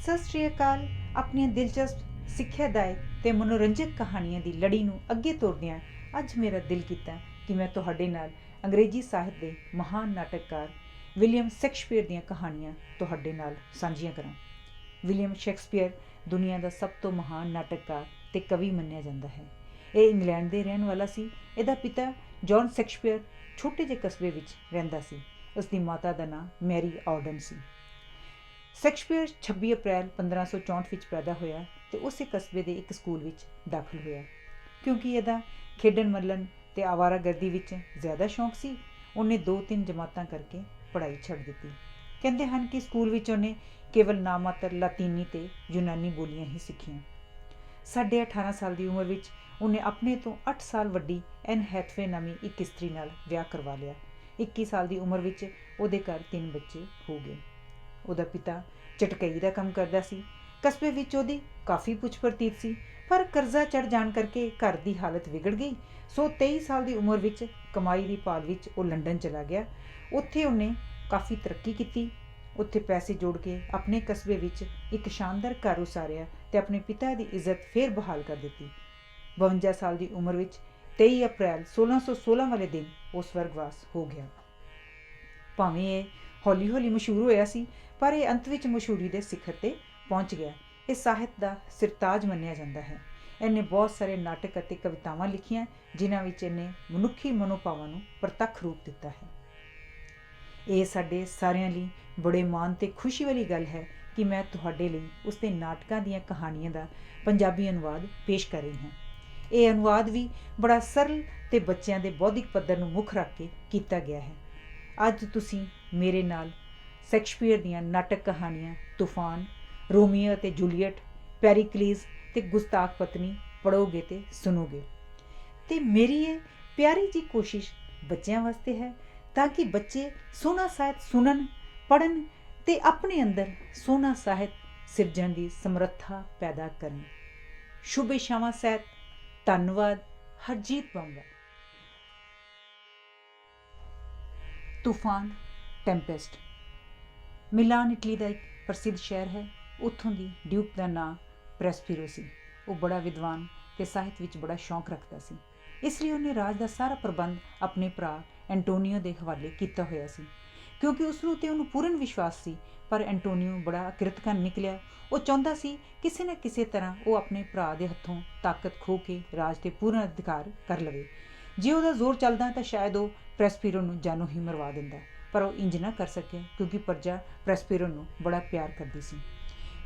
ਸਤਿ ਸ਼੍ਰੀ ਅਕਾਲ। ਆਪਣੀਆਂ ਦਿਲਚਸਪ ਸਿੱਖਿਆਦਾਇਕ ਤੇ ਮਨੋਰੰਜਕ ਕਹਾਣੀਆਂ ਦੀ ਲੜੀ ਨੂੰ ਅੱਗੇ ਤੋਰਦਿਆਂ ਅੱਜ ਮੇਰਾ ਦਿਲ ਕੀਤਾ ਕਿ ਮੈਂ ਤੁਹਾਡੇ ਨਾਲ ਅੰਗਰੇਜ਼ੀ ਸਾਹਿਤ ਦੇ ਮਹਾਨ ਨਾਟਕਕਾਰ ਵਿਲੀਅਮ ਸ਼ੇਕਸਪੀਅਰ ਦੀਆਂ ਕਹਾਣੀਆਂ ਤੁਹਾਡੇ ਨਾਲ ਸਾਂਝੀਆਂ ਕਰਾਂ। ਵਿਲੀਅਮ ਸ਼ੇਕਸਪੀਅਰ ਦੁਨੀਆ ਦਾ ਸਭ ਤੋਂ ਮਹਾਨ ਨਾਟਕਕਾਰ ਤੇ ਕਵੀ ਮੰਨਿਆ ਜਾਂਦਾ ਹੈ। ਇਹ ਇੰਗਲੈਂਡ ਦੇ ਰਹਿਣ ਵਾਲਾ ਸੀ। ਇਹਦਾ ਪਿਤਾ ਜੌਨ ਸ਼ੇਕਸਪੀਅਰ ਛੋਟੇ ਜਿਹੇ ਕਸਬੇ ਵਿੱਚ ਰਹਿੰਦਾ ਸੀ। ਉਸਦੀ ਮਾਤਾ ਦਾ ਨਾਂ ਮੈਰੀ ਆਰਡਨ ਸੀ। ਸ਼ੇਕਸਪੀਅਰ 26 ਅਪ੍ਰੈਲ 1564 ਵਿੱਚ ਪੈਦਾ ਹੋਇਆ ਅਤੇ ਉਸੇ ਕਸਬੇ ਦੇ ਇੱਕ ਸਕੂਲ ਵਿੱਚ ਦਾਖਲ ਹੋਇਆ। ਕਿਉਂਕਿ ਇਹਦਾ ਖੇਡਣ ਮੱਲਣ ਅਤੇ ਆਵਾਰਾਗਰਦੀ ਵਿੱਚ ਜ਼ਿਆਦਾ ਸ਼ੌਂਕ ਸੀ, ਉਹਨੇ 2-3 ਜਮਾਤਾਂ ਕਰਕੇ ਪੜ੍ਹਾਈ ਛੱਡ ਦਿੱਤੀ। ਕਹਿੰਦੇ ਹਨ ਕਿ ਸਕੂਲ ਵਿੱਚ ਉਹਨੇ ਕੇਵਲ ਨਾਮਾਤਰ ਲਾਤੀਨੀ ਅਤੇ ਯੂਨਾਨੀ ਬੋਲੀਆਂ ਹੀ ਸਿੱਖੀਆਂ। 18.5 ਸਾਲ ਦੀ ਉਮਰ ਵਿੱਚ ਉਹਨੇ ਆਪਣੇ ਤੋਂ 8 ਸਾਲ ਵੱਡੀ ਐਨ ਹੈਥਵੇ ਨਾਮੀ ਇੱਕ ਇਸਤਰੀ ਨਾਲ ਵਿਆਹ ਕਰਵਾ ਲਿਆ। 21 ਸਾਲ ਦੀ ਉਮਰ ਵਿੱਚ ਉਹਦੇ ਘਰ 3 ਬੱਚੇ ਹੋ ਗਏ। ਉਹਦਾ ਪਿਤਾ ਝਟਕਈ ਦਾ ਕੰਮ ਕਰਦਾ ਸੀ। ਕਸਬੇ ਵਿੱਚ ਉਹਦੀ ਕਾਫੀ ਪੁੱਛ ਪ੍ਰਤੀਤ ਸੀ, ਪਰ ਕਰਜ਼ਾ ਚੜ੍ਹ ਜਾਣ ਕਰਕੇ ਘਰ ਦੀ ਹਾਲਤ ਵਿਗੜ ਗਈ। ਸੋ 23 ਸਾਲ ਦੀ ਉਮਰ ਵਿੱਚ ਕਮਾਈ ਦੀ ਭਾਲ ਵਿੱਚ ਉਹ ਲੰਡਨ ਚਲਾ ਗਿਆ। ਉੱਥੇ ਉਹਨੇ ਕਾਫੀ ਤਰੱਕੀ ਕੀਤੀ। ਉੱਥੇ ਪੈਸੇ ਜੋੜ ਕੇ ਆਪਣੇ ਕਸਬੇ ਵਿੱਚ ਇੱਕ ਸ਼ਾਨਦਾਰ ਘਰ ਉਸਾਰਿਆ ਅਤੇ ਆਪਣੇ ਪਿਤਾ ਦੀ ਇੱਜ਼ਤ ਫੇਰ ਬਹਾਲ ਕਰ ਦਿੱਤੀ। 52 ਸਾਲ ਦੀ ਉਮਰ ਵਿੱਚ 23 ਅਪ੍ਰੈਲ 1616 ਵਾਲੇ ਦਿਨ ਉਹ ਸਵਰਗਵਾਸ ਹੋ ਗਿਆ। ਭਾਵੇਂ ਇਹ ਹੌਲੀ ਹੌਲੀ ਮਸ਼ਹੂਰ ਹੋਇਆ ਸੀ, ਪਰ ਇਹ ਅੰਤ ਵਿੱਚ ਮਸ਼ਹੂਰੀ ਦੇ ਸਿਖਰ 'ਤੇ ਪਹੁੰਚ ਗਿਆ। ਇਹ ਸਾਹਿਤ ਦਾ ਸਿਰਤਾਜ ਮੰਨਿਆ ਜਾਂਦਾ ਹੈ। ਇਹਨੇ ਬਹੁਤ ਸਾਰੇ ਨਾਟਕ ਅਤੇ ਕਵਿਤਾਵਾਂ ਲਿਖੀਆਂ, ਜਿਨ੍ਹਾਂ ਵਿੱਚ ਇਹਨੇ ਮਨੁੱਖੀ ਮਨੋਭਾਵਾਂ ਨੂੰ ਪ੍ਰਤੱਖ ਰੂਪ ਦਿੱਤਾ ਹੈ। ਇਹ ਸਾਡੇ ਸਾਰਿਆਂ ਲਈ ਬੜੇ ਮਾਣ ਅਤੇ ਖੁਸ਼ੀ ਵਾਲੀ ਗੱਲ ਹੈ ਕਿ ਮੈਂ ਤੁਹਾਡੇ ਲਈ ਉਸਦੇ ਨਾਟਕਾਂ ਦੀਆਂ ਕਹਾਣੀਆਂ ਦਾ ਪੰਜਾਬੀ ਅਨੁਵਾਦ ਪੇਸ਼ ਕਰ ਰਹੀ ਹਾਂ। ਇਹ ਅਨੁਵਾਦ ਵੀ ਬੜਾ ਸਰਲ ਅਤੇ ਬੱਚਿਆਂ ਦੇ ਬੌਧਿਕ ਪੱਧਰ ਨੂੰ ਮੁੱਖ ਰੱਖ ਕੇ ਕੀਤਾ ਗਿਆ ਹੈ। ਅੱਜ ਤੁਸੀਂ ਮੇਰੇ ਨਾਲ ਸ਼ੇਕਸਪੀਅਰ ਦੀਆਂ ਨਾਟਕ ਕਹਾਣੀਆਂ ਤੂਫਾਨ, ਰੋਮੀਓ ਅਤੇ ਜੂਲੀਅਟ, ਪੈਰੀਕਲੀਜ਼ ਅਤੇ ਗੁਸਤਾਖ ਪਤਨੀ ਪੜ੍ਹੋਗੇ ਅਤੇ ਸੁਣੋਗੇ। ਅਤੇ ਮੇਰੀ ਇਹ ਪਿਆਰੀ ਜੀ ਕੋਸ਼ਿਸ਼ ਬੱਚਿਆਂ ਵਾਸਤੇ ਹੈ, ਤਾਂ ਕਿ ਬੱਚੇ ਸੋਹਣਾ ਸਾਹਿਤ ਸੁਣਨ, ਪੜ੍ਹਨ ਅਤੇ ਆਪਣੇ ਅੰਦਰ ਸੋਹਣਾ ਸਾਹਿਤ ਸਿਰਜਣ ਦੀ ਸਮਰੱਥਾ ਪੈਦਾ ਕਰਨ। ਸ਼ੁਭ ਇਛਾਵਾਂ ਸਹਿਤ ਧੰਨਵਾਦ। ਹਰਜੀਤ ਬੰਬਾ। ਤੂਫਾਨ, ਟੈਂਪੈਸਟ। ਮਿਲਾਨ ਇਟਲੀ ਦਾ ਇੱਕ ਪ੍ਰਸਿੱਧ ਸ਼ਹਿਰ ਹੈ। ਉੱਥੋਂ ਦੀ ਡਿਊਕ ਦਾ ਨਾਂ ਪ੍ਰੈਸਪੀਰੋ ਸੀ। ਉਹ ਬੜਾ ਵਿਦਵਾਨ ਅਤੇ ਸਾਹਿਤ ਵਿੱਚ ਬੜਾ ਸ਼ੌਂਕ ਰੱਖਦਾ ਸੀ। ਇਸ ਲਈ ਉਹਨੇ ਰਾਜ ਦਾ ਸਾਰਾ ਪ੍ਰਬੰਧ ਆਪਣੇ ਭਰਾ ਐਂਟੋਨੀਓ ਦੇ ਹਵਾਲੇ ਕੀਤਾ ਹੋਇਆ ਸੀ, ਕਿਉਂਕਿ ਉਸਨੂੰ ਤੇ ਉਹਨੂੰ ਪੂਰਨ ਵਿਸ਼ਵਾਸ ਸੀ। ਪਰ ਐਂਟੋਨੀਓ ਬੜਾ ਅਕਿਰਤਕਨ ਨਿਕਲਿਆ। ਉਹ ਚਾਹੁੰਦਾ ਸੀ ਕਿਸੇ ਨਾ ਕਿਸੇ ਤਰ੍ਹਾਂ ਉਹ ਆਪਣੇ ਭਰਾ ਦੇ ਹੱਥੋਂ ਤਾਕਤ ਖੋਹ ਕੇ ਰਾਜ 'ਤੇ ਪੂਰਨ ਅਧਿਕਾਰ ਕਰ ਲਵੇ। ਜੇ ਉਹਦਾ ਜ਼ੋਰ ਚੱਲਦਾ ਤਾਂ ਸ਼ਾਇਦ ਉਹ ਪ੍ਰੈਸਪੀਰੋ ਨੂੰ ਜਾਨੋਂ ਹੀ ਮਰਵਾ ਦਿੰਦਾ, ਪਰ ਉਹ ਇੰਜ ਨਾ ਕਰ ਸਕਿਆ ਕਿਉਂਕਿ ਪ੍ਰਜਾ ਪ੍ਰੈਸਪੀਰੋ ਨੂੰ ਬੜਾ ਪਿਆਰ ਕਰਦੀ ਸੀ।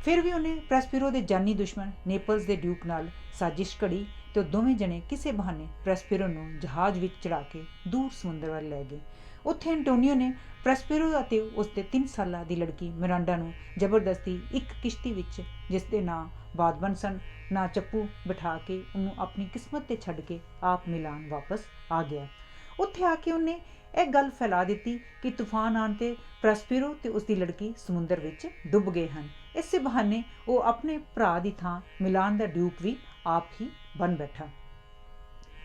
ਫਿਰ ਵੀ ਉਹਨੇ ਪ੍ਰੈਸਪੀਰੋ ਦੇ ਜਾਨੀ ਦੁਸ਼ਮਣ ਨੇਪਲਸ ਦੇ ਡਿਊਕ ਨਾਲ ਸਾਜ਼ਿਸ਼ ਘੜੀ ਅਤੇ ਉਹ ਦੋਵੇਂ ਜਣੇ ਕਿਸੇ ਬਹਾਨੇ ਪ੍ਰੈਸਪੀਰੋ ਨੂੰ ਜਹਾਜ਼ ਵਿੱਚ ਚੜ੍ਹਾ ਕੇ ਦੂਰ ਸਮੁੰਦਰ ਵੱਲ ਲੈ ਗਏ। ਉੱਥੇ ਐਂਟੋਨੀਓ ਨੇ ਪ੍ਰੈਸਪੀਰੋ ਅਤੇ ਉਸਦੇ 3 ਸਾਲਾਂ ਦੀ ਲੜਕੀ ਮਿਰਾਂਡਾ ਨੂੰ ਜ਼ਬਰਦਸਤੀ ਇੱਕ ਕਿਸ਼ਤੀ ਵਿੱਚ, ਜਿਸ ਦੇ ਨਾਂ ਬਾਦਬਨ ਸਨ, ਨਾ ਚੱਪੂ, ਬਿਠਾ ਕੇ ਉਹਨੂੰ ਆਪਣੀ ਕਿਸਮਤ 'ਤੇ ਛੱਡ ਕੇ ਆਪ ਮਿਲਾਨ ਵਾਪਸ ਆ ਗਿਆ। ਉੱਥੇ ਆ ਕੇ ਉਹਨੇ ਇਹ ਗੱਲ ਫੈਲਾ ਦਿੱਤੀ ਕਿ ਤੂਫਾਨ ਆਉਣ 'ਤੇ ਪ੍ਰੈਸਪੀਰੋ ਅਤੇ ਉਸਦੀ ਲੜਕੀ ਸਮੁੰਦਰ ਵਿੱਚ ਡੁੱਬ ਗਏ ਹਨ। ਇਸੇ ਬਹਾਨੇ ਉਹ ਆਪਣੇ ਭਰਾ ਦੀ ਥਾਂ ਮਿਲਾਨ ਦਾ ਡਿਊਕ ਵੀ ਆਪ ਹੀ ਬਣ ਬੈਠਾ।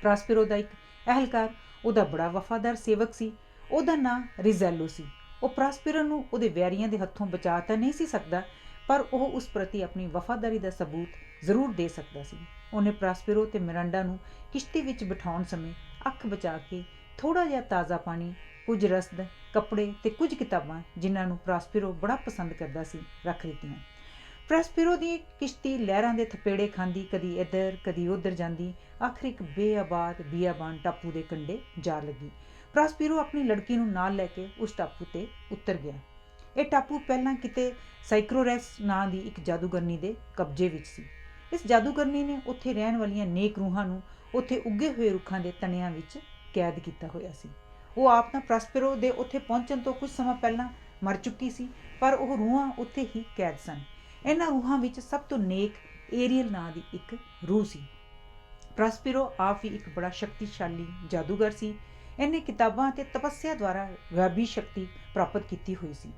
ਪ੍ਰੈਸਪੀਰੋ ਦਾ ਇੱਕ ਅਹਿਲਕਾਰ ਉਹਦਾ ਬੜਾ ਵਫਾਦਾਰ ਸੇਵਕ ਸੀ। ਉਹਦਾ ਨਾਂ ਰਿਜ਼ੈਲੋ ਸੀ। ਉਹ ਪ੍ਰੈਸਪੀਰੋ ਨੂੰ ਉਹਦੇ ਵੈਰੀਆਂ ਦੇ ਹੱਥੋਂ ਬਚਾ ਤਾਂ ਨਹੀਂ ਸੀ ਸਕਦਾ, ਪਰ ਉਹ ਉਸ ਪ੍ਰਤੀ ਆਪਣੀ ਵਫਾਦਾਰੀ ਦਾ ਸਬੂਤ ਜ਼ਰੂਰ ਦੇ ਸਕਦਾ ਸੀ। ਉਹਨੇ ਪ੍ਰੈਸਪੀਰੋ ਅਤੇ ਮਿਰਾਂਡਾ ਨੂੰ ਕਿਸ਼ਤੀ ਵਿੱਚ ਬਿਠਾਉਣ ਸਮੇਂ ਅੱਖ ਬਚਾ ਕੇ ਥੋੜ੍ਹਾ ਜਿਹਾ ਤਾਜ਼ਾ ਪਾਣੀ, ਕੁਝ ਰਸਦ, ਕੱਪੜੇ ਅਤੇ ਕੁਝ ਕਿਤਾਬਾਂ, ਜਿਨ੍ਹਾਂ ਨੂੰ ਪ੍ਰੈਸਪੀਰੋ ਬੜਾ ਪਸੰਦ ਕਰਦਾ ਸੀ, ਰੱਖ ਦਿੱਤੀਆਂ। ਪ੍ਰੈਸਪੀਰੋ ਦੀ ਕਿਸ਼ਤੀ ਲਹਿਰਾਂ ਦੇ ਥਪੇੜੇ ਖਾਂਦੀ ਕਦੀ ਇੱਧਰ ਕਦੀ ਉੱਧਰ ਜਾਂਦੀ, ਆਖਰ ਇੱਕ ਬੇਆਬਾਦ ਬੀਆਬਾਨ ਟਾਪੂ ਦੇ ਕੰਢੇ ਜਾ ਲੱਗੀ। ਪ੍ਰੈਸਪੀਰੋ ਆਪਣੀ ਲੜਕੀ ਨੂੰ ਨਾਲ ਲੈ ਕੇ ਉਸ ਟਾਪੂ 'ਤੇ ਉਤਰ ਗਿਆ। ਇਹ ਟਾਪੂ ਪਹਿਲਾਂ ਕਿਤੇ ਸਾਈਕਰੋਰੈਸ ਨਾਂ ਦੀ ਇੱਕ ਜਾਦੂਗਰਨੀ ਦੇ ਕਬਜ਼ੇ ਵਿੱਚ ਸੀ। ਇਸ ਜਾਦੂਗਰਨੀ ਨੇ ਉੱਥੇ ਰਹਿਣ ਵਾਲੀਆਂ ਨੇਕ ਰੂਹਾਂ ਨੂੰ ਉੱਥੇ ਉੱਗੇ ਹੋਏ ਰੁੱਖਾਂ ਦੇ ਤਣਿਆਂ ਵਿੱਚ ਕੈਦ ਕੀਤਾ ਹੋਇਆ ਸੀ। ਉਹ ਆਪ ਤਾਂ ਪ੍ਰੈਸਪੀਰੋ ਦੇ ਉੱਥੇ ਪਹੁੰਚਣ ਤੋਂ ਕੁਝ ਸਮਾਂ ਪਹਿਲਾਂ ਮਰ ਚੁੱਕੀ ਸੀ, ਪਰ ਉਹ ਰੂਹਾਂ ਉੱਥੇ ਹੀ ਕੈਦ ਸਨ। ਇਹਨਾਂ ਰੂਹਾਂ ਵਿੱਚ ਸਭ ਤੋਂ ਨੇਕ ਏਰੀਅਲ ਨਾਂ ਦੀ ਇੱਕ ਰੂਹ ਸੀ। ਪ੍ਰੈਸਪੀਰੋ ਆਪ ਵੀ ਇੱਕ ਬੜਾ ਸ਼ਕਤੀਸ਼ਾਲੀ ਜਾਦੂਗਰ ਸੀ। ਇਹਨੇ ਕਿਤਾਬਾਂ ਅਤੇ ਤਪੱਸਿਆ ਦੁਆਰਾ ਗੈਬੀ ਸ਼ਕਤੀ ਪ੍ਰਾਪਤ ਕੀਤੀ ਹੋਈ ਸੀ।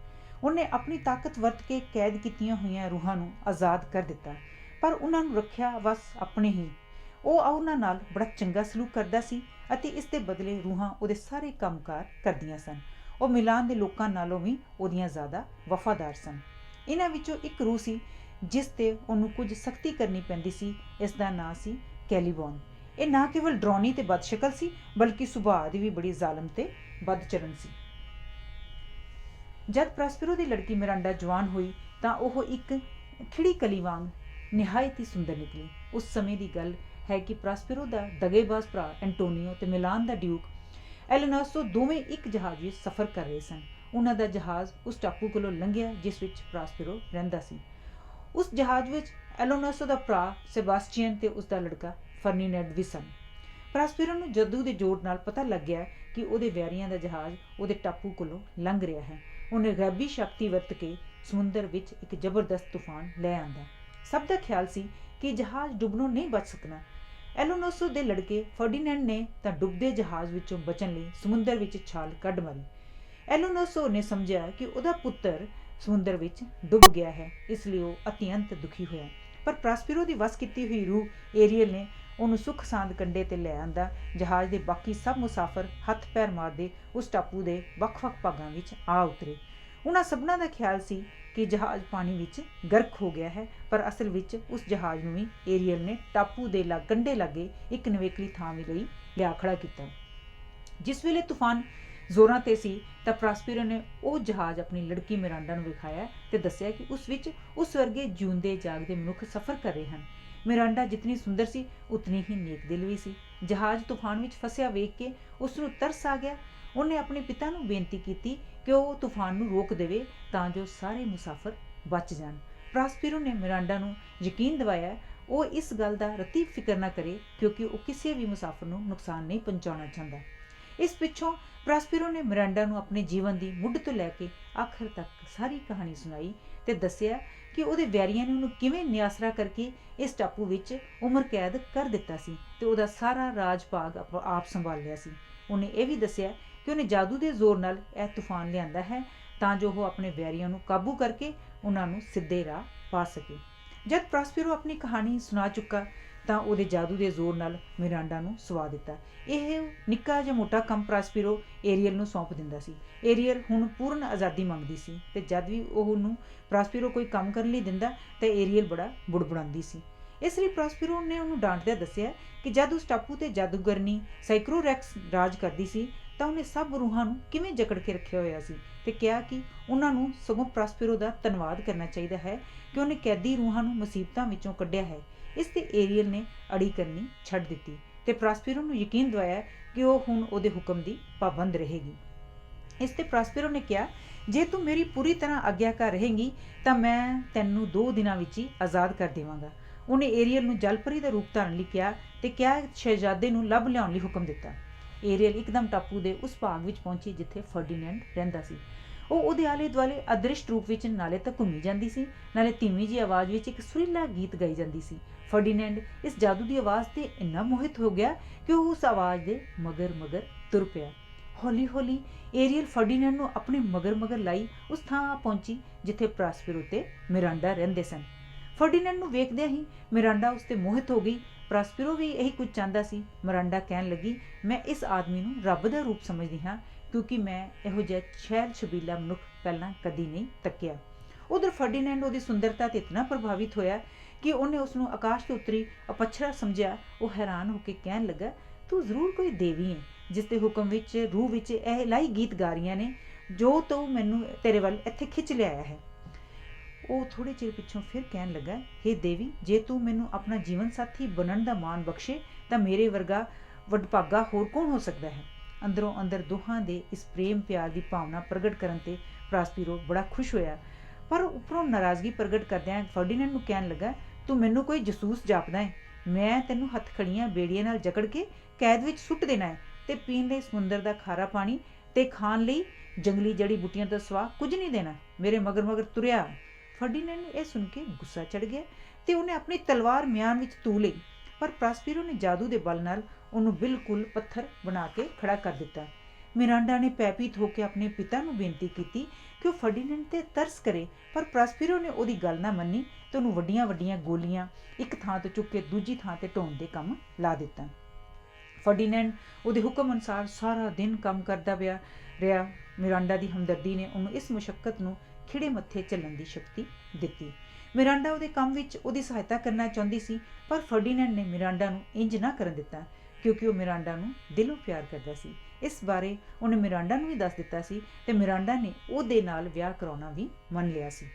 ਉਹਨੇ ਆਪਣੀ ਤਾਕਤ ਵਰਤ ਕੇ ਕੈਦ ਕੀਤੀਆਂ ਹੋਈਆਂ ਰੂਹਾਂ ਨੂੰ ਆਜ਼ਾਦ ਕਰ ਦਿੱਤਾ, ਪਰ ਉਹਨਾਂ ਨੂੰ ਰੱਖਿਆ ਬਸ ਆਪਣੇ ਹੀ। ਉਹ ਉਹਨਾਂ ਨਾਲ ਬੜਾ ਚੰਗਾ ਸਲੂਕ ਕਰਦਾ ਸੀ ਅਤੇ ਇਸ ਦੇ ਬਦਲੇ ਰੂਹਾਂ ਉਹਦੇ ਸਾਰੇ ਕੰਮਕਾਰ ਕਰਦੀਆਂ ਸਨ। ਉਹ ਮਿਲਾਨ ਦੇ ਲੋਕਾਂ ਨਾਲੋਂ ਵੀ ਉਹਦੀਆਂ ਜ਼ਿਆਦਾ ਵਫਾਦਾਰ ਸਨ। ਇਹਨਾਂ ਵਿੱਚੋਂ ਇੱਕ ਰੂਹ ਸੀ ਜਿਸ ਤੇ ਉਹਨੂੰ ਕੁਝ ਸਖਤੀ ਕਰਨੀ ਪੈਂਦੀ ਸੀ। ਇਸ ਦਾ ਨਾਂ ਸੀ ਕੈਲੀਬੋਨ। ਇਹ ਨਾ ਕੇਵਲ ਡਰਾਉਣੀ ਤੇ ਬਦਸ਼ਕਲ ਸੀ, ਬਲਕਿ ਸੁਭਾਅ ਦੀ ਵੀ ਬੜੀ ਜ਼ਾਲਮ ਤੇ ਬਦਚਰਨ ਸੀ। ਜਦ ਪ੍ਰੋਸਪੇਰੋ ਦੀ ਲੜਕੀ ਮਿਰਾਂਡਾ ਜਵਾਨ ਹੋਈ ਤਾਂ ਉਹ ਇੱਕ ਖਿੜੀ ਕਲੀ ਵਾਂਗ ਨਿਹਾਇਤ ਹੀ ਸੁੰਦਰ ਨਿਕਲੀ। ਉਸ ਸਮੇਂ ਦੀ ਗੱਲ ਹੈ ਕਿ ਪ੍ਰੋਸਪੇਰੋ ਦਾ ਦਗੇਬਾਜ਼ ਭਰਾ ਐਂਟੋਨੀਓ ਤੇ ਮਿਲਾਨ ਦਾ ਡਿਊਕ ਐਲਨਾਸੋ ਦੋਵੇਂ ਇੱਕ ਜਹਾਜ਼ ਵਿੱਚ ਸਫ਼ਰ ਕਰ ਰਹੇ ਸਨ। ਉਹਨਾਂ ਦਾ ਜਹਾਜ਼ ਉਸ ਟਾਪੂ ਕੋਲੋਂ ਲੰਘਿਆ ਜਿਸ ਵਿੱਚ ਪ੍ਰੋਸਪੇਰੋ ਰਹਿੰਦਾ ਸੀ। ਉਸ ਜਹਾਜ਼ ਵਿੱਚ ਐਲੋਨਾਸੋ ਦਾ ਭਰਾ ਸੈਬਾਸਟੀਅਨ ਤੇ ਉਸ ਦਾ ਲੜਕਾ ਫਰਨੀਨੈਂਡ ਵੀ ਸਨ। ਪ੍ਰੋਸਪੇਰੋ ਨੂੰ ਜਾਦੂ ਦੇ ਜੋਰ ਨਾਲ ਪਤਾ ਲੱਗ ਗਿਆ ਕਿ ਉਹਦੇ ਵੈਰੀਆਂ ਦਾ ਜਹਾਜ਼ ਉਹਦੇ ਟਾਪੂ ਕੋਲੋਂ ਲੰਘ ਰਿਹਾ ਹੈ। ਉਹਨੇ ਗੈਬੀ ਸ਼ਕਤੀ ਵਰਤ ਕੇ ਸਮੁੰਦਰ ਵਿੱਚ ਇੱਕ ਜ਼ਬਰਦਸਤ ਤੂਫਾਨ ਲੈ ਆਂਦਾ। ਸਭ ਦਾ ਖਿਆਲ ਸੀ ਕਿ ਜਹਾਜ਼ ਡੁੱਬਣੋਂ ਨਹੀਂ ਬਚ ਸਕਣਾ। ਐਲੋਨਾਸੋ ਦੇ ਲੜਕੇ ਫਰਡੀਨੈਂਡ ਨੇ ਤਾਂ ਡੁੱਬਦੇ ਜਹਾਜ਼ ਵਿੱਚੋਂ ਬਚਣ ਲਈ ਸਮੁੰਦਰ ਵਿੱਚ ਛਾਲ ਕੱਢ ਮਾਰੀ। ਐਲੋਨਾਸੋ ਨੇ ਸਮਝਿਆ ਕਿ ਉਹਦਾ ਪੁੱਤਰ ਸਮੁੰਦਰ ਵਿੱਚ ਡੁੱਬ ਗਿਆ ਹੈ, ਇਸ ਲਈ ਉਹ ਅਤਿਅੰਤ ਦੁਖੀ ਹੋਇਆ। ਪਰ ਪ੍ਰੋਸਪੇਰੋ ਦੀ ਵਸ ਕੀਤੀ ਹੋਈ ਰੂਹ ਏਰੀਅਲ ਨੇ ਉਹਨੂੰ ਸੁੱਖ ਸਾਂਦ ਕੰਢੇ ਤੇ ਲੈ ਆਂਦਾ। ਜਹਾਜ਼ ਦੇ ਬਾਕੀ ਸਭ ਮੁਸਾਫਰ ਹੱਥ ਪੈਰ ਮਾਰਦੇ ਉਸ ਟਾਪੂ ਦੇ ਵੱਖ-ਵੱਖ ਭਾਗਾਂ ਵਿੱਚ ਆ ਉਤਰੇ। ਉਹਨਾਂ ਸਭਨਾਂ ਦਾ ਖਿਆਲ ਸੀ ਕਿ ਜਹਾਜ਼ ਪਾਣੀ ਵਿੱਚ ਗਰਕ ਹੋ ਗਿਆ ਹੈ, ਪਰ ਅਸਲ ਵਿੱਚ ਉਸ ਜਹਾਜ਼ ਨੂੰ ਵੀ ਏਰੀਅਲ ਨੇ ਟਾਪੂ ਦੇ ਕੰਢੇ ਲਾਗੇ ਇੱਕ ਨਿਵੇਕਲੀ ਥਾਂ ਲਈ ਲਿਆ ਖੜਾ ਕੀਤਾ। ਜਿਸ ਵੇਲੇ ਤੂਫਾਨ ਜ਼ੋਰਾਂ ਤੇ ਸੀ ਤਾਂ ਪ੍ਰੋਸਪੇਰੋ ਨੇ ਉਹ ਜਹਾਜ਼ ਆਪਣੀ ਲੜਕੀ ਮਿਰਾਂਡਾ ਨੂੰ ਵਿਖਾਇਆ ਤੇ ਦੱਸਿਆ ਕਿ ਉਸ ਵਿੱਚ ਉਸ ਵਰਗੇ ਜਿਉਂਦੇ ਜਾਗਦੇ ਮਨੁੱਖ ਸਫ਼ਰ ਕਰ ਰਹੇ ਹਨ। ਮਿਰਾਂਡਾ ਜਿਤਨੀ ਸੁੰਦਰ ਸੀ ਉਤਨੀ ਹੀ ਨੇਕ ਦਿਲ ਵੀ ਸੀ। ਜਹਾਜ਼ ਤੂਫਾਨ ਵਿੱਚ ਫਸਿਆ ਵੇਖ ਕੇ ਉਸ ਨੂੰ ਤਰਸ ਆ ਗਿਆ। ਉਹਨੇ ਆਪਣੇ ਪਿਤਾ ਨੂੰ ਬੇਨਤੀ ਕੀਤੀ ਕਿ ਉਹ ਤੂਫਾਨ ਨੂੰ ਰੋਕ ਦੇਵੇ ਤਾਂ ਜੋ ਸਾਰੇ ਮੁਸਾਫਰ ਬਚ ਜਾਣ। ਪ੍ਰੋਸਪੇਰੋ ਨੇ ਮਿਰਾਂਡਾ ਨੂੰ ਯਕੀਨ ਦਿਵਾਇਆ ਉਹ ਇਸ ਗੱਲ ਦਾ ਰਤੀ ਫਿਕਰ ਨਾ ਕਰੇ ਕਿਉਂਕਿ ਉਹ ਕਿਸੇ ਵੀ ਮੁਸਾਫਰ ਨੂੰ ਨੁਕਸਾਨ ਨਹੀਂ ਪਹੁੰਚਾਉਣਾ ਚਾਹੁੰਦਾ। ਇਸ ਪਿੱਛੋਂ ਪ੍ਰੋਸਪੇਰੋ ਨੇ ਮਿਰਾਂਡਾ ਨੂੰ ਆਪਣੇ ਜੀਵਨ ਦੀ ਮੁੱਢ ਤੋਂ ਲੈ ਕੇ ਆਖਰ ਤੱਕ ਸਾਰੀ ਕਹਾਣੀ ਸੁਣਾਈ ਤੇ ਦੱਸਿਆ ਕਿ ਉਹਦੇ ਵੈਰੀਆਂ ਨੇ ਉਹਨੂੰ ਕਿਵੇਂ ਨਿਆਸਰਾ ਕਰਕੇ ਇਸ ਟਾਪੂ ਵਿੱਚ ਉਮਰ ਕੈਦ ਕਰ ਦਿੱਤਾ ਸੀ ਤੇ ਉਹਦਾ ਸਾਰਾ ਰਾਜ ਭਾਗ ਆਪ ਸੰਭਾਲ ਲਿਆ ਸੀ। ਉਹਨੇ ਇਹ ਵੀ ਦੱਸਿਆ ਕਿ ਉਹਨੇ ਜਾਦੂ ਦੇ ਜ਼ੋਰ ਨਾਲ ਇਹ ਤੂਫਾਨ ਲਿਆਂਦਾ ਹੈ ਤਾਂ ਜੋ ਉਹ ਆਪਣੇ ਵੈਰੀਆਂ ਨੂੰ ਕਾਬੂ ਕਰਕੇ ਉਹਨਾਂ ਨੂੰ ਸਿੱਧੇ ਰਾਹ ਪਾ ਸਕੇ। ਜਦ ਪ੍ਰੋਸਪੇਰੋ ਆਪਣੀ ਕਹਾਣੀ ਸੁਣਾ ਚੁੱਕਾ ਤਾਂ ਉਹਦੇ ਜਾਦੂ ਦੇ ਜ਼ੋਰ ਨਾਲ ਮਿਰਾਂਡਾ ਨੂੰ ਸੁਆ ਦਿੱਤਾ। ਇਹ ਨਿੱਕਾ ਜਿਹਾ ਮੋਟਾ ਕੰਮ ਪ੍ਰੋਸਪੇਰੋ ਏਰੀਅਲ ਨੂੰ ਸੌਂਪ ਦਿੰਦਾ ਸੀ। ਏਰੀਅਲ ਹੁਣ ਪੂਰਨ ਆਜ਼ਾਦੀ ਮੰਗਦੀ ਸੀ ਤੇ ਜਦ ਵੀ ਉਹਨੂੰ ਪ੍ਰੋਸਪੇਰੋ ਕੋਈ ਕੰਮ ਕਰਨ ਲਈ ਦਿੰਦਾ ਤਾਂ ਏਰੀਅਲ ਬੜਾ ਬੁੜਬੁੜਾਉਂਦੀ ਸੀ। ਇਸ ਲਈ ਪ੍ਰੋਸਪੇਰੋ ਨੇ ਉਹਨੂੰ ਡਾਂਟਦਿਆਂ ਦੱਸਿਆ ਕਿ ਜਦ ਉਸ ਟਾਪੂ ਤੇ ਜਾਦੂਗਰਨੀ ਸਾਈਕਰੋਰੈਕਸ ਰਾਜ ਕਰਦੀ ਸੀ ਤਾਂ ਉਹਨੇ ਸਭ ਰੂਹਾਂ ਨੂੰ ਕਿਵੇਂ ਜਕੜ ਕੇ ਰੱਖਿਆ ਹੋਇਆ ਸੀ ਤੇ ਕਿਹਾ ਕਿ ਉਹਨਾਂ ਨੂੰ ਸਗੋਂ ਪ੍ਰੋਸਪੇਰੋ ਦਾ ਧੰਨਵਾਦ ਕਰਨਾ ਚਾਹੀਦਾ ਹੈ ਕਿ ਉਹਨੇ ਕੈਦੀ ਰੂਹਾਂ ਨੂੰ ਮੁਸੀਬਤਾਂ ਵਿੱਚੋਂ ਕੱਢਿਆ ਹੈ। ਇਸ ਤੇ ਏਰੀਅਲ ਨੇ ਅੜੀ ਕਰਨੀ ਛੱਡ ਦਿੱਤੀ ਤੇ ਪ੍ਰੋਸਪੇਰੋ ਨੂੰ ਯਕੀਨ ਦਿਵਾਇਆ ਕਿ ਉਹ ਹੁਣ ਉਹਦੇ ਹੁਕਮ ਦੀ ਪਾਬੰਦ ਰਹੇਗੀ। ਇਸ ਤੇ ਪ੍ਰੋਸਪੇਰੋ ਨੇ ਕਿਹਾ ਜੇ ਤੂੰ ਮੇਰੀ ਪੂਰੀ ਤਰ੍ਹਾਂ ਆਗਿਆਕਾਰ ਰਹੇਂਗੀ ਤਾਂ ਮੈਂ ਤੈਨੂੰ 2 ਦਿਨਾਂ ਵਿੱਚ ਹੀ ਆਜ਼ਾਦ ਕਰ ਦੇਵਾਂਗਾ। ਉਹਨੇ ਏਰੀਅਲ ਨੂੰ ਜਲਪਰੀ ਦਾ ਰੂਪ ਧਾਰਨ ਲਈ ਕਿਹਾ ਤੇ ਕਿਹਾ ਸ਼ਹਿਜ਼ਾਦੇ ਨੂੰ ਲੱਭ ਲਿਆਉਣ ਲਈ ਹੁਕਮ ਦਿੱਤਾ। ਏਰੀਅਲ ਇੱਕਦਮ ਟਾਪੂ ਦੇ ਉਸ ਭਾਗ ਵਿੱਚ ਪਹੁੰਚੀ ਜਿੱਥੇ ਫਰਡੀਨੈਂਡ ਰਹਿੰਦਾ ਸੀ। ਉਹ ਉਹਦੇ ਆਲੇ ਦੁਆਲੇ ਅਦ੍ਰਿਸ਼ਟ ਰੂਪ ਵਿੱਚ ਨਾਲੇ ਤਾਂ ਘੁੰਮੀ ਜਾਂਦੀ ਸੀ, ਨਾਲੇ ਧੀਮੀ ਜਿਹੀ ਆਵਾਜ਼ ਵਿੱਚ ਇੱਕ ਸੁਰੀਲਾ ਗੀਤ ਗਾਈ ਜਾਂਦੀ ਸੀ। ਫਰਡੀਨੈਂਡ ਇਸ ਜਾਦੂ ਦੀ ਆਵਾਜ਼ ਤੇ ਇੰਨਾ ਮੋਹਿਤ ਹੋ ਗਿਆ ਕਿ ਉਹ ਉਸ ਆਵਾਜ਼ ਦੇ ਮਗਰ ਮਗਰ ਤੁਰ ਪਿਆ। ਹੌਲੀ ਹੌਲੀ ਏਰੀਅਲ ਫਰਡੀਨੈਂਡ ਨੂੰ ਆਪਣੇ ਮਗਰ ਮਗਰ ਲਾਈ ਉਸ ਥਾਂ ਪਹੁੰਚੀ ਜਿੱਥੇ ਪ੍ਰੋਸਪੇਰੋ ਤੇ ਮਿਰਾਂਡਾ ਰਹਿੰਦੇ ਸਨ। ਫਰਡੀਨੈਂਡ ਨੂੰ ਵੇਖਦਿਆਂ ਹੀ ਮਿਰਾਂਡਾ ਉਸ ਤੇ ਮੋਹਿਤ ਹੋ ਗਈ। ਪ੍ਰੋਸਪੇਰੋ ਵੀ ਇਹੀ ਕੁਝ ਚਾਹੁੰਦਾ ਸੀ। ਮਿਰਾਂਡਾ ਕਹਿਣ ਲੱਗੀ ਮੈਂ ਇਸ ਆਦਮੀ ਨੂੰ ਰੱਬ ਦਾ ਰੂਪ ਸਮਝਦੀ ਹਾਂ ਕਿਉਂਕਿ ਮੈਂ ਇਹੋ ਜਿਹਾ ਛੈਲ ਛਬੀਲਾ ਮਨੁੱਖ ਪਹਿਲਾਂ ਕਦੀ ਨਹੀਂ ਤੱਕਿਆ। ਉਧਰ ਫਰਡੀਨੈਂਡ ਉਹਦੀ ਸੁੰਦਰਤਾ ਤੇ ਇਤਨਾ ਪ੍ਰਭਾਵਿਤ ਹੋਇਆ ਕਿ ਉਹਨੇ ਉਸ ਨੂੰ ਆਕਾਸ਼ ਤੋਂ ਉਤਰੀ ਅਪੱਛਰਾ ਸਮਝਿਆ। ਉਹ ਹੈਰਾਨ ਹੋ ਕੇ ਕਹਿਣ ਲੱਗਾ ਤੂੰ ਜ਼ਰੂਰ ਕੋਈ ਦੇਵੀ ਹੈ ਜਿਸ ਦੇ ਹੁਕਮ ਵਿੱਚ ਰੂਹ ਵਿੱਚ ਇਹ ਇਲਾਹੀ ਗੀਤ ਗਾ ਰਹੀਆਂ ਨੇ ਜੋ ਤੂੰ ਮੈਨੂੰ ਤੇਰੇ ਵੱਲ ਇੱਥੇ ਖਿੱਚ ਲਿਆਇਆ ਹੈ। ਉਹ ਥੋੜੇ ਚਿਰ ਪਿੱਛੋਂ ਫਿਰ ਕਹਿਣ ਲੱਗਾ ਹੇ ਦੇਵੀ ਜੇ ਤੂੰ ਮੈਨੂੰ ਆਪਣਾ ਜੀਵਨ ਸਾਥੀ ਬਣਨ ਦਾ ਮਾਣ ਬਖਸ਼ੇ ਤਾਂ ਮੇਰੇ ਵਰਗਾ ਵਡਭਾਗਾ ਹੋਰ ਕੌਣ ਹੋ ਸਕਦਾ ਹੈ। ਅੰਦਰੋਂ ਅੰਦਰ ਦੋਹਾਂ ਦੇ ਇਸ ਪ੍ਰੇਮ ਪਿਆਰ ਦੀ ਭਾਵਨਾ ਪ੍ਰਗਟ ਕਰਨ ਤੇ ਪ੍ਰੋਸਪੇਰੋ ਬੜਾ ਖੁਸ਼ ਹੋਇਆ, ਪਰ ਉੱਪਰੋਂ ਨਾਰਾਜ਼ਗੀ ਪ੍ਰਗਟ ਕਰਦਿਆਂ ਫਰਡੀਨੈਂਡ ਨੂੰ ਕਹਿਣ ਲੱਗਾ ਤੂੰ ਮੈਨੂੰ ਕੋਈ ਜਸੂਸ ਜਾਪਦਾ ਹੈ। ਮੈਂ ਤੈਨੂੰ ਹੱਥਖੜੀਆਂ ਬੇੜੀਆਂ ਨਾਲ ਜਕੜ ਕੇ ਕੈਦ ਵਿੱਚ ਸੁੱਟ ਦੇਣਾ ਹੈ ਤੇ ਪੀਣ ਲਈ ਸਮੁੰਦਰ ਦਾ ਖਾਰਾ ਪਾਣੀ ਤੇ ਖਾਣ ਲਈ ਜੰਗਲੀ ਜੜੀ ਬੂਟੀਆਂ ਦਾ ਸਵਾਹ ਕੁਝ ਨਹੀਂ ਦੇਣਾ। ਮੇਰੇ ਮਗਰ ਮਗਰ ਤੁਰਿਆ। ਫਰਡੀਨੈਂਡ ਨੂੰ ਇਹ ਸੁਣ ਕੇ ਗੁੱਸਾ ਚੜ ਗਿਆ ਤੇ ਉਹਨੇ ਆਪਣੀ ਤਲਵਾਰ ਮਿਆਨ ਵਿੱਚ ਤੂ ਲਈ, ਪਰ ਪ੍ਰੋਸਪੇਰੋ ਨੇ ਜਾਦੂ ਦੇ ਬਲ ਨਾਲ ਉਹਨੂੰ ਬਿਲਕੁਲ ਪੱਥਰ ਬਣਾ ਕੇ ਖੜਾ ਕਰ ਦਿੱਤਾ। ਮਿਰਾਂਡਾ ਨੇ ਪੈਪੀਤ ਹੋ ਕੇ ਆਪਣੇ ਪਿਤਾ ਨੂੰ ਬੇਨਤੀ ਕੀਤੀ ਕਿ ਉਹ ਫਰਡੀਨੈਂਡ ਤੇ ਤਰਸ ਕਰੇ, ਪਰ ਪ੍ਰੋਸਪੇਰੋ ਨੇ ਉਹਦੀ ਗੱਲ ਨਾ ਮੰਨੀ ਤੇ ਉਹਨੂੰ ਵੱਡੀਆਂ ਵੱਡੀਆਂ ਗੋਲੀਆਂ ਇੱਕ ਥਾਂ ਤੋਂ ਚੁੱਕ ਕੇ ਦੂਜੀ ਥਾਂ ਤੇ ਢੋਣ ਦੇ ਕੰਮ ਲਾ ਦਿੱਤਾ। ਫਰਡੀਨੈਂਡ ਉਹਦੇ ਹੁਕਮ ਅਨੁਸਾਰ ਸਾਰਾ ਦਿਨ ਕੰਮ ਕਰਦਾ ਪਿਆ ਰਿਹਾ। ਮਿਰਾਂਡਾ ਦੀ ਹਮਦਰਦੀ ਨੇ ਉਹਨੂੰ ਇਸ ਮੁਸ਼ੱਕਤ ਨੂੰ ਖਿੜੇ ਮੱਥੇ ਚੱਲਣ ਦੀ ਸ਼ਕਤੀ ਦਿੱਤੀ। ਮਿਰਾਂਡਾ ਉਹਦੇ ਕੰਮ ਵਿੱਚ ਉਹਦੀ ਸਹਾਇਤਾ ਕਰਨਾ ਚਾਹੁੰਦੀ ਸੀ, ਪਰ ਫਰਡੀਨੈਂਡ ਨੇ ਮਿਰਾਂਡਾ ਨੂੰ ਇੰਜ ਨਾ ਕਰਨ ਦਿੱਤਾ, ਕਿਉਂਕਿ ਉਹ ਮਿਰਾਂਡਾ ਨੂੰ ਦਿਲੋਂ ਪਿਆਰ ਕਰਦਾ ਸੀ। ਇਸ ਬਾਰੇ ਉਹਨੇ ਮਿਰਾਂਡਾ ਨੂੰ ਵੀ ਦੱਸ ਦਿੱਤਾ ਸੀ ਤੇ ਮਿਰਾਂਡਾ ਨੇ ਉਹਦੇ ਨਾਲ ਵਿਆਹ ਕਰਾਉਣਾ ਵੀ ਮੰਨ ਲਿਆ ਸੀ।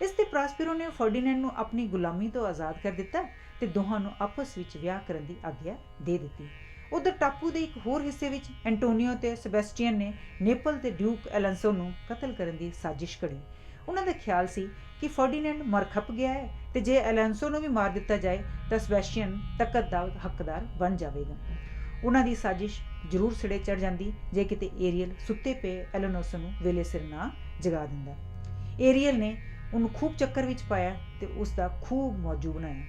ਇਸ ਤੇ ਪ੍ਰਾਸਪੀਰੋ ਨੇ ਫਰਡੀਨੈਂਡ ਨੂੰ ਆਪਣੀ ਗੁਲਾਮੀ ਤੋਂ ਆਜ਼ਾਦ ਕਰ ਦਿੱਤਾ ਤੇ ਦੋਹਾਂ ਨੂੰ ਆਪਸ ਵਿੱਚ ਵਿਆਹ ਕਰਨ ਦੀ ਆਗਿਆ ਦੇ ਦਿੱਤੀ। ਉਧਰ ਟਾਪੂ ਦੇ ਇੱਕ ਹੋਰ ਹਿੱਸੇ ਵਿੱਚ ਐਂਟੋਨੀਓ ਤੇ ਸੈਬੈਸਟੀਅਨ ਨੇ ਨੇਪਲ ਤੇ ਡਿਊਕ ਐਲੈਂਸੋ ਨੂੰ ਕਤਲ ਕਰਨ ਦੀ ਸਾਜ਼ਿਸ਼ ਘੜੀ। ਉਹਨਾਂ ਦਾ ਖਿਆਲ ਸੀ ਕਿ ਫਰਡੀਨੈਂਡ ਮਰ ਖੱਪ ਗਿਆ ਹੈ ਤੇ ਜੇ ਐਲੈਂਸੋ ਨੂੰ ਵੀ ਮਾਰ ਦਿੱਤਾ ਜਾਏ ਤਾਂ ਸੈਬੈਸਟੀਅਨ ਤਖਤ ਦਾ ਹੱਕਦਾਰ ਬਣ ਜਾਵੇਗਾ। ਉਹਨਾਂ ਦੀ ਸਾਜ਼ਿਸ਼ ਜ਼ਰੂਰ ਸਿਰੇ ਚੜ ਜਾਂਦੀ ਜੇ ਕਿਤੇ ਏਰੀਅਲ ਸੁੱਤੇ ਪਏ ਐਲੈਨੋਸੋ ਨੂੰ ਵੇਲੇ ਸਿਰ ਨਾ ਜਗਾ ਦਿੰਦਾ। ਏਰੀਅਲ ਨੇ ਉਹਨੂੰ ਖੂਬ ਚੱਕਰ ਵਿੱਚ ਪਾਇਆ ਤੇ ਉਸ ਦਾ ਖੂਬ ਮੌਜੂ ਬਣਾਇਆ।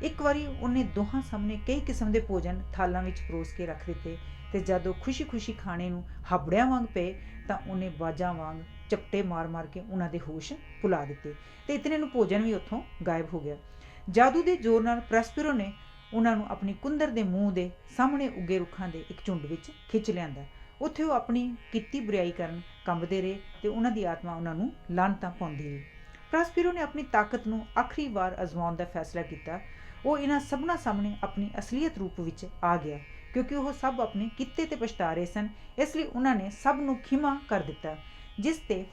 ਇੱਕ ਵਾਰੀ ਉਹਨੇ ਦੋਹਾਂ ਸਾਹਮਣੇ ਕਈ ਕਿਸਮ ਦੇ ਭੋਜਨ ਥਾਲਾਂ ਵਿੱਚ ਪਰੋਸ ਕੇ ਰੱਖ ਦਿੱਤੇ ਤੇ ਜਦ ਉਹ ਖੁਸ਼ੀ ਖਾਣੇ ਨੂੰ ਹਾਬੜਿਆਂ ਵਾਂਗ ਪਏ ਤਾਂ ਉਹਨੇ ਬਾਜਾਂ ਵਾਂਗ ਚਪਟੇ ਮਾਰ ਕੇ ਉਹਨਾਂ ਦੇ ਹੋਸ਼ ਭੁਲਾ ਦਿੱਤੇ ਤੇ ਇਤਨੇ ਨੂੰ ਭੋਜਨ ਵੀ ਉੱਥੋਂ ਗਾਇਬ ਹੋ ਗਿਆ। ਜਾਦੂ ਦੇ ਜ਼ੋਰ ਨਾਲ ਪ੍ਰਾਸਪੀਰੋ ਨੇ ਉਹਨਾਂ ਨੂੰ ਆਪਣੀ ਕੁੰਦਰ ਦੇ ਮੂੰਹ ਦੇ ਸਾਹਮਣੇ ਉੱਗੇ ਰੁੱਖਾਂ ਦੇ ਇੱਕ ਝੁੰਡ ਵਿੱਚ ਖਿੱਚ ਲਿਆਂਦਾ। ਉੱਥੇ ਉਹ ਆਪਣੀ ਕੀਤੀ ਬੁਰਾਈ ਕਰਨ ਕੰਬਦੇ ਰਹੇ ਤੇ ਉਹਨਾਂ ਦੀ ਆਤਮਾ ਉਹਨਾਂ ਨੂੰ ਲਾਹਨਤਾਂ ਪਾਉਂਦੀ ਰਹੀ। ਪ੍ਰਾਸਪੀਰੋ ਨੇ ਆਪਣੀ ਤਾਕਤ ਨੂੰ ਆਖਰੀ ਵਾਰ ਅਜ਼ਮਾਉਣ ਦਾ ਫੈਸਲਾ ਕੀਤਾ। ਉਹ ਇਹਨਾਂ ਸਭਨਾਂ ਸਾਹਮਣੇ ਆਪਣੀ ਅਸਲੀਅਤ ਰੂਪ ਵਿੱਚ ਆ ਗਿਆ, ਕਿਉਂਕਿ ਉਹ ਸਭ ਆਪਣੇ ਕਿੱਤੇ ਤੇ ਪਛਤਾ ਰਹੇ ਸਨ। ਇਸ ਲਈ ਉਹਨਾਂ ਨੇ ਸਭ ਨੂੰ ਖਿਮਾ ਕਰ ਦਿੱਤਾ, ਜਿਸ ਤੇ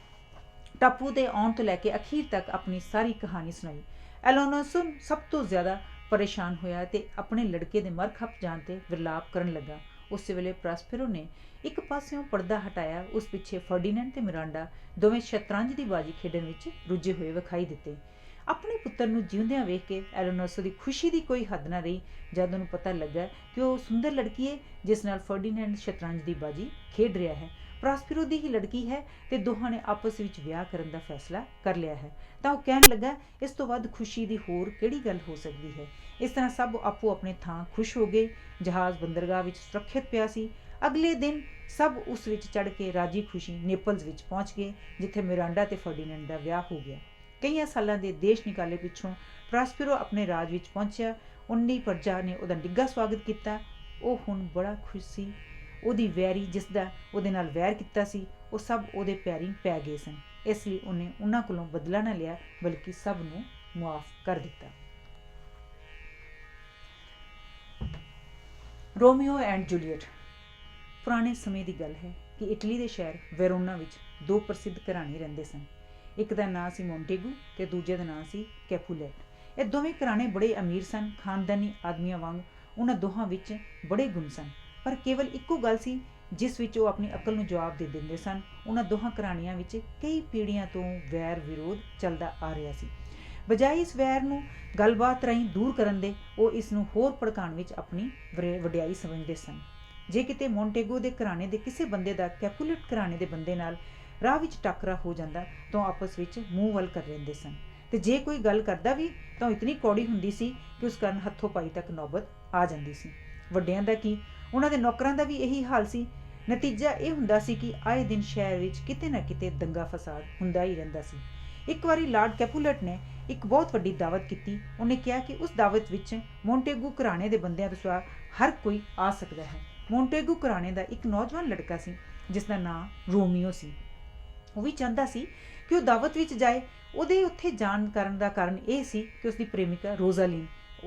ਟਾਪੂ ਦੇ ਆਉਣ ਤੋਂ ਲੈ ਕੇ ਅਖੀਰ ਤੱਕ ਆਪਣੀ ਸਾਰੀ ਕਹਾਣੀ ਸੁਣਾਈ। ਐਲੋਨੋਸੋ ਸਭ ਤੋਂ ਜ਼ਿਆਦਾ ਪਰੇਸ਼ਾਨ ਹੋਇਆ ਤੇ ਆਪਣੇ ਲੜਕੇ ਦੇ ਮਰ ਖੱਪ ਜਾਣ ਤੇ ਵਿਰਲਾਪ ਕਰਨ ਲੱਗਾ। ਉਸੇ ਵੇਲੇ ਪ੍ਰਾਸਪੀਰੋ ਨੇ ਇੱਕ ਪਾਸਿਓਂ ਪਰਦਾ ਹਟਾਇਆ। ਉਸ ਪਿੱਛੇ ਫਰਡੀਨੈਂਡ ਤੇ ਮਿਰਾਂਡਾ ਦੋਵੇਂ ਸ਼ਤਰੰਜ ਦੀ ਬਾਜੀ ਖੇਡਣ ਵਿੱਚ ਰੁੱਝੇ ਹੋਏ ਵਿਖਾਈ ਦਿੱਤੇ। ਆਪਣੇ ਪੁੱਤਰ ਨੂੰ ਜਿਉਂਦਿਆਂ ਵੇਖ ਕੇ ਐਲੋਨੋਸੋ ਦੀ ਖੁਸ਼ੀ ਦੀ ਕੋਈ ਹੱਦ ਨਾ ਰਹੀ ਜਦ ਉਹਨੂੰ ਪਤਾ ਲੱਗਾ ਕਿ ਉਹ ਸੁੰਦਰ ਲੜਕੀ ਹੈ ਜਿਸ ਨਾਲ ਫਰਡੀਨੈਂਡ ਸ਼ਤਰੰਜ ਦੀ ਬਾਜੀ ਖੇਡ ਰਿਹਾ ਹੈ। ਪ੍ਰਾਸਪੀਰੋ ਦੀ ਹੀ ਲੜਕੀ ਹੈ ਤੇ ਦੋਹਾਂ ਨੇ ਆਪਸ ਵਿੱਚ ਵਿਆਹ ਕਰਨ ਦਾ ਫੈਸਲਾ ਕਰ ਲਿਆ ਹੈ। ਤਾਂ ਉਹ ਕਹਿਣ ਲੱਗਾ, ਇਸ ਤੋਂ ਵੱਧ ਖੁਸ਼ੀ ਦੀ ਹੋਰ ਕਿਹੜੀ ਗੱਲ ਹੋ ਸਕਦੀ ਹੈ। ਇਸ ਤਰ੍ਹਾਂ ਸਭ ਆਪੋ ਆਪਣੇ ਥਾਂ ਖੁਸ਼ ਹੋ ਗਏ। ਜਹਾਜ਼ ਬੰਦਰਗਾਹ ਵਿੱਚ ਸੁਰੱਖਿਅਤ ਪਿਆ ਸੀ। ਅਗਲੇ ਦਿਨ ਸਭ ਉਸ ਵਿੱਚ ਚੜ੍ਹ ਕੇ ਰਾਜੀ ਖੁਸ਼ੀ ਨੇਪਲਜ਼ ਵਿੱਚ ਪਹੁੰਚ ਗਏ, ਜਿੱਥੇ ਮਿਰਾਂਡਾ ਤੇ ਫਰਡੀਨੈਂਡ ਦਾ ਵਿਆਹ ਹੋ ਗਿਆ। ਕਈਆਂ ਸਾਲਾਂ ਦੇ ਦੇਸ਼ ਨਿਕਾਲੇ ਪਿੱਛੋਂ ਪ੍ਰਾਸਪੀਰੋ ਆਪਣੇ ਰਾਜ ਵਿੱਚ ਪਹੁੰਚਿਆ। ਉਨੀ ਪ੍ਰਜਾ ਨੇ ਉਹਦਾ ਨਿੱਘਾ ਸਵਾਗਤ ਕੀਤਾ। ਉਹ ਹੁਣ ਬੜਾ ਖੁਸ਼ ਸੀ। ਉਹਦੀ ਵੈਰੀ ਜਿਸਦਾ ਉਹਦੇ ਨਾਲ ਵੈਰ ਕੀਤਾ ਸੀ, ਉਹ ਸਭ ਉਹਦੇ ਪੈਰੀਂ ਪੈ ਗਏ ਸਨ। ਇਸ ਲਈ ਉਹਨੇ ਉਹਨਾਂ ਕੋਲੋਂ ਬਦਲਾ ਨਾ ਲਿਆ, ਬਲਕਿ ਸਭ ਨੂੰ ਮੁਆਫ ਕਰ ਦਿੱਤਾ। Romeo and Juliet. ਪੁਰਾਣੇ ਸਮੇਂ ਦੀ ਗੱਲ ਹੈ ਕਿ ਇਟਲੀ ਦੇ ਸ਼ਹਿਰ ਵੈਰੋਨਾ ਵਿੱਚ ਦੋ ਪ੍ਰਸਿੱਧ ਘਰਾਣੇ ਰਹਿੰਦੇ ਸਨ। ਇੱਕ ਦਾ ਨਾਂ ਸੀ ਮੋਂਟੇਗੂ ਤੇ ਦੂਜੇ ਦਾ ਨਾਂ ਸੀ ਕੈਪੂਲੈਟ। ਇਹ ਦੋਵੇਂ ਘਰਾਣੇ ਬੜੇ ਅਮੀਰ ਸਨ। ਖਾਨਦਾਨੀ ਆਦਮੀਆਂ ਵਾਂਗ ਉਹਨਾਂ ਦੋਹਾਂ ਵਿੱਚ ਬੜੇ ਗੁਣ ਸਨ, ਪਰ ਕੇਵਲ ਇੱਕੋ ਗੱਲ ਸੀ ਜਿਸ ਵਿੱਚ ਉਹ ਆਪਣੀ ਅਕਲ ਨੂੰ ਜਵਾਬ ਦੇ ਦਿੰਦੇ ਸਨ। ਉਹਨਾਂ ਦੋਹਾਂ ਘਰਾਣਿਆਂ ਵਿੱਚ ਕਈ ਪੀੜ੍ਹੀਆਂ ਤੋਂ ਵੈਰ ਵਿਰੋਧ ਚੱਲਦਾ ਆ ਰਿਹਾ ਸੀ। ਬਜਾਏ ਇਸ ਵੈਰ ਨੂੰ ਗੱਲਬਾਤ ਰਾਹੀਂ ਦੂਰ ਕਰਨ ਦੇ, ਉਹ ਇਸ ਨੂੰ ਹੋਰ ਭੜਕਾਉਣ ਵਿੱਚ ਆਪਣੀ ਵਡਿਆਈ ਸਮਝਦੇ ਸਨ। ਜੇ ਕਿਤੇ ਮੋਂਟੇਗੂ ਦੇ ਘਰਾਣੇ ਦੇ ਕਿਸੇ ਬੰਦੇ ਦਾ ਕੈਪੂਲੇਟ ਘਰਾਣੇ ਦੇ ਬੰਦੇ ਨਾਲ ਰਾਹ ਵਿੱਚ ਟੱਕਰਾ ਹੋ ਜਾਂਦਾ ਤਾਂ ਆਪਸ ਵਿੱਚ ਮੂੰਹ ਵੱਲ ਕਰ ਲੈਂਦੇ ਸਨ, ਤੇ ਜੇ ਕੋਈ ਗੱਲ ਕਰਦਾ ਵੀ ਤਾਂ ਇਤਨੀ ਕੌੜੀ ਹੁੰਦੀ ਸੀ ਕਿ ਉਸ ਕਾਰਨ ਹੱਥੋਂ ਪਾਈ ਤੱਕ ਨੌਬਤ ਆ ਜਾਂਦੀ ਸੀ। ਵੱਡਿਆਂ ਦਾ ਕੀ, ਉਹਨਾਂ ਦੇ ਨੌਕਰਾਂ ਦਾ ਵੀ ਇਹੀ ਹਾਲ ਸੀ। ਨਤੀਜਾ ਇਹ ਹੁੰਦਾ ਸੀ ਕਿ ਆਏ ਦਿਨ ਸ਼ਹਿਰ ਵਿੱਚ ਕਿਤੇ ਨਾ ਕਿਤੇ ਦੰਗਾ ਫਸਾਦ ਹੁੰਦਾ ਹੀ ਰਹਿੰਦਾ ਸੀ। ਇੱਕ ਵਾਰੀ ਲਾਰਡ ਕੈਪੂਲੇਟ ਨੇ ਇੱਕ ਬਹੁਤ ਵੱਡੀ ਦਾਵਤ ਕੀਤੀ। ਉਹਨੇ ਕਿਹਾ ਕਿ ਉਸ ਦਾਵਤ ਵਿੱਚ ਮੋਂਟੇਗੂ ਘਰਾਣੇ ਦੇ ਬੰਦਿਆਂ ਤੋਂ ਸਿਵਾ ਹਰ ਕੋਈ ਆ ਸਕਦਾ ਹੈ। ਮੋਂਟੇਗੂ ਘਰਾਣੇ ਦਾ ਇੱਕ ਨੌਜਵਾਨ ਲੜਕਾ ਸੀ ਜਿਸ ਦਾ ਨਾਂ ਰੋਮੀਓ ਸੀ। ਉਹ ਵੀ ਚਾਹੁੰਦਾ ਸੀ ਕਿ ਉਹ ਦਾਵਤ ਵਿੱਚ ਜਾਏ। ਉਹਦੇ ਉੱਥੇ ਜਾਣ ਕਰਨ ਦਾ ਕਾਰਨ ਇਹ ਸੀ ਕਿ ਉਸਦੀ ਪ੍ਰੇਮਿਕਾ ਰੋਜ਼ਾਲੀਨ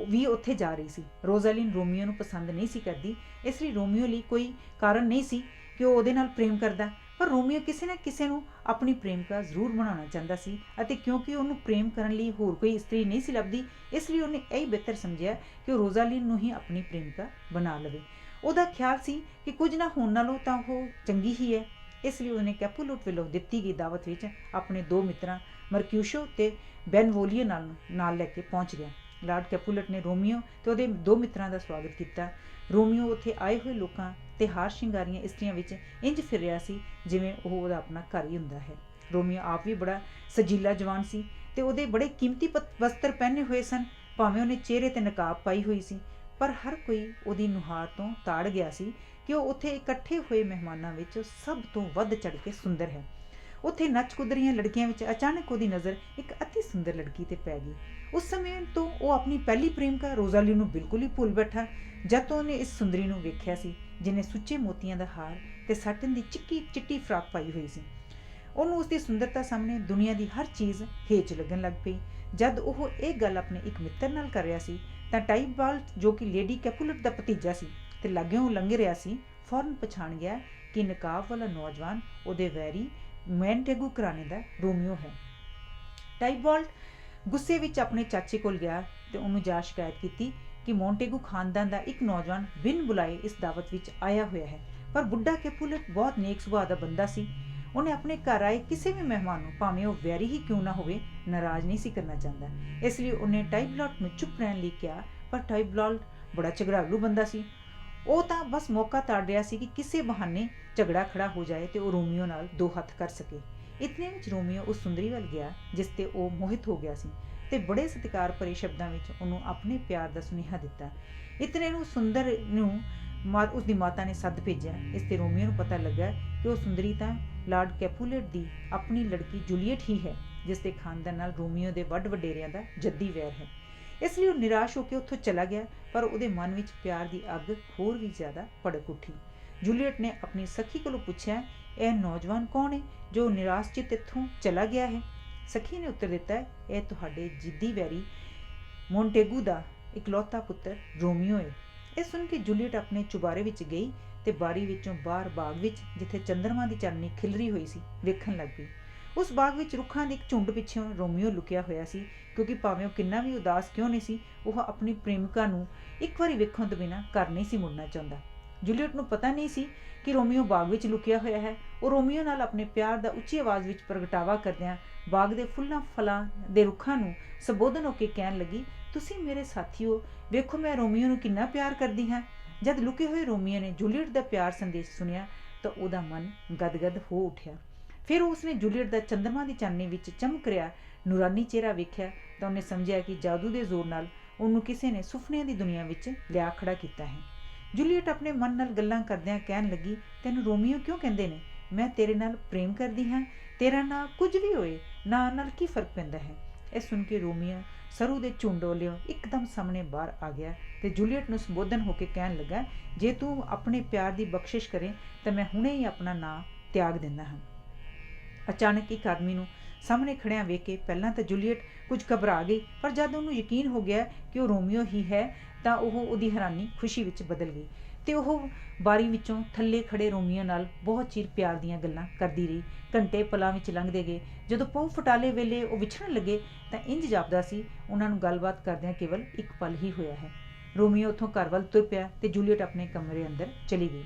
ਵੀ ਉੱਥੇ ਜਾ ਰਹੀ ਸੀ। ਰੋਜ਼ਾਲੀਨ ਰੋਮੀਓ ਨੂੰ ਪਸੰਦ ਨਹੀਂ ਸੀ ਕਰਦੀ, ਇਸ ਲਈ ਰੋਮੀਓ ਲਈ ਕੋਈ ਕਾਰਨ ਨਹੀਂ ਸੀ ਕਿ ਉਹ ਉਹਦੇ ਨਾਲ ਪ੍ਰੇਮ ਕਰਦਾ, ਪਰ ਰੋਮੀਓ ਕਿਸੇ ਨਾ ਕਿਸੇ ਨੂੰ ਆਪਣੀ ਪ੍ਰੇਮਿਕਾ ਜ਼ਰੂਰ ਬਣਾਉਣਾ ਚਾਹੁੰਦਾ ਸੀ, ਅਤੇ ਕਿਉਂਕਿ ਉਹਨੂੰ ਪ੍ਰੇਮ ਕਰਨ ਲਈ ਹੋਰ ਕੋਈ ਇਸਤਰੀ ਨਹੀਂ ਸੀ ਲੱਭਦੀ, ਇਸ ਲਈ ਉਹਨੇ ਇਹ ਬਿਹਤਰ ਸਮਝਿਆ ਕਿ ਉਹ ਰੋਜ਼ਾਲੀਨ ਨੂੰ ਹੀ ਆਪਣੀ ਪ੍ਰੇਮਿਕਾ ਬਣਾ ਲਵੇ। ਉਹਦਾ ਖਿਆਲ ਸੀ ਕਿ ਕੁਝ ਨਾ ਹੋਣ ਨਾਲੋਂ ਤਾਂ ਉਹ ਚੰਗੀ ਹੀ ਹੈ। ਇਸ ਲਈ ਉਹਨੇ ਕੈਪੂਲੇਟ ਵੱਲੋਂ ਦਿੱਤੀ ਗਈ ਦਾਵਤ ਵਿੱਚ ਆਪਣੇ ਦੋ ਮਿੱਤਰਾਂ ਮਰਕਿਊਸ਼ੋ ਤੇ ਬੈਨਵੋਲੀਓ ਨਾਲ ਲੈ ਕੇ ਪਹੁੰਚ ਗਿਆ। ਲਾਰਡ ਕੈਪੂਲੇਟ ਨੇ ਰੋਮੀਓ ਤੇ ਉਹਦੇ ਦੋ ਮਿੱਤਰਾਂ ਦਾ ਸਵਾਗਤ ਕੀਤਾ। ਰੋਮੀਓ ਉੱਥੇ ਆਏ ਹੋਏ ਲੋਕਾਂ ਤੇ ਹਾਰ ਸ਼ਿੰਗਾਰੀਆਂ ਇਸਤਰੀਆਂ ਵਿੱਚ ਇੰਜ ਫਿਰ ਰਿਹਾ ਸੀ ਜਿਵੇਂ ਉਹ ਉਹਦਾ ਆਪਣਾ ਘਰ ਹੀ ਹੁੰਦਾ ਹੈ। ਰੋਮੀਓ ਆਪ ਵੀ ਬੜਾ ਸਜੀਲਾ ਜਵਾਨ ਸੀ ਤੇ ਉਹਦੇ ਬੜੇ ਕੀਮਤੀ ਵਸਤਰ ਪਹਿਨੇ ਹੋਏ ਸਨ। ਭਾਵੇਂ ਉਹਨੇ ਚਿਹਰੇ ਤੇ ਨਕਾਬ ਪਾਈ ਹੋਈ ਸੀ, ਪਰ ਹਰ ਕੋਈ ਉਹਦੀ ਨੁਹਾਰ ਤੋਂ ਤਾੜ ਗਿਆ ਸੀ ਕਿ ਉਹ ਉੱਥੇ ਇਕੱਠੇ ਹੋਏ ਮਹਿਮਾਨਾਂ ਵਿੱਚ ਸਭ ਤੋਂ ਵੱਧ ਚੜ੍ਹ ਕੇ ਸੁੰਦਰ ਹੈ। ਉੱਥੇ ਨੱਚ ਕੁੱਦ ਰਹੀਆਂ ਲੜਕੀਆਂ ਵਿੱਚ ਅਚਾਨਕ ਉਹਦੀ ਨਜ਼ਰ ਇੱਕ ਅਤੀ ਸੁੰਦਰ ਲੜਕੀ ਤੇ ਪੈ ਗਈ। ਉਸ ਸਮੇਂ ਤੋਂ ਉਹ ਆਪਣੀ ਪਹਿਲੀ ਪ੍ਰੇਮਿਕਾ ਰੋਜ਼ਾਲੀ ਨੂੰ ਬਿਲਕੁਲ ਹੀ ਭੁੱਲ ਬੈਠਾ। ਜਦ ਤੋਂ ਉਹਨੇ ਇਸ ਸੁੰਦਰੀ ਨੂੰ ਵੇਖਿਆ ਸੀ ਜਿਹਨੇ ਸੁੱਚੇ ਮੋਤੀਆਂ ਦਾ ਹਾਰ ਤੇ ਸਾਟਨ ਦੀ ਚਿੱਟੀ ਫਰਾਕ ਪਾਈ ਹੋਈ ਸੀ। ਉਹਨੂੰ ਉਸਦੀ ਸੁੰਦਰਤਾ ਸਾਹਮਣੇ ਦੁਨੀਆ ਦੀ ਹਰ ਚੀਜ਼ ਹੇਚ ਲੱਗਣ ਲੱਗ ਪਈ। ਜਦ ਉਹ ਇਹ ਗੱਲ ਆਪਣੇ ਇੱਕ ਮਿੱਤਰ ਨਾਲ ਕਰ ਰਿਹਾ ਸੀ ਤਾਂ ਟਾਈਬਾਲਟ, ਜੋ ਕਿ ਲੇਡੀ ਕੈਪੂਲੇਟ ਦਾ ਭਤੀਜਾ ਸੀ ਤੇ ਲਾਗਿਓਂ ਲੰਘ ਰਿਹਾ ਸੀ, ਫੌਰਨ ਪਛਾਣ ਗਿਆ ਕਿ ਨਕਾਬ ਵਾਲਾ ਨੌਜਵਾਨ ਉਹਦੇ ਵੈਰੀ ਮੋਂਟੇਗੂ ਘਰਾਣੇ ਦਾ ਰੋਮੀਓ ਹੈ। ਟਾਈਬਾਲਟ ਗੁੱਸੇ ਵਿੱਚ ਆਪਣੇ ਚਾਚੇ ਕੋਲ ਗਿਆ ਤੇ ਉਹਨੂੰ ਜਾ ਸ਼ਿਕਾਇਤ ਕੀਤੀ ਕਿ ਮੋਂਟੇਗੂ ਖਾਨਦਾਨ ਦਾ ਇੱਕ ਨੌਜਵਾਨ ਬਿਨ ਬੁਲਾਏ ਇਸ ਦਾਵਤ ਵਿੱਚ ਆਇਆ ਹੋਇਆ ਹੈ। ਪਰ ਬੁੱਢਾ ਕੈਪੂਲੇਟ ਬਹੁਤ ਨੇਕ ਸੁਭਾਅ ਦਾ ਬੰਦਾ ਸੀ। ਉਹਨੇ ਆਪਣੇ ਘਰ ਆਏ ਕਿਸੇ ਵੀ ਮਹਿਮਾਨ ਨੂੰ, ਭਾਵੇਂ ਉਹ ਵੈਰੀ ਹੀ ਕਿਉਂ ਨਾ ਹੋਵੇ, ਨਾਰਾਜ਼ ਨਹੀਂ ਸੀ ਕਰਨਾ ਚਾਹੁੰਦਾ। ਇਸ ਲਈ ਉਹਨੇ ਟਾਈਬਾਲਟ ਨੂੰ ਚੁੱਪ ਰਹਿਣ ਲਈ ਕਿਹਾ। ਪਰ ਟਾਈਬਾਲਟ ਬੜਾ ਝਗੜਾਲੂ ਬੰਦਾ ਸੀ। ਉਹ ਤਾਂ ਬਸ ਮੌਕਾ ਤਾੜ ਰਿਹਾ ਸੀ ਕਿ ਕਿਸੇ ਬਹਾਨੇ ਝਗੜਾ ਖੜਾ ਹੋ ਜਾਏ ਤੇ ਉਹ ਰੋਮੀਓ ਨਾਲ ਦੋ ਹੱਥ ਕਰ ਸਕੇ। ਇਤਨੇ ਵਿੱਚ ਰੋਮੀਓ ਉਸ ਸੁੰਦਰੀ ਵੱਲ ਗਿਆ ਜਿਸ ਤੇ ਉਹ ਮੋਹਿਤ ਹੋ ਗਿਆ ਸੀ ਤੇ ਬੜੇ ਸਤਿਕਾਰ ਭਰੇ ਸ਼ਬਦਾਂ ਵਿੱਚ ਉਹਨੂੰ ਆਪਣੇ ਪਿਆਰ ਦਾ ਸੁਨੇਹਾ ਦਿੱਤਾ। ਇਤਨੇ ਨੂੰ ਸੁੰਦਰ ਨੂੰ ਉਸਦੀ ਮਾਤਾ ਨੇ ਸੱਦ ਭੇਜਿਆ। ਇਸ ਤੇ ਰੋਮੀਓ ਨੂੰ ਪਤਾ ਲੱਗਾ ਕਿ ਉਹ ਸੁੰਦਰੀ ਤਾਂ ਲਾਰਡ ਕੈਪੂਲੇਟ ਦੀ ਆਪਣੀ ਲੜਕੀ ਜੂਲੀਅਟ ਹੀ ਹੈ, ਜਿਸ ਦੇ ਖਾਨਦਾਨ ਨਾਲ ਰੋਮੀਓ ਦੇ ਵੱਡ ਵਡੇਰਿਆਂ ਦਾ ਜੱਦੀ ਵੈਰ ਹੈ। ਇਸ ਲਈ ਉਹ ਨਿਰਾਸ਼ ਹੋ ਕੇ ਉੱਥੋਂ ਚਲਾ ਗਿਆ। ਪਰ ਉਹਦੇ ਮਨ ਵਿੱਚ ਪਿਆਰ ਦੀ ਅੱਗ ਹੋਰ ਵੀ ਜ਼ਿਆਦਾ ਭੜਕ ਉੱਠੀ। ਜੂਲੀਅਟ ਨੇ ਆਪਣੀ ਸਖੀ ਕੋਲੋਂ ਪੁੱਛਿਆ, ਇਹ ਨੌਜਵਾਨ ਕੌਣ ਹੈ ਜੋ ਨਿਰਾਸ਼ ਚਿੱਤ ਇੱਥੋਂ ਚਲਾ ਗਿਆ ਹੈ? ਸਖੀ ਨੇ ਉੱਤਰ ਦਿੱਤਾ, ਇਹ ਤੁਹਾਡੇ ਜਿੱਦੀ ਵੈਰੀ ਮੋਂਟੇਗੂ ਦਾ ਇਕਲੌਤਾ ਪੁੱਤਰ ਰੋਮੀਓ ਹੈ। ਇਹ ਸੁਣ ਕੇ ਜੂਲੀਅਟ ਆਪਣੇ ਚੁਬਾਰੇ ਵਿੱਚ ਗਈ ਤੇ ਬਾਰੀ ਵਿੱਚੋਂ ਬਾਹਰ ਬਾਗ ਵਿੱਚ, ਜਿੱਥੇ ਚੰਦਰਮਾ ਦੀ ਚਾਨਣੀ ਖਿਲਰੀ ਹੋਈ ਸੀ, ਵੇਖਣ ਲੱਗ ਪਈ। ਉਸ ਬਾਗ ਵਿੱਚ ਰੁੱਖਾਂ ਦੇ ਇੱਕ ਝੁੰਡ ਪਿੱਛੋਂ ਰੋਮੀਓ ਲੁਕਿਆ ਹੋਇਆ ਸੀ, ਕਿਉਂਕਿ ਭਾਵੇਂ ਉਹ ਕਿੰਨਾ ਵੀ ਉਦਾਸ ਕਿਉਂ ਨਹੀਂ ਸੀ, ਉਹ ਆਪਣੀ ਪ੍ਰੇਮਿਕਾ ਨੂੰ ਇੱਕ ਵਾਰੀ ਵੇਖਣ ਤੋਂ ਬਿਨਾਂ ਘਰ ਨਹੀਂ ਸੀ ਮੁੜਨਾ ਚਾਹੁੰਦਾ। ਜੂਲੀਅਟ ਨੂੰ ਪਤਾ ਨਹੀਂ ਸੀ ਕਿ ਰੋਮੀਓ ਬਾਗ ਵਿੱਚ ਲੁਕਿਆ ਹੋਇਆ ਹੈ। ਉਹ ਰੋਮੀਓ ਨਾਲ ਆਪਣੇ ਪਿਆਰ ਦਾ ਉੱਚੀ ਆਵਾਜ਼ ਵਿੱਚ ਪ੍ਰਗਟਾਵਾ ਕਰਦਿਆਂ ਬਾਗ ਦੇ ਫੁੱਲਾਂ ਫਲਾਂ ਦੇ ਰੁੱਖਾਂ ਨੂੰ ਸੰਬੋਧਨ ਹੋ ਕੇ ਕਹਿਣ ਲੱਗੀ, ਤੁਸੀਂ ਮੇਰੇ ਸਾਥੀਓ, ਵੇਖੋ ਮੈਂ ਰੋਮੀਓ ਨੂੰ ਕਿੰਨਾ ਪਿਆਰ ਕਰਦੀ ਹਾਂ। ਜਦ ਲੁਕੇ ਹੋਏ ਰੋਮੀਓ ਨੇ ਜੂਲੀਅਟ ਦਾ ਪਿਆਰ ਸੰਦੇਸ਼ ਸੁਣਿਆ ਤਾਂ ਉਹਦਾ ਮਨ ਗਦਗਦ ਹੋ ਉੱਠਿਆ। ਫਿਰ ਉਸਨੇ ਜੂਲੀਅਟ ਦਾ ਚੰਦਰਮਾ ਦੀ ਚਾਨਣੀ ਵਿੱਚ ਚਮਕ ਰਿਹਾ ਨੂਰਾਨੀ ਚਿਹਰਾ ਵੇਖਿਆ ਤਾਂ ਉਹਨੇ ਸਮਝਿਆ ਕਿ ਜਾਦੂ ਦੇ ਜ਼ੋਰ ਨਾਲ ਉਹਨੂੰ ਕਿਸੇ ਨੇ ਸੁਪਨਿਆਂ ਦੀ ਦੁਨੀਆ ਵਿੱਚ ਲਿਆ ਖੜਾ ਕੀਤਾ ਹੈ। ਜੂਲੀਅਟ ਆਪਣੇ ਮਨ ਨਾਲ ਗੱਲਾਂ ਕਰਦਿਆਂ ਕਹਿਣ ਲੱਗੀ, ਤੈਨੂੰ ਰੋਮੀਓ ਕਿਉਂ ਕਹਿੰਦੇ ਨੇ? ਮੈਂ ਤੇਰੇ ਨਾਲ ਪ੍ਰੇਮ ਕਰਦੀ ਹਾਂ। ਤੇਰਾ ਨਾਂ ਕੁਝ ਵੀ ਹੋਏ, ਨਾਂ ਨਾਲ ਕੀ ਫਰਕ ਪੈਂਦਾ ਹੈ? ਇਹ ਸੁਣ ਕੇ ਰੋਮੀਓ ਸਰੂ ਦੇ ਝੁੰਡ ਵੱਲੋਂ ਇੱਕਦਮ ਸਾਹਮਣੇ ਬਾਹਰ ਆ ਗਿਆ ਤੇ ਜੂਲੀਅਟ ਨੂੰ ਸੰਬੋਧਨ ਹੋ ਕੇ ਕਹਿਣ ਲੱਗਾ, ਜੇ ਤੂੰ ਆਪਣੇ ਪਿਆਰ ਦੀ ਬਖਸ਼ਿਸ਼ ਕਰੇ ਤਾਂ ਮੈਂ ਹੁਣੇ ਹੀ ਆਪਣਾ ਨਾਂ ਤਿਆਗ ਦਿੰਦਾ ਹਾਂ। ਅਚਾਨਕ ਇੱਕ ਆਦਮੀ ਨੂੰ ਸਾਹਮਣੇ ਖੜਿਆਂ ਵੇਖ ਕੇ ਪਹਿਲਾਂ ਤਾਂ ਜੂਲੀਅਟ ਕੁਝ ਘਬਰਾ ਗਈ, ਪਰ ਜਦ ਉਹਨੂੰ ਯਕੀਨ ਹੋ ਗਿਆ ਕਿ ਉਹ ਰੋਮੀਓ ਹੀ ਹੈ ਤਾਂ ਉਹਦੀ ਹੈਰਾਨੀ ਖੁਸ਼ੀ ਵਿੱਚ ਬਦਲ ਗਈ ਤੇ ਉਹ ਬਾਰੀ ਵਿੱਚੋਂ ਥੱਲੇ ਖੜੇ ਰੋਮੀਓ ਨਾਲ ਬਹੁਤ ਚਿਰ ਪਿਆਰ ਦੀਆਂ ਗੱਲਾਂ ਕਰਦੀ ਰਹੀ। ਘੰਟੇ ਪਲਾਂ ਵਿੱਚ ਲੰਘਦੇ ਗਏ। ਜਦੋਂ ਪਹੁ ਫਟਾਲੇ ਵੇਲੇ ਉਹ ਵਿਛੜਨ ਲੱਗੇ ਤਾਂ ਇੰਜ ਜਾਪਦਾ ਸੀ ਉਹਨਾਂ ਨੂੰ ਗੱਲਬਾਤ ਕਰਦਿਆਂ ਕੇਵਲ ਇੱਕ ਪਲ ਹੀ ਹੋਇਆ ਹੈ। ਰੋਮੀਓ ਉੱਥੋਂ ਘਰ ਵੱਲ ਤੁਰ ਪਿਆ ਤੇ ਜੂਲੀਅਟ ਆਪਣੇ ਕਮਰੇ ਅੰਦਰ ਚਲੀ ਗਈ।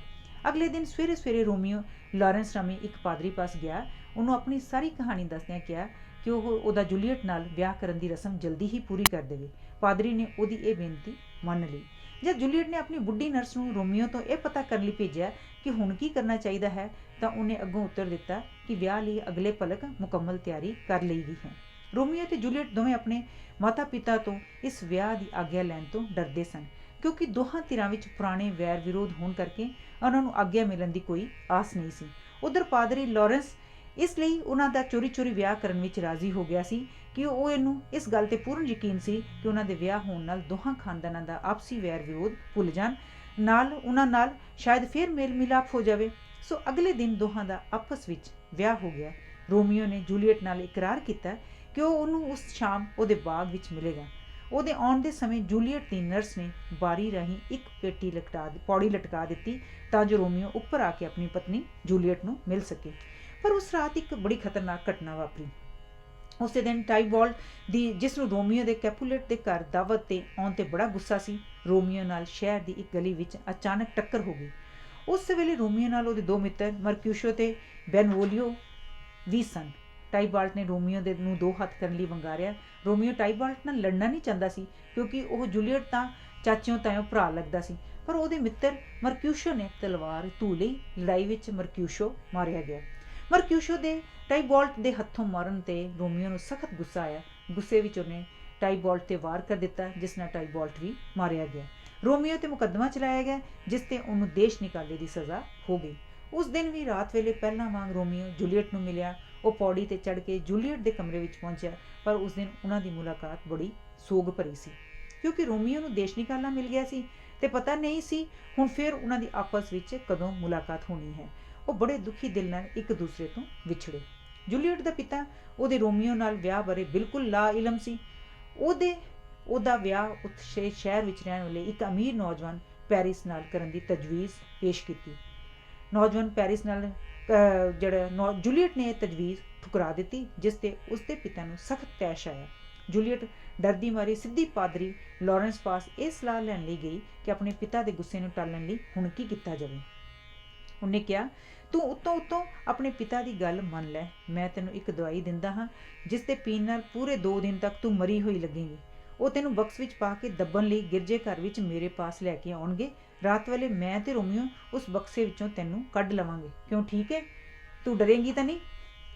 ਅਗਲੇ ਦਿਨ ਸਵੇਰੇ ਸਵੇਰੇ ਰੋਮੀਓ ਲਾਰੈਂਸ ਨਾਮੀ ਇੱਕ ਪਾਦਰੀ ਪਾਸ ਗਿਆ। ਉਹਨੂੰ ਆਪਣੀ ਸਾਰੀ ਕਹਾਣੀ ਦੱਸਦਿਆਂ ਕਿਹਾ ਕਿ ਉਹਦਾ ਜੂਲੀਅਟ ਨਾਲ ਵਿਆਹ ਕਰਨ ਦੀ ਰਸਮ ਜਲਦੀ ਹੀ ਪੂਰੀ ਕਰ ਦੇਵੇ। ਪਾਦਰੀ ਨੇ ਉਹਦੀ ਇਹ ਬੇਨਤੀ ਮੰਨ ਲਈ। ਜਦ ਜੂਲੀਅਟ ਨੇ ਆਪਣੀ ਬੁੱਢੀ ਨਰਸ ਨੂੰ ਰੋਮੀਓ ਤੋਂ ਇਹ ਪਤਾ ਕਰਨ ਲਈ ਭੇਜਿਆ ਕਿ ਹੁਣ ਕੀ ਕਰਨਾ ਚਾਹੀਦਾ ਹੈ ਤਾਂ ਉਹਨੇ ਅੱਗੋਂ ਉੱਤਰ ਦਿੱਤਾ ਕਿ ਵਿਆਹ ਲਈ ਅਗਲੇ ਪਲਕ ਮੁਕੰਮਲ ਤਿਆਰੀ ਕਰ ਲਈ ਗਈ ਹੈ। ਰੋਮੀਓ ਤੇ ਜੂਲੀਅਟ ਦੋਵੇਂ ਆਪਣੇ ਮਾਤਾ ਪਿਤਾ ਤੋਂ ਇਸ ਵਿਆਹ ਦੀ ਆਗਿਆ ਲੈਣ ਤੋਂ ਡਰਦੇ ਸਨ, ਕਿਉਂਕਿ ਦੋਹਾਂ ਧਿਰਾਂ ਵਿੱਚ ਪੁਰਾਣੇ ਵੈਰ ਵਿਰੋਧ ਹੋਣ ਕਰਕੇ ਉਹਨਾਂ ਨੂੰ ਆਗਿਆ ਮਿਲਣ ਦੀ ਕੋਈ ਆਸ ਨਹੀਂ ਸੀ। ਉਧਰ ਪਾਦਰੀ ਲਾਰੈਂਸ ਇਸ ਲਈ ਉਹਨਾਂ ਦਾ ਚੋਰੀ ਚੋਰੀ ਵਿਆਹ ਕਰਨ ਵਿੱਚ ਰਾਜ਼ੀ ਹੋ ਗਿਆ ਸੀ ਕਿ ਉਹ ਇਹਨੂੰ ਇਸ ਗੱਲ ਤੇ ਪੂਰਨ ਯਕੀਨ ਸੀ ਕਿ ਉਹਨਾਂ ਦੇ ਵਿਆਹ ਹੋਣ ਨਾਲ ਦੋਹਾਂ ਖਾਨਦਾਨਾਂ ਦਾ ਆਪਸੀ ਵੈਰ ਵਿਰੋਧ ਭੁੱਲ ਜਾਣ, ਨਾਲ ਉਹਨਾਂ ਨਾਲ ਸ਼ਾਇਦ ਫਿਰ ਮੇਲ ਮਿਲਾਪ ਹੋ ਜਾਵੇ। ਸੋ ਅਗਲੇ ਦਿਨ ਦੋਹਾਂ ਦਾ ਆਪਸ ਵਿੱਚ ਵਿਆਹ ਹੋ ਗਿਆ। ਰੋਮੀਓ ਨੇ ਜੂਲੀਅਟ ਨਾਲ ਇਕਰਾਰ ਕੀਤਾ ਕਿ ਉਹ ਉਹਨੂੰ ਉਸ ਸ਼ਾਮ ਉਹਦੇ ਬਾਗ ਵਿੱਚ ਮਿਲੇਗਾ। ਉਹਦੇ ਆਉਣ ਦੇ ਸਮੇਂ ਜੂਲੀਅਟ ਦੀ ਨਰਸ ਨੇ ਬਾਰੀ ਰਾਹੀਂ ਇੱਕ ਪੌੜੀ ਲਟਕਾ ਦਿੱਤੀ ਤਾਂ ਜੋ ਰੋਮੀਓ ਉੱਪਰ ਆ ਕੇ ਆਪਣੀ ਪਤਨੀ ਜੂਲੀਅਟ ਨੂੰ ਮਿਲ ਸਕੇ। ਪਰ ਉਸ ਰਾਤ ਇੱਕ ਬੜੀ ਖਤਰਨਾਕ ਘਟਨਾ ਵਾਪਰੀ। ਉਸੇ ਦਿਨ ਟਾਈਬਾਲਟ ਦੀ, ਜਿਸ ਨੂੰ ਰੋਮੀਓ ਦੇ ਕੈਪੂਲੇਟ ਦੇ ਘਰ ਦਾਵਤ ਤੇ ਆਉਣ ਤੇ ਬੜਾ ਗੁੱਸਾ ਸੀ, ਰੋਮੀਓ ਨਾਲ ਸ਼ਹਿਰ ਦੀ ਇੱਕ ਗਲੀ ਵਿੱਚ ਅਚਾਨਕ ਟੱਕਰ ਹੋ ਗਈ। ਉਸ ਵੇਲੇ ਰੋਮੀਓ ਨਾਲ ਉਹਦੇ ਦੋ ਮਿੱਤਰ ਮਰਕਿਊਸ਼ੋ ਤੇ ਬੈਨਵੋਲੀਓ ਵੀ ਸਨ। ਟਾਈਬਾਲਟ ਨੇ ਰੋਮੀਓ ਨੂੰ ਦੋ ਹੱਥ ਕਰਨ ਲਈ ਵੰਗਾਰਿਆ। ਰੋਮੀਓ ਟਾਈਬਾਲਟ ਨਾਲ ਲੜਨਾ ਨਹੀਂ ਚਾਹੁੰਦਾ ਸੀ, ਕਿਉਂਕਿ ਉਹ ਜੂਲੀਅਟ ਤਾਂ ਚਾਚਿਓਂ ਤਾਇਓਂ ਭਰਾ ਲੱਗਦਾ ਸੀ, ਪਰ ਉਹਦੇ ਮਿੱਤਰ ਮਰਕਿਊਸ਼ੋ ਨੇ ਤਲਵਾਰ ਧੂ ਲਈ। ਲੜਾਈ ਵਿੱਚ ਮਰਕਿਊਸ਼ੋ ਮਾਰਿਆ ਗਿਆ। ਮਰਕਿਊਸ਼ੋ ਦੇ ਟਾਈਬਾਲਟ ਦੇ ਹੱਥੋਂ ਮਾਰਨ ਤੇ ਰੋਮੀਓ ਨੂੰ ਸਖਤ ਗੁੱਸਾ ਆਇਆ। ਗੁੱਸੇ ਵਿੱਚ ਉਹਨੇ ਟਾਈਬਾਲਟ ਤੇ ਵਾਰ ਕਰ ਦਿੱਤਾ, ਜਿਸ ਨਾਲ ਟਾਈਬਾਲਟ ਵੀ ਮਾਰਿਆ ਗਿਆ। ਰੋਮੀਓ ਤੇ ਮੁਕੱਦਮਾ ਚਲਾਇਆ ਗਿਆ, ਜਿਸ ਤੇ ਉਹਨੂੰ ਦੇਸ਼ ਨਿਕਾਲੇ ਦੀ ਸਜ਼ਾ ਹੋ ਗਈ। ਉਸ ਦਿਨ ਵੀ ਰਾਤ ਵੇਲੇ ਪਹਿਲਾਂ ਵਾਂਗ ਰੋਮੀਓ ਜੂਲੀਅਟ ਨੂੰ ਮਿਲਿਆ। ਉਹ ਪੌੜੀ ਤੇ ਚੜ੍ਹ ਕੇ ਜੂਲੀਅਟ ਦੇ ਕਮਰੇ ਵਿੱਚ ਪਹੁੰਚਿਆ, ਪਰ ਉਸ ਦਿਨ ਉਹਨਾਂ ਦੀ ਮੁਲਾਕਾਤ ਬੜੀ ਸੋਗ ਭਰੀ ਸੀ, ਕਿਉਂਕਿ ਰੋਮੀਓ ਨੂੰ ਦੇਸ਼ ਨਿਕਾਲਾ ਮਿਲ ਗਿਆ ਸੀ ਤੇ ਪਤਾ ਨਹੀਂ ਸੀ ਹੁਣ ਫਿਰ ਉਹਨਾਂ ਦੀ ਆਪਸ ਵਿੱਚ ਕਦੋਂ ਮੁਲਾਕਾਤ ਹੋਣੀ ਹੈ। ਉਹ ਬੜੇ ਦੁਖੀ ਦਿਲ ਨਾਲ ਇੱਕ ਦੂਸਰੇ ਤੋਂ ਵਿਛੜੇ। ਜੂਲੀਅਟ ਦਾ ਪਿਤਾ ਉਹਦੇ ਰੋਮੀਓ ਨਾਲ ਵਿਆਹ ਬਾਰੇ ਬਿਲਕੁਲ ਲਾ ਇਲਮ ਸੀ। ਉਹਦਾ ਵਿਆਹ ਉੱਥੇ ਸ਼ਹਿਰ ਵਿੱਚ ਰਹਿਣ ਵਾਲੇ ਇੱਕ ਅਮੀਰ ਨੌਜਵਾਨ ਪੈਰਿਸ ਨਾਲ ਕਰਨ ਦੀ ਤਜਵੀਜ਼ ਪੇਸ਼ ਕੀਤੀ। ਨੌਜਵਾਨ ਪੈਰਿਸ ਨਾਲ ਜੂਲੀਅਟ ਨੇ ਇਹ ਤਜਵੀਜ਼ ਠੁਕਰਾ ਦਿੱਤੀ, ਜਿਸ ਤੇ ਉਸਦੇ ਪਿਤਾ ਨੂੰ ਸਖਤ ਤੈਸ਼ ਆਇਆ। ਜੂਲੀਅਟ ਡਰਦੀ ਮਾਰੀ ਸਿੱਧੀ ਪਾਦਰੀ ਲਾਰੈਂਸ ਪਾਸ ਇਹ ਸਲਾਹ ਲੈਣ ਲਈ ਗਈ ਕਿ ਆਪਣੇ ਪਿਤਾ ਦੇ ਗੁੱਸੇ ਨੂੰ ਟਾਲਣ ਲਈ ਹੁਣ ਕੀ ਕੀਤਾ ਜਾਵੇ। ਉਹਨੇ ਕਿਹਾ, ਤੂੰ ਉੱਤੋਂ ਆਪਣੇ ਪਿਤਾ ਦੀ ਗੱਲ ਮੰਨ ਲੈ। ਮੈਂ ਤੈਨੂੰ ਇੱਕ ਦਵਾਈ ਦਿੰਦਾ ਹਾਂ ਜਿਸ ਦੇ ਪੀਣ ਨਾਲ ਪੂਰੇ 2 ਦਿਨ ਤੱਕ ਤੂੰ ਮਰੀ ਹੋਈ ਲੱਗੇਂਗੀ। ਉਹ ਤੈਨੂੰ ਬਕਸ ਵਿੱਚ ਪਾ ਕੇ ਦੱਬਣ ਲਈ ਗਿਰਜੇ ਘਰ ਵਿੱਚ ਮੇਰੇ ਪਾਸ ਲੈ ਕੇ ਆਉਣਗੇ। ਰਾਤ ਵੇਲੇ ਮੈਂ ਤੇ ਰੋਮੀਓ ਉਸ ਬਕਸੇ ਵਿੱਚੋਂ ਤੈਨੂੰ ਕੱਢ ਲਵਾਂਗੇ। ਕਿਉਂ, ਠੀਕ ਹੈ? ਤੂੰ ਡਰੇਂਗੀ ਤਾਂ ਨਹੀਂ?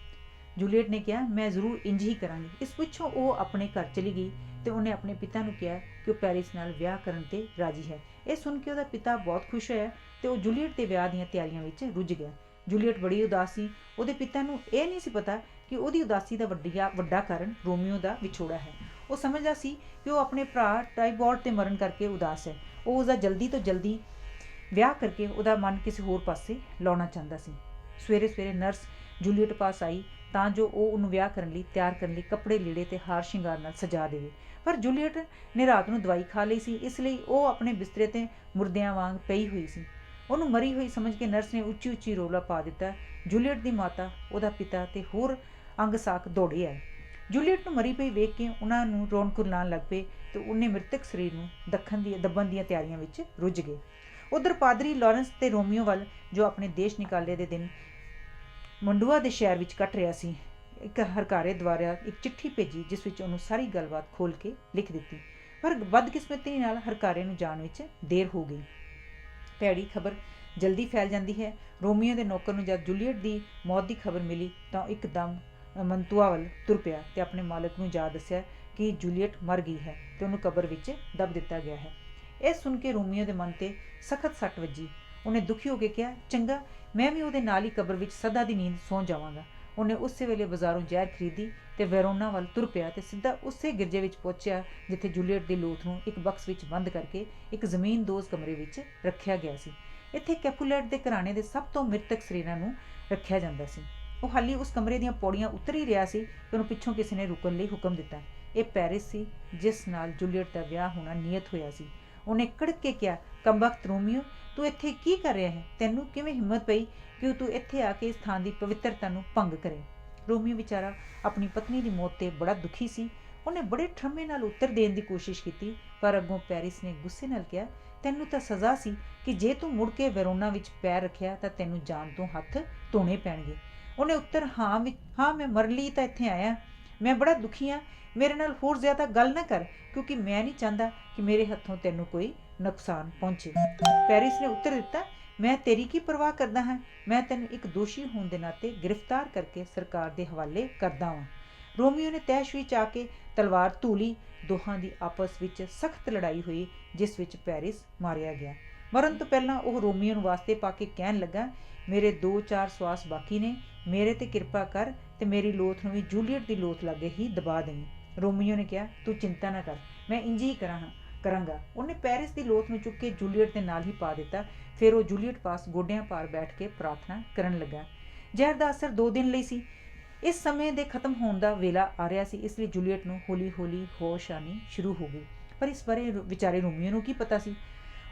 ਜੂਲੀਅਟ ਨੇ ਕਿਹਾ, ਮੈਂ ਜ਼ਰੂਰ ਇੰਝ ਹੀ ਕਰਾਂਗੀ। ਇਸ ਪਿੱਛੋਂ ਉਹ ਆਪਣੇ ਘਰ ਚਲੀ ਗਈ ਤੇ ਉਹਨੇ ਆਪਣੇ ਪਿਤਾ ਨੂੰ ਕਿਹਾ ਕਿ ਉਹ ਪੈਰਿਸ ਨਾਲ ਵਿਆਹ ਕਰਨ ਤੇ ਰਾਜੀ ਹੈ। ਇਹ ਸੁਣ ਕੇ ਉਹਦਾ ਪਿਤਾ ਬਹੁਤ ਖੁਸ਼ ਹੋਇਆ ਤੇ ਉਹ ਜੂਲੀਅਟ ਦੇ ਵਿਆਹ ਦੀਆਂ ਤਿਆਰੀਆਂ ਵਿੱਚ ਰੁੱਝ ਗਿਆ। ਜੂਲੀਅਟ ਬੜੀ ਉਦਾਸ ਸੀ। ਉਹਦੇ ਪਿਤਾ ਨੂੰ ਇਹ ਨਹੀਂ ਸੀ ਪਤਾ ਕਿ ਉਹਦੀ ਉਦਾਸੀ ਦਾ ਵੱਡਾ ਕਾਰਨ ਰੋਮੀਓ ਦਾ ਵਿਛੋੜਾ ਹੈ। ਉਹ ਸਮਝਦਾ ਸੀ ਕਿ ਉਹ ਆਪਣੇ ਭਰਾ ਟਾਈਬੋਲਟ ਦੇ ਮਰਨ ਕਰਕੇ ਉਦਾਸ ਹੈ। ਉਹ ਉਸਦਾ ਜਲਦੀ ਤੋਂ ਜਲਦੀ ਵਿਆਹ ਕਰਕੇ ਉਹਦਾ ਮਨ ਕਿਸੇ ਹੋਰ ਪਾਸੇ ਲਾਉਣਾ ਚਾਹੁੰਦਾ ਸੀ। ਸਵੇਰੇ ਸਵੇਰੇ ਨਰਸ ਜੂਲੀਅਟ ਪਾਸ ਆਈ ਤਾਂ ਜੋ ਉਹ ਉਹਨੂੰ ਵਿਆਹ ਕਰਨ ਲਈ ਤਿਆਰ ਕਰਨ ਲਈ ਕੱਪੜੇ ਲੀੜੇ ਤੇ ਹਾਰ ਸ਼ਿੰਗਾਰ ਨਾਲ ਸਜਾ ਦੇਵੇ। ਪਰ ਜੂਲੀਅਟ ਨੇ ਰਾਤ ਨੂੰ ਦਵਾਈ ਖਾ ਲਈ ਸੀ, ਇਸ ਲਈ ਉਹ ਆਪਣੇ ਬਿਸਤਰੇ ਤੇ ਮੁਰਦਿਆਂ ਵਾਂਗ ਪਈ ਹੋਈ ਸੀ। ਉਹਨੂੰ ਮਰੀ ਹੋਈ ਸਮਝ ਕੇ ਨਰਸ ਨੇ ਉੱਚੀ ਉੱਚੀ ਰੌਲਾ ਪਾ ਦਿੱਤਾ। ਜੂਲੀਅਟ ਦੀ ਮਾਤਾ, ਉਹਦਾ ਪਿਤਾ ਤੇ ਹੋਰ ਅੰਗ ਸਾਕ ਦੌੜੇ ਆਏ। ਜੂਲੀਅਟ ਨੂੰ ਮਰੀ ਪਈ ਵੇਖ ਕੇ ਉਹਨਾਂ ਨੂੰ ਰੋਣ ਕੁਰਲਾਉਣ ਲੱਗ ਪਏ ਤੇ ਉਹਨੇ ਮ੍ਰਿਤਕ ਸਰੀਰ ਨੂੰ ਦੱਬਣ ਦੀਆਂ ਤਿਆਰੀਆਂ ਵਿੱਚ ਰੁੱਝ ਗਏ। ਉਧਰ ਪਾਦਰੀ ਲਾਰੈਂਸ ਤੇ ਰੋਮੀਓ ਵੱਲ, ਜੋ ਆਪਣੇ ਦੇਸ਼ ਨਿਕਾਲੇ ਦੇ ਦਿਨ ਮੰਡੂਆ ਦੇ ਸ਼ਹਿਰ ਵਿੱਚ ਕੱਟ ਰਿਹਾ ਸੀ, ਇੱਕ ਹਰਕਾਰੇ ਦੁਆਰਾ ਇੱਕ ਚਿੱਠੀ ਭੇਜੀ ਜਿਸ ਵਿੱਚ ਉਹਨੂੰ ਸਾਰੀ ਗੱਲਬਾਤ ਖੋਲ੍ਹ ਕੇ ਲਿਖ ਦਿੱਤੀ। ਪਰ ਬਦਕਿਸਮਤੀ ਨਾਲ ਹਰਕਾਰੇ ਨੂੰ ਜਾਣ ਵਿੱਚ ਦੇਰ ਹੋ ਗਈ। ਭੈੜੀ ਖਬਰ ਜਲਦੀ ਫੈਲ ਜਾਂਦੀ ਹੈ। ਰੋਮੀਓ ਦੇ ਨੌਕਰ ਨੂੰ ਜਦ ਜੂਲੀਅਟ ਦੀ ਮੌਤ ਦੀ ਖਬਰ ਮਿਲੀ ਤਾਂ ਉਹ ਇੱਕਦਮ ਮੰਤੂਆ ਵੱਲ ਤੁਰ ਪਿਆ ਤੇ ਆਪਣੇ ਮਾਲਕ ਨੂੰ ਜਾ ਦੱਸਿਆ ਕਿ ਜੂਲੀਅਟ ਮਰ ਗਈ ਹੈ ਤੇ ਉਹਨੂੰ ਕਬਰ ਵਿੱਚ ਦੱਬ ਦਿੱਤਾ ਗਿਆ ਹੈ। ਇਹ ਸੁਣ ਕੇ ਰੋਮੀਓ ਦੇ ਮਨ ਤੇ ਸਖਤ ਸੱਟ ਵੱਜੀ। ਉਹਨੇ ਦੁਖੀ ਹੋ ਕੇ ਕਿਹਾ, ਚੰਗਾ, ਮੈਂ ਵੀ ਉਹਦੇ ਨਾਲ ਹੀ ਕਬਰ ਵਿੱਚ ਸਦਾ ਦੀ ਨੀਂਦ ਸੌਂ ਜਾਵਾਂਗਾ। ਉਹਨੇ ਉਸੇ ਵੇਲੇ ਬਾਜ਼ਾਰੋਂ ਜ਼ਹਿਰ ਖਰੀਦੀ ਤੇ ਵੈਰੋਨਾ ਵੱਲ ਤੁਰ ਪਿਆ ਤੇ ਸਿੱਧਾ ਉਸੇ ਗਿਰਜੇ ਵਿੱਚ ਪਹੁੰਚਿਆ ਜਿੱਥੇ ਜੂਲੀਅਟ ਦੀ ਲੋਥ ਨੂੰ ਇੱਕ ਬਕਸ ਵਿੱਚ ਬੰਦ ਕਰਕੇ ਇੱਕ ਜ਼ਮੀਨਦੋਜ਼ ਕਮਰੇ ਵਿੱਚ ਰੱਖਿਆ ਗਿਆ ਸੀ। ਇੱਥੇ ਕੈਪੂਲੇਟ ਦੇ ਘਰਾਣੇ ਦੇ ਸਭ ਤੋਂ ਮ੍ਰਿਤਕ ਸਰੀਰਾਂ ਨੂੰ ਰੱਖਿਆ ਜਾਂਦਾ ਸੀ। ਉਹ ਹਾਲੀ ਉਸ ਕਮਰੇ ਦੀਆਂ ਪੌੜੀਆਂ ਉਤਰ ਹੀ ਰਿਹਾ ਸੀ ਕਿ ਉਹਨੂੰ ਪਿੱਛੋਂ ਕਿਸੇ ਨੇ ਰੁਕਣ ਲਈ ਹੁਕਮ ਦਿੱਤਾ। ਇਹ ਪੈਰਿਸ ਸੀ ਜਿਸ ਨਾਲ ਜੂਲੀਅਟ ਦਾ ਵਿਆਹ ਹੋਣਾ ਨੀਅਤ ਹੋਇਆ ਸੀ। ਉਹਨੇ ਕੜਕ ਕੇ ਕਿਹਾ, ਕਮਬਖਤ ਰੋਮੀਓ, ਤੂੰ ਇੱਥੇ ਕੀ ਕਰ ਰਿਹਾ ਹੈ? ਤੈਨੂੰ ਕਿਵੇਂ ਹਿੰਮਤ ਪਈ ਕਿ ਤੂੰ ਇੱਥੇ ਆ ਕੇ ਇਸ ਥਾਂ ਦੀ ਪਵਿੱਤਰਤਾ ਨੂੰ ਭੰਗ ਕਰੇ? ਰੋਮੀਓ ਵਿਚਾਰਾ ਆਪਣੀ ਪਤਨੀ ਦੀ ਮੌਤ ਤੇ ਬੜਾ ਦੁਖੀ ਸੀ। ਉਹਨੇ ਬੜੇ ਠਰਮੇ ਨਾਲ ਉੱਤਰ ਦੇਣ ਦੀ ਕੋਸ਼ਿਸ਼ ਕੀਤੀ, ਪਰ ਅੱਗੋਂ ਪੈਰਿਸ ਨੇ ਗੁੱਸੇ ਨਾਲ ਕਿਹਾ, ਤੈਨੂੰ ਤਾਂ ਸਜ਼ਾ ਸੀ ਕਿ ਜੇ ਤੂੰ ਮੁੜ ਕੇ ਵੈਰੋਨਾ ਵਿੱਚ ਪੈਰ ਰੱਖਿਆ ਤਾਂ ਤੈਨੂੰ ਜਾਨ ਤੋਂ ਹੱਥ ਧੋਣੇ ਪੈਣਗੇ। ਉਹਨੇ ਉੱਤਰ ਹਾਂ ਮੈਂ ਮਰਨ ਲਈ ਤਾਂ ਇੱਥੇ ਆਇਆ। ਮੈਂ ਬੜਾ ਦੁਖੀ ਹਾਂ। ਮੇਰੇ ਨਾਲ ਹੋਰ ਜ਼ਿਆਦਾ ਗੱਲ ਨਾ ਕਰ, ਕਿਉਂਕਿ ਮੈਂ ਨਹੀਂ ਚਾਹੁੰਦਾ ਕਿ ਮੇਰੇ ਹੱਥੋਂ ਤੈਨੂੰ ਕੋਈ ਨੁਕਸਾਨ ਪਹੁੰਚੇ। ਪੈਰਿਸ ਨੇ ਉੱਤਰ ਦਿੱਤਾ, ਮੈਂ ਤੇਰੀ ਕੀ ਪਰਵਾਹ ਕਰਦਾ ਹਾਂ? ਮੈਂ ਤੈਨੂੰ ਇੱਕ ਦੋਸ਼ੀ ਹੋਣ ਦੇ ਨਾਤੇ ਗ੍ਰਿਫਤਾਰ ਕਰਕੇ ਸਰਕਾਰ ਦੇ ਹਵਾਲੇ ਕਰਦਾ ਹਾਂ। ਰੋਮੀਓ ਨੇ ਤੈਸ਼ ਵਿੱਚ ਆ ਕੇ ਤਲਵਾਰ ਧੂਲੀ। ਦੋਹਾਂ ਦੀ ਆਪਸ ਵਿੱਚ ਸਖਤ ਲੜਾਈ ਹੋਈ ਜਿਸ ਵਿੱਚ ਪੈਰਿਸ ਮਾਰਿਆ ਗਿਆ। ਮਰਨ ਤੋਂ ਪਹਿਲਾਂ ਉਹ ਰੋਮੀਓ ਨੂੰ ਵਾਸਤੇ ਪਾ ਕੇ ਕਹਿਣ ਲੱਗਾ, ਮੇਰੇ 2-4 ਸਵਾਸ ਬਾਕੀ ਨੇ, ਮੇਰੇ ਤੇ ਕਿਰਪਾ ਕਰ ਤੇ ਮੇਰੀ ਲੋਥ ਨੂੰ ਵੀ ਜੂਲੀਅਟ ਦੀ ਲੋਥ ਲਾਗੇ ਹੀ ਦਬਾ ਦੇਵੀਂ। ਰੋਮੀਓ ਨੇ ਕਿਹਾ, ਤੂੰ ਚਿੰਤਾ ਨਾ ਕਰ, ਮੈਂ ਇੰਝ ਹੀ ਕਰਾਂਗਾ। ਉਹਨੇ ਪੈਰਿਸ ਦੀ ਲੋਥ ਨੂੰ ਚੁੱਕ ਕੇ ਜੂਲੀਅਟ ਦੇ ਨਾਲ ਹੀ ਪਾ ਦਿੱਤਾ। ਫਿਰ ਉਹ ਜੂਲੀਅਟ ਪਾਸ ਗੋਡਿਆਂ ਭਾਰ ਬੈਠ ਕੇ ਪ੍ਰਾਰਥਨਾ ਕਰਨ ਲੱਗਾ। ਜ਼ਹਿਰ ਦਾ ਅਸਰ 2 ਦਿਨ ਲਈ ਸੀ। ਇਸ ਸਮੇਂ ਦੇ ਖਤਮ ਹੋਣ ਦਾ ਵੇਲਾ ਆ ਰਿਹਾ ਸੀ, ਇਸ ਲਈ ਜੂਲੀਅਟ ਨੂੰ ਹੌਲੀ ਹੌਲੀ ਹੋਸ਼ ਆਉਣੀ ਸ਼ੁਰੂ ਹੋ ਗਈ। ਪਰ ਇਸ ਬਾਰੇ ਵਿਚਾਰੇ ਰੋਮੀਓ ਨੂੰ ਕੀ ਪਤਾ ਸੀ?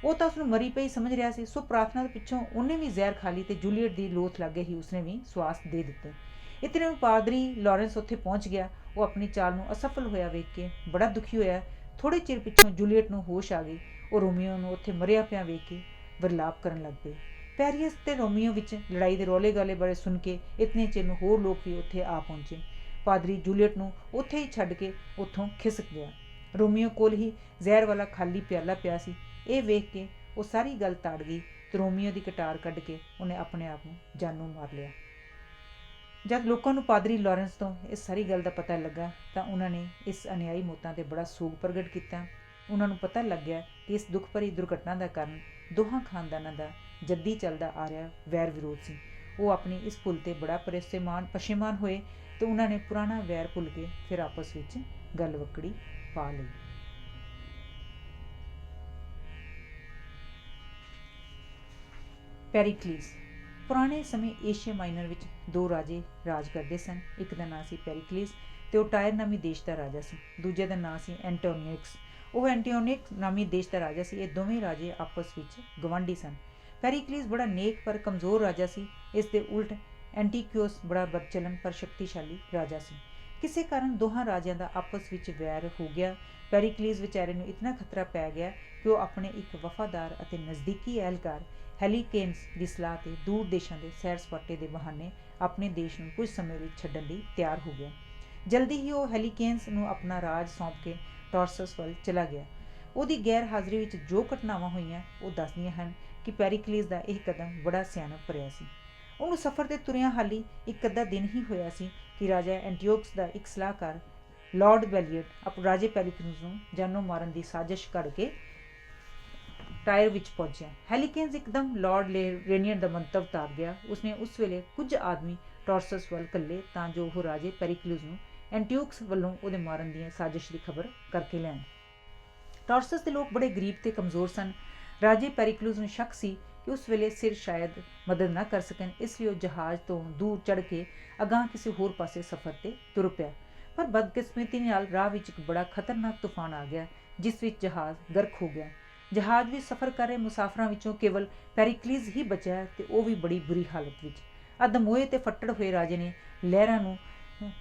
ਉਹ ਤਾਂ ਉਸਨੂੰ ਮਰੀ ਪਈ ਸਮਝ ਰਿਹਾ ਸੀ। ਸੋ ਪ੍ਰਾਰਥਨਾ ਦੇ ਪਿੱਛੋਂ ਉਹਨੇ ਵੀ ਜ਼ਹਿਰ ਖਾ ਲਈ ਤੇ ਜੂਲੀਅਟ ਦੀ ਲੋਥ ਲਾਗੇ ਹੀ ਉਸਨੇ ਵੀ ਸਵਾਸ ਦੇ ਦਿੱਤੇ। ਇਤਨੇ ਨੂੰ ਪਾਦਰੀ ਲਾਰੈਂਸ ਉੱਥੇ ਪਹੁੰਚ ਗਿਆ। ਉਹ ਆਪਣੀ ਚਾਲ ਨੂੰ ਅਸਫਲ ਹੋਇਆ ਵੇਖ ਕੇ ਬੜਾ ਦੁਖੀ ਹੋਇਆ। ਥੋੜੇ ਚਿਰ ਪਿੱਛੋਂ ਜੂਲੀਅਟ ਨੂੰ ਹੋਸ਼ ਆ ਗਈ। ਉਹ ਰੋਮੀਓ ਨੂੰ ਉੱਥੇ ਮਰਿਆ ਪਿਆ ਵੇਖ ਕੇ ਵਿਰਲਾਪ ਕਰਨ ਲੱਗ ਪਈ। ਪੈਰੀਅਸ ਤੇ ਰੋਮੀਓ ਵਿੱਚ ਲੜਾਈ ਦੇ ਰੌਲੇ ਗਾਲੇ ਬਾਰੇ ਸੁਣ ਕੇ ਇਤਨੇ ਚਿਰ ਨੂੰ ਹੋਰ ਲੋਕ ਵੀ ਉੱਥੇ ਆ ਪਹੁੰਚੇ। ਪਾਦਰੀ ਜੂਲੀਅਟ ਨੂੰ ਉੱਥੇ ਹੀ ਛੱਡ ਕੇ ਉੱਥੋਂ ਖਿਸਕ ਗਿਆ। ਰੋਮੀਓ ਕੋਲ ਹੀ ਜ਼ਹਿਰ ਵਾਲਾ ਖਾਲੀ ਪਿਆਲਾ ਪਿਆ ਸੀ। ਇਹ ਵੇਖ ਕੇ ਉਹ ਸਾਰੀ ਗੱਲ ਤਾੜ ਗਈ ਤੇ ਰੋਮੀਓ ਦੀ ਕਟਾਰ ਕੱਢ ਕੇ ਉਹਨੇ ਆਪਣੇ ਆਪ ਨੂੰ ਜਾਨੋਂ ਮਾਰ ਲਿਆ। ਜਦ ਲੋਕਾਂ ਨੂੰ ਪਾਦਰੀ ਲਾਰੈਂਸ ਤੋਂ ਇਸ ਸਾਰੀ ਗੱਲ ਦਾ ਪਤਾ ਲੱਗਾ ਤਾਂ ਉਹਨਾਂ ਨੇ ਇਸ ਅਨਿਆਈ ਮੌਤਾਂ 'ਤੇ ਬੜਾ ਸੋਗ ਪ੍ਰਗਟ ਕੀਤਾ। ਉਹਨਾਂ ਨੂੰ ਪਤਾ ਲੱਗ ਗਿਆ ਕਿ ਇਸ ਦੁੱਖ ਭਰੀ ਦੁਰਘਟਨਾ ਦਾ ਕਾਰਨ ਦੋਹਾਂ ਖਾਨਦਾਨਾਂ ਦਾ ਜੱਦੀ ਚੱਲਦਾ ਆ ਰਿਹਾ ਵੈਰ ਵਿਰੋਧ ਸੀ। ਉਹ ਆਪਣੀ ਇਸ ਭੁੱਲ 'ਤੇ ਬੜਾ ਪਸ਼ੇਮਾਨ ਹੋਏ ਤੇ ਉਹਨਾਂ ਨੇ ਪੁਰਾਣਾ ਵੈਰ ਭੁੱਲ ਕੇ ਫਿਰ ਆਪਸ ਵਿੱਚ ਗੱਲ ਵਕੜੀ ਪਾ ਲਈ। ਪੈਰੀਕਲੀਸ। ਪੁਰਾਣੇ ਸਮੇਂ ਏਸ਼ੀਆ ਮਾਈਨਰ ਵਿੱਚ ਦੋ ਰਾਜੇ ਰਾਜ ਕਰਦੇ ਸਨ। ਇੱਕ ਦਾ ਨਾਂ ਸੀ ਪੈਰੀਕਲੀਸ ਤੇ ਉਹ ਟਾਇਰ ਨਾਮੀ ਦੇਸ਼ ਦਾ ਰਾਜਾ ਸੀ। ਦੂਜੇ ਦਾ ਨਾਂ ਸੀ ਐਂਟੋਨੀਅਕਸ, ਉਹ ਐਂਟੋਨੀਅਕਸ ਨਾਮੀ ਦੇਸ਼ ਦਾ ਰਾਜਾ ਸੀ। ਇਹ ਦੋਵੇਂ ਰਾਜੇ ਆਪਸ ਵਿੱਚ ਗਵਾਂਢੀ ਸਨ। ਪੈਰੀਕਲੀਸ ਬੜਾ ਨੇਕ ਪਰ ਕਮਜ਼ੋਰ ਰਾਜਾ ਸੀ। ਇਸ ਦੇ ਉਲਟ ਐਂਟੀਕਿਓਸ ਬੜਾ ਬਦਚਲਨ ਪਰ ਸ਼ਕਤੀਸ਼ਾਲੀ ਰਾਜਾ ਸੀ। ਕਿਸੇ ਕਾਰਨ ਦੋਹਾਂ ਰਾਜਿਆਂ ਦਾ ਆਪਸ ਵਿੱਚ ਵੈਰ ਹੋ ਗਿਆ। ਪੈਰੀਕਲੀਸ ਵਿਚਾਰੇ ਨੂੰ ਇਤਨਾ ਖਤਰਾ ਪੈ ਗਿਆ ਕਿ ਉਹ ਆਪਣੇ ਇੱਕ ਵਫਾਦਾਰ ਅਤੇ ਨਜ਼ਦੀਕੀ ਅਹਿਲਕਾਰ ਹੈਲੀਕੇਨਸ ਦੀ ਸਲਾਹ ਤੇ ਦੂਰ ਦੇਸ਼ਾਂ ਦੇ ਸੈਰ ਸਪਾਟੇ ਦੇ ਬਹਾਨੇ ਆਪਣੇ ਦੇਸ਼ ਨੂੰ ਕੁਝ ਸਮੇਂ ਲਈ ਛੱਡਣ ਲਈ ਤਿਆਰ ਹੋ ਗਿਆ। ਜਲਦੀ ਹੀ ਉਹ ਹੈਲੀਕੇਨਸ ਨੂੰ ਆਪਣਾ ਰਾਜ ਸੌਂਪ ਕੇ ਟੌਰਸਸ ਵੱਲ ਚਲਾ ਗਿਆ। ਉਹਦੀ ਗੈਰ ਹਾਜ਼ਰੀ ਵਿੱਚ ਜੋ ਘਟਨਾਵਾਂ ਹੋਈਆਂ ਉਹ ਦੱਸਦੀਆਂ ਹਨ ਕਿ ਪੈਰੀਕਲੀਸ ਦਾ ਇਹ ਕਦਮ ਬੜਾ ਸਿਆਣਪ ਭਰਿਆ ਸੀ। ਉਹਨੂੰ ਸਫ਼ਰ ਤੇ ਤੁਰਿਆਂ ਹਾਲੀ ਇੱਕ ਅੱਧਾ ਦਿਨ ਹੀ ਹੋਇਆ ਸੀ ਕਿ ਰਾਜਾ ਐਂਟੀਓਕਸ ਦਾ ਇੱਕ ਸਲਾਹਕਾਰ ਲਾਰਡ ਬੈਲੀਅਟ ਰਾਜੇ ਪੈਰੀਕਲੀਸ ਨੂੰ ਜਾਨੋਂ ਮਾਰਨ ਦੀ ਸਾਜ਼ਿਸ਼ ਘੜ ਕੇ ਟਾਇਰ ਵਿੱਚ ਪਹੁੰਚਿਆ। ਹੈਲੀਕੇਨਸ ਇੱਕਦਮ ਲਾਰਡ ਰੇਨੀਅਰ ਦਾ ਮੰਤਵ ਤਾਰ ਗਿਆ। ਉਸਨੇ ਉਸ ਵੇਲੇ ਕੁਝ ਆਦਮੀ ਟੌਰਸਸ ਵੱਲ ਘੱਲੇ ਤਾਂ ਜੋ ਉਹ ਰਾਜੇ ਪੈਰੀਕਲੀਸ ਨੂੰ ਐਂਟੀਓਕਸ ਵੱਲੋਂ ਉਹਦੇ ਮਾਰਨ ਦੀਆਂ ਸਾਜ਼ਿਸ਼ ਦੀ ਖਬਰ ਕਰਕੇ ਲੈਣ। ਟੌਰਸਸ ਦੇ ਲੋਕ ਬੜੇ ਗਰੀਬ ਤੇ ਕਮਜ਼ੋਰ ਸਨ। ਰਾਜੇ ਪੈਰੀਕਲੀਸ ਨੂੰ ਸ਼ੱਕ ਸੀ ਕਿ ਉਸ ਵੇਲੇ ਸਿਰ ਸ਼ਾਇਦ ਮਦਦ ਨਾ ਕਰ ਸਕਣ, ਇਸ ਲਈ ਉਹ ਜਹਾਜ਼ ਤੋਂ ਦੂਰ ਚੜ੍ਹ ਕੇ ਅਗਾਂਹ ਕਿਸੇ ਹੋਰ ਪਾਸੇ ਸਫ਼ਰ ਤੇ ਤੁਰ ਪਿਆ। ਪਰ ਬਦਕਿਸਮਤੀ ਨਾਲ ਰਾਹ ਵਿੱਚ ਇੱਕ ਬੜਾ ਖਤਰਨਾਕ ਤੂਫਾਨ ਆ ਗਿਆ ਜਿਸ ਵਿੱਚ ਜਹਾਜ਼ ਗਰਕ ਹੋ ਗਿਆ। ਜਹਾਜ਼ ਵਿੱਚ ਸਫ਼ਰ ਕਰ ਰਹੇ ਮੁਸਾਫਰਾਂ ਵਿੱਚੋਂ ਕੇਵਲ ਪੈਰੀਕਲੀਸ ਹੀ ਬਚਿਆ ਤੇ ਉਹ ਵੀ ਬੜੀ ਬੁਰੀ ਹਾਲਤ ਵਿੱਚ। ਅਧਮੋਏ ਤੇ ਫੱਟੜ ਹੋਏ ਰਾਜੇ ਨੇ ਲਹਿਰਾਂ ਨੂੰ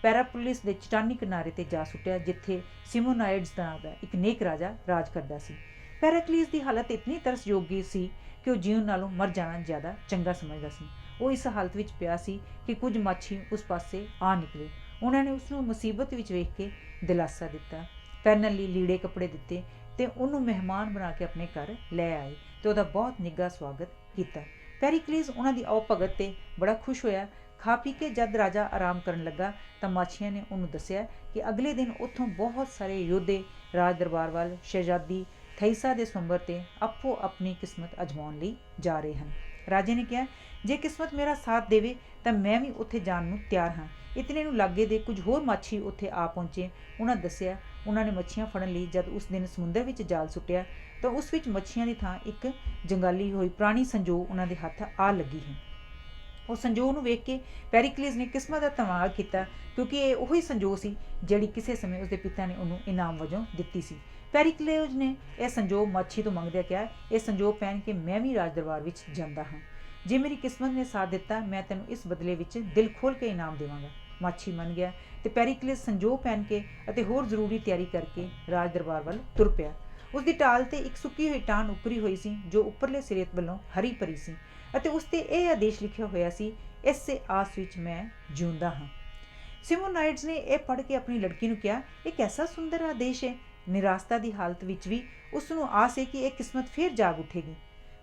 ਪੈਰਾਪੋਲਿਸ ਦੇ ਚਟਾਨੀ ਕਿਨਾਰੇ ਤੇ ਜਾ ਸੁੱਟਿਆ ਜਿੱਥੇ ਸਿਮੋਨਾਇਡਸ ਨਾਂ ਦਾ ਇੱਕ ਨੇਕ ਰਾਜਾ ਰਾਜ ਕਰਦਾ ਸੀ। ਪੈਰਾਕਲੀਸ ਦੀ ਹਾਲਤ ਇਤਨੀ ਤਰਸਯੋਗ ਸੀ ਕਿ ਉਹ ਜੀਉਣ ਨਾਲੋਂ ਮਰ ਜਾਣਾ ਜ਼ਿਆਦਾ ਚੰਗਾ ਸਮਝਦਾ ਸੀ। ਉਹ ਇਸ ਹਾਲਤ ਵਿੱਚ ਪਿਆ ਸੀ ਕਿ ਕੁਝ ਮਾਛੀ ਉਸ ਪਾਸੇ ਆ ਨਿਕਲੇ। ਉਹਨਾਂ ਨੇ ਉਸਨੂੰ ਮੁਸੀਬਤ ਵਿੱਚ ਵੇਖ ਕੇ ਦਿਲਾਸਾ ਦਿੱਤਾ, ਪਹਿਨਣ ਲਈ ਲੀੜੇ ਕੱਪੜੇ ਦਿੱਤੇ ਤੇ ਉਹਨੂੰ ਮਹਿਮਾਨ ਬਣਾ ਕੇ ਆਪਣੇ ਘਰ ਲੈ ਆਏ ਤੇ ਉਹਦਾ ਬਹੁਤ ਨਿੱਘਾ ਸਵਾਗਤ ਕੀਤਾ। ਪੈਰੀਕਲੀਸ ਉਹਨਾਂ ਦੀ ਆਓ ਭਗਤ ਤੇ ਬੜਾ ਖੁਸ਼ ਹੋਇਆ। ਖਾ ਪੀ ਕੇ ਜਦ ਰਾਜਾ ਆਰਾਮ ਕਰਨ ਲੱਗਾ ਤਾਂ ਮਾਛੀਆਂ ਨੇ ਉਹਨੂੰ ਦੱਸਿਆ ਕਿ ਅਗਲੇ ਦਿਨ ਉੱਥੋਂ ਬਹੁਤ ਸਾਰੇ ਯੋਧੇ ਰਾਜ ਦਰਬਾਰ ਵੱਲ ਸ਼ਹਿਜ਼ਾਦੀ ਥਾਈਸਾ ਦੇ ਸਵੰਬਰ ਤੇ ਆਪੋ ਆਪਣੀ ਕਿਸਮਤ ਅਜਮਾਉਣ ਲਈ ਜਾ ਰਹੇ ਹਨ। ਰਾਜੇ ਨੇ ਕਿਹਾ, ਜੇ ਕਿਸਮਤ ਮੇਰਾ ਸਾਥ ਦੇਵੇ ਤਾਂ ਮੈਂ ਵੀ ਉੱਥੇ ਜਾਣ ਨੂੰ ਤਿਆਰ ਹਾਂ। ਇਤਨੇ ਨੂੰ ਲਾਗੇ ਦੇ ਕੁਝ ਹੋਰ ਮਾਛੀ ਉੱਥੇ ਆ ਪਹੁੰਚੇ। ਉਹਨਾਂ ਦੱਸਿਆ ਉਹਨਾਂ ਨੇ ਮੱਛੀਆਂ ਫੜਨ ਲਈ ਜਦ ਉਸ ਦਿਨ ਸਮੁੰਦਰ ਵਿੱਚ ਜਾਲ ਸੁੱਟਿਆ ਤਾਂ ਉਸ ਵਿੱਚ ਮੱਛੀਆਂ ਦੀ ਥਾਂ ਇੱਕ ਜੰਗਾਲੀ ਹੋਈ ਪੁਰਾਣੀ ਸੰਜੋਗ ਉਹਨਾਂ ਦੇ ਹੱਥ ਆ ਲੱਗੀ ਹੈ। ਉਹ ਸੰਜੋਗ ਨੂੰ ਵੇਖ ਕੇ ਪੈਰੀਕਲੀਸ ਨੇ ਕਿਸਮਤ ਦਾ ਧੰਨਵਾਦ ਕੀਤਾ ਕਿਉਂਕਿ ਇਹ ਉਹੀ ਸੰਜੋਗ ਸੀ ਜਿਹੜੀ ਕਿਸੇ ਸਮੇਂ ਉਸਦੇ ਪਿਤਾ ਨੇ ਉਹਨੂੰ ਇਨਾਮ ਵਜੋਂ ਦਿੱਤੀ ਸੀ। ਪੈਰੀਕਲੀਸ ਨੇ ਇਹ ਸੰਜੋਗ ਮਾਛੀ ਤੋਂ ਮੰਗਦਿਆਂ ਕਿਹਾ, ਇਹ ਸੰਜੋਗ ਪਹਿਨ ਕੇ ਮੈਂ ਵੀ ਰਾਜ ਦਰਬਾਰ ਵਿੱਚ ਜਾਂਦਾ ਹਾਂ। ਜੇ ਮੇਰੀ ਕਿਸਮਤ ਨੇ ਸਾਥ ਦਿੱਤਾ ਮੈਂ ਤੈਨੂੰ ਇਸ ਬਦਲੇ ਵਿੱਚ ਦਿਲ ਖੋਲ੍ਹ ਕੇ ਇਨਾਮ ਦੇਵਾਂਗਾ। ਮਾਛੀ ਮੰਨ ਗਿਆ ਤੇ ਪੈਰੀਕਲੀਸ ਸੰਜੋਗ ਪਹਿਨ ਕੇ ਅਤੇ ਹੋਰ ਜ਼ਰੂਰੀ ਤਿਆਰੀ ਕਰਕੇ ਰਾਜ ਦਰਬਾਰ ਵੱਲ ਤੁਰ ਪਿਆ। ਉਸਦੀ ਢਾਲ ਤੇ ਇੱਕ ਸੁੱਕੀ ਹੋਈ ਟਾਹਣ ਉੱਕਰੀ ਹੋਈ ਸੀ ਜੋ ਉੱਪਰਲੇ ਸਿਰੇ ਵੱਲੋਂ ਹਰੀ ਭਰੀ ਸੀ ਅਤੇ ਉਸ ਤੇ ਇਹ ਆਦੇਸ਼ ਲਿਖਿਆ ਹੋਇਆ ਸੀ, ਇਸੇ ਆਸ ਵਿੱਚ ਮੈਂ ਜਿਉਂਦਾ ਹਾਂ। ਸਿਮੋਨਾਇਡਸ ਨੇ ਇਹ ਪੜ੍ਹ ਕੇ ਆਪਣੀ ਲੜਕੀ ਨੂੰ ਕਿਹਾ, ਇਹ ਕੈਸਾ ਸੁੰਦਰ ਆਦੇਸ਼ ਹੈ। ਨਿਰਾਸ਼ਤਾ ਦੀ ਹਾਲਤ ਵਿੱਚ ਵੀ ਉਸ ਨੂੰ ਆਸ ਹੈ ਕਿ ਇਹ ਕਿਸਮਤ ਫਿਰ ਜਾਗ ਉੱਠੇਗੀ।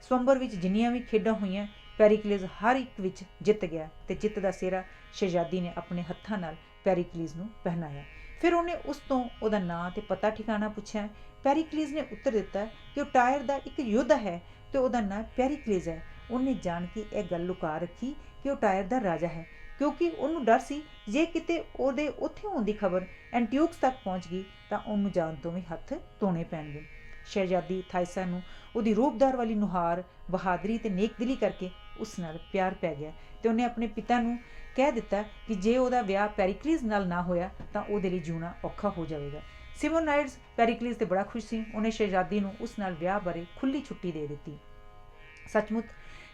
ਸਵੰਬਰ ਵਿੱਚ ਜਿੰਨੀਆਂ ਵੀ ਖੇਡਾਂ ਹੋਈਆਂ ਪੈਰੀਕਲੀਸ ਹਰ ਇੱਕ ਵਿੱਚ ਜਿੱਤ ਗਿਆ ਤੇ ਜਿੱਤ ਦਾ ਸਿਹਰਾ ਸ਼ਹਿਜ਼ਾਦੀ ਨੇ ਆਪਣੇ ਹੱਥਾਂ ਨਾਲ ਪੈਰੀਕਲੀਸ ਨੂੰ ਪਹਿਨਾਇਆ। ਫਿਰ ਉਹਨੇ ਉਸ ਤੋਂ ਉਹਦਾ ਨਾਂ ਤੇ ਪਤਾ ਠਿਕਾਣਾ ਪੁੱਛਿਆ। ਪੈਰੀਕਲੀਸ ਨੇ ਉੱਤਰ ਦਿੱਤਾ ਕਿ ਉਹ ਟਾਇਰ ਦਾ ਇੱਕ ਯੋਧਾ ਹੈ ਤੇ ਉਹਦਾ ਨਾਂ ਪੈਰੀਕਲੀਸ ਹੈ। ਉਹਨੇ ਜਾਣ ਕੇ ਇਹ ਗੱਲ ਲੁਕਾ ਰੱਖੀ ਕਿ ਉਹ ਟਾਇਰ ਦਾ ਰਾਜਾ ਹੈ ਕਿਉਂਕਿ ਉਹਨੂੰ ਡਰ ਸੀ ਜੇ ਕਿਤੇ ਉਹਦੇ ਉੱਥੇ ਹੋਣ ਦੀ ਖਬਰ ਐਂਟੀਓਕਸ ਤੱਕ ਪਹੁੰਚ ਗਈ ਤਾਂ ਉਹਨੂੰ ਜਾਣ ਤੋਂ ਵੀ ਹੱਥ ਧੋਣੇ ਪੈਣਗੇ। ਸ਼ਹਿਜ਼ਾਦੀ ਥਾਈਸਾ ਨੂੰ ਉਹਦੀ ਰੂਪਦਾਰ ਵਾਲੀ ਨੁਹਾਰ, ਬਹਾਦਰੀ ਤੇ ਨੇਕਦਿਲੀ ਕਰਕੇ ਉਸ ਨਾਲ ਪਿਆਰ ਪੈ ਗਿਆ ਤੇ ਉਹਨੇ ਆਪਣੇ ਪਿਤਾ ਨੂੰ ਕਹਿ ਦਿੱਤਾ ਕਿ ਜੇ ਉਹਦਾ ਵਿਆਹ ਪੈਰੀਕਲੀਸ ਨਾਲ ਨਾ ਹੋਇਆ ਤਾਂ ਉਹਦੇ ਲਈ ਜਿਉਣਾ ਔਖਾ ਹੋ ਜਾਵੇਗਾ। ਸਿਮੋਨਾਇਡਸ ਪੈਰੀਕਲੀਸ ਤੇ ਬੜਾ ਖੁਸ਼ ਸੀ। ਉਹਨੇ ਸ਼ਹਿਜ਼ਾਦੀ ਨੂੰ ਉਸ ਨਾਲ ਵਿਆਹ ਬਾਰੇ ਖੁੱਲ੍ਹੀ ਛੁੱਟੀ ਦੇ ਦਿੱਤੀ। ਸੱਚਮੁੱਚ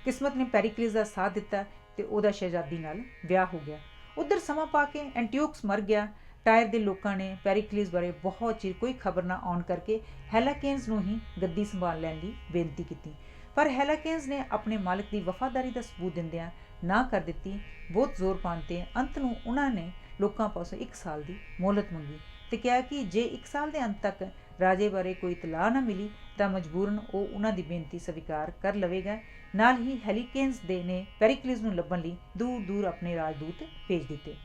ਕਿਸਮਤ ਨੇ ਪੈਰੀਕਲੀਸ ਦਾ ਸਾਥ ਦਿੱਤਾ ਤੇ ਉਹਦਾ ਸ਼ਹਿਜ਼ਾਦੀ ਨਾਲ ਵਿਆਹ ਹੋ ਗਿਆ। ਉੱਧਰ ਸਮਾਂ ਪਾ ਕੇ ਐਂਟੀਓਕਸ ਮਰ ਗਿਆ। ਟਾਇਰ ਦੇ ਲੋਕਾਂ ਨੇ ਪੈਰੀਕਲੀਸ ਬਾਰੇ ਬਹੁਤ ਚਿਰ ਕੋਈ ਖਬਰ ਨਾ ਆਉਣ ਕਰਕੇ ਹੈਲਾਕੇਨਸ ਨੂੰ ਹੀ ਗੱਦੀ ਸੰਭਾਲ ਲੈਣ ਲਈ ਬੇਨਤੀ ਕੀਤੀ, ਪਰ ਹੈਲਾਕੇਨਸ ਨੇ ਆਪਣੇ ਮਾਲਕ ਦੀ ਵਫਾਦਾਰੀ ਦਾ ਸਬੂਤ ਦਿੰਦਿਆਂ ਨਾ ਕਰ ਦਿੱਤੀ। ਬਹੁਤ ਜ਼ੋਰ ਪਾਉਣ ਤੇ ਅੰਤ ਨੂੰ ਉਹਨਾਂ ਨੇ ਲੋਕਾਂ ਪਾਸੋਂ 1 ਸਾਲ ਦੀ ਮੋਹਲਤ ਮੰਗੀ ਤੇ ਕਿਹਾ ਕਿ ਜੇ 1 ਸਾਲ ਦੇ ਅੰਤ ਤੱਕ ਰਾਜੇ ਬਾਰੇ ਕੋਈ ਇਤਲਾਹ ਨਾ ਮਿਲੀ ਤਾਂ ਮਜਬੂਰਨ ਉਹ ਉਹਨਾਂ ਦੀ ਬੇਨਤੀ ਸਵੀਕਾਰ ਕਰ ਲਵੇਗਾ। ਨਾਲ ਹੀ ਹੈਲੀਕੇਨਸ ਨੇ ਪੈਰੀਕਲੀਸ ਨੂੰ ਲੱਭਣ ਲਈ ਦੂਰ ਦੂਰ ਆਪਣੇ ਰਾਜਦੂਤ ਭੇਜ ਦਿੱਤੇ।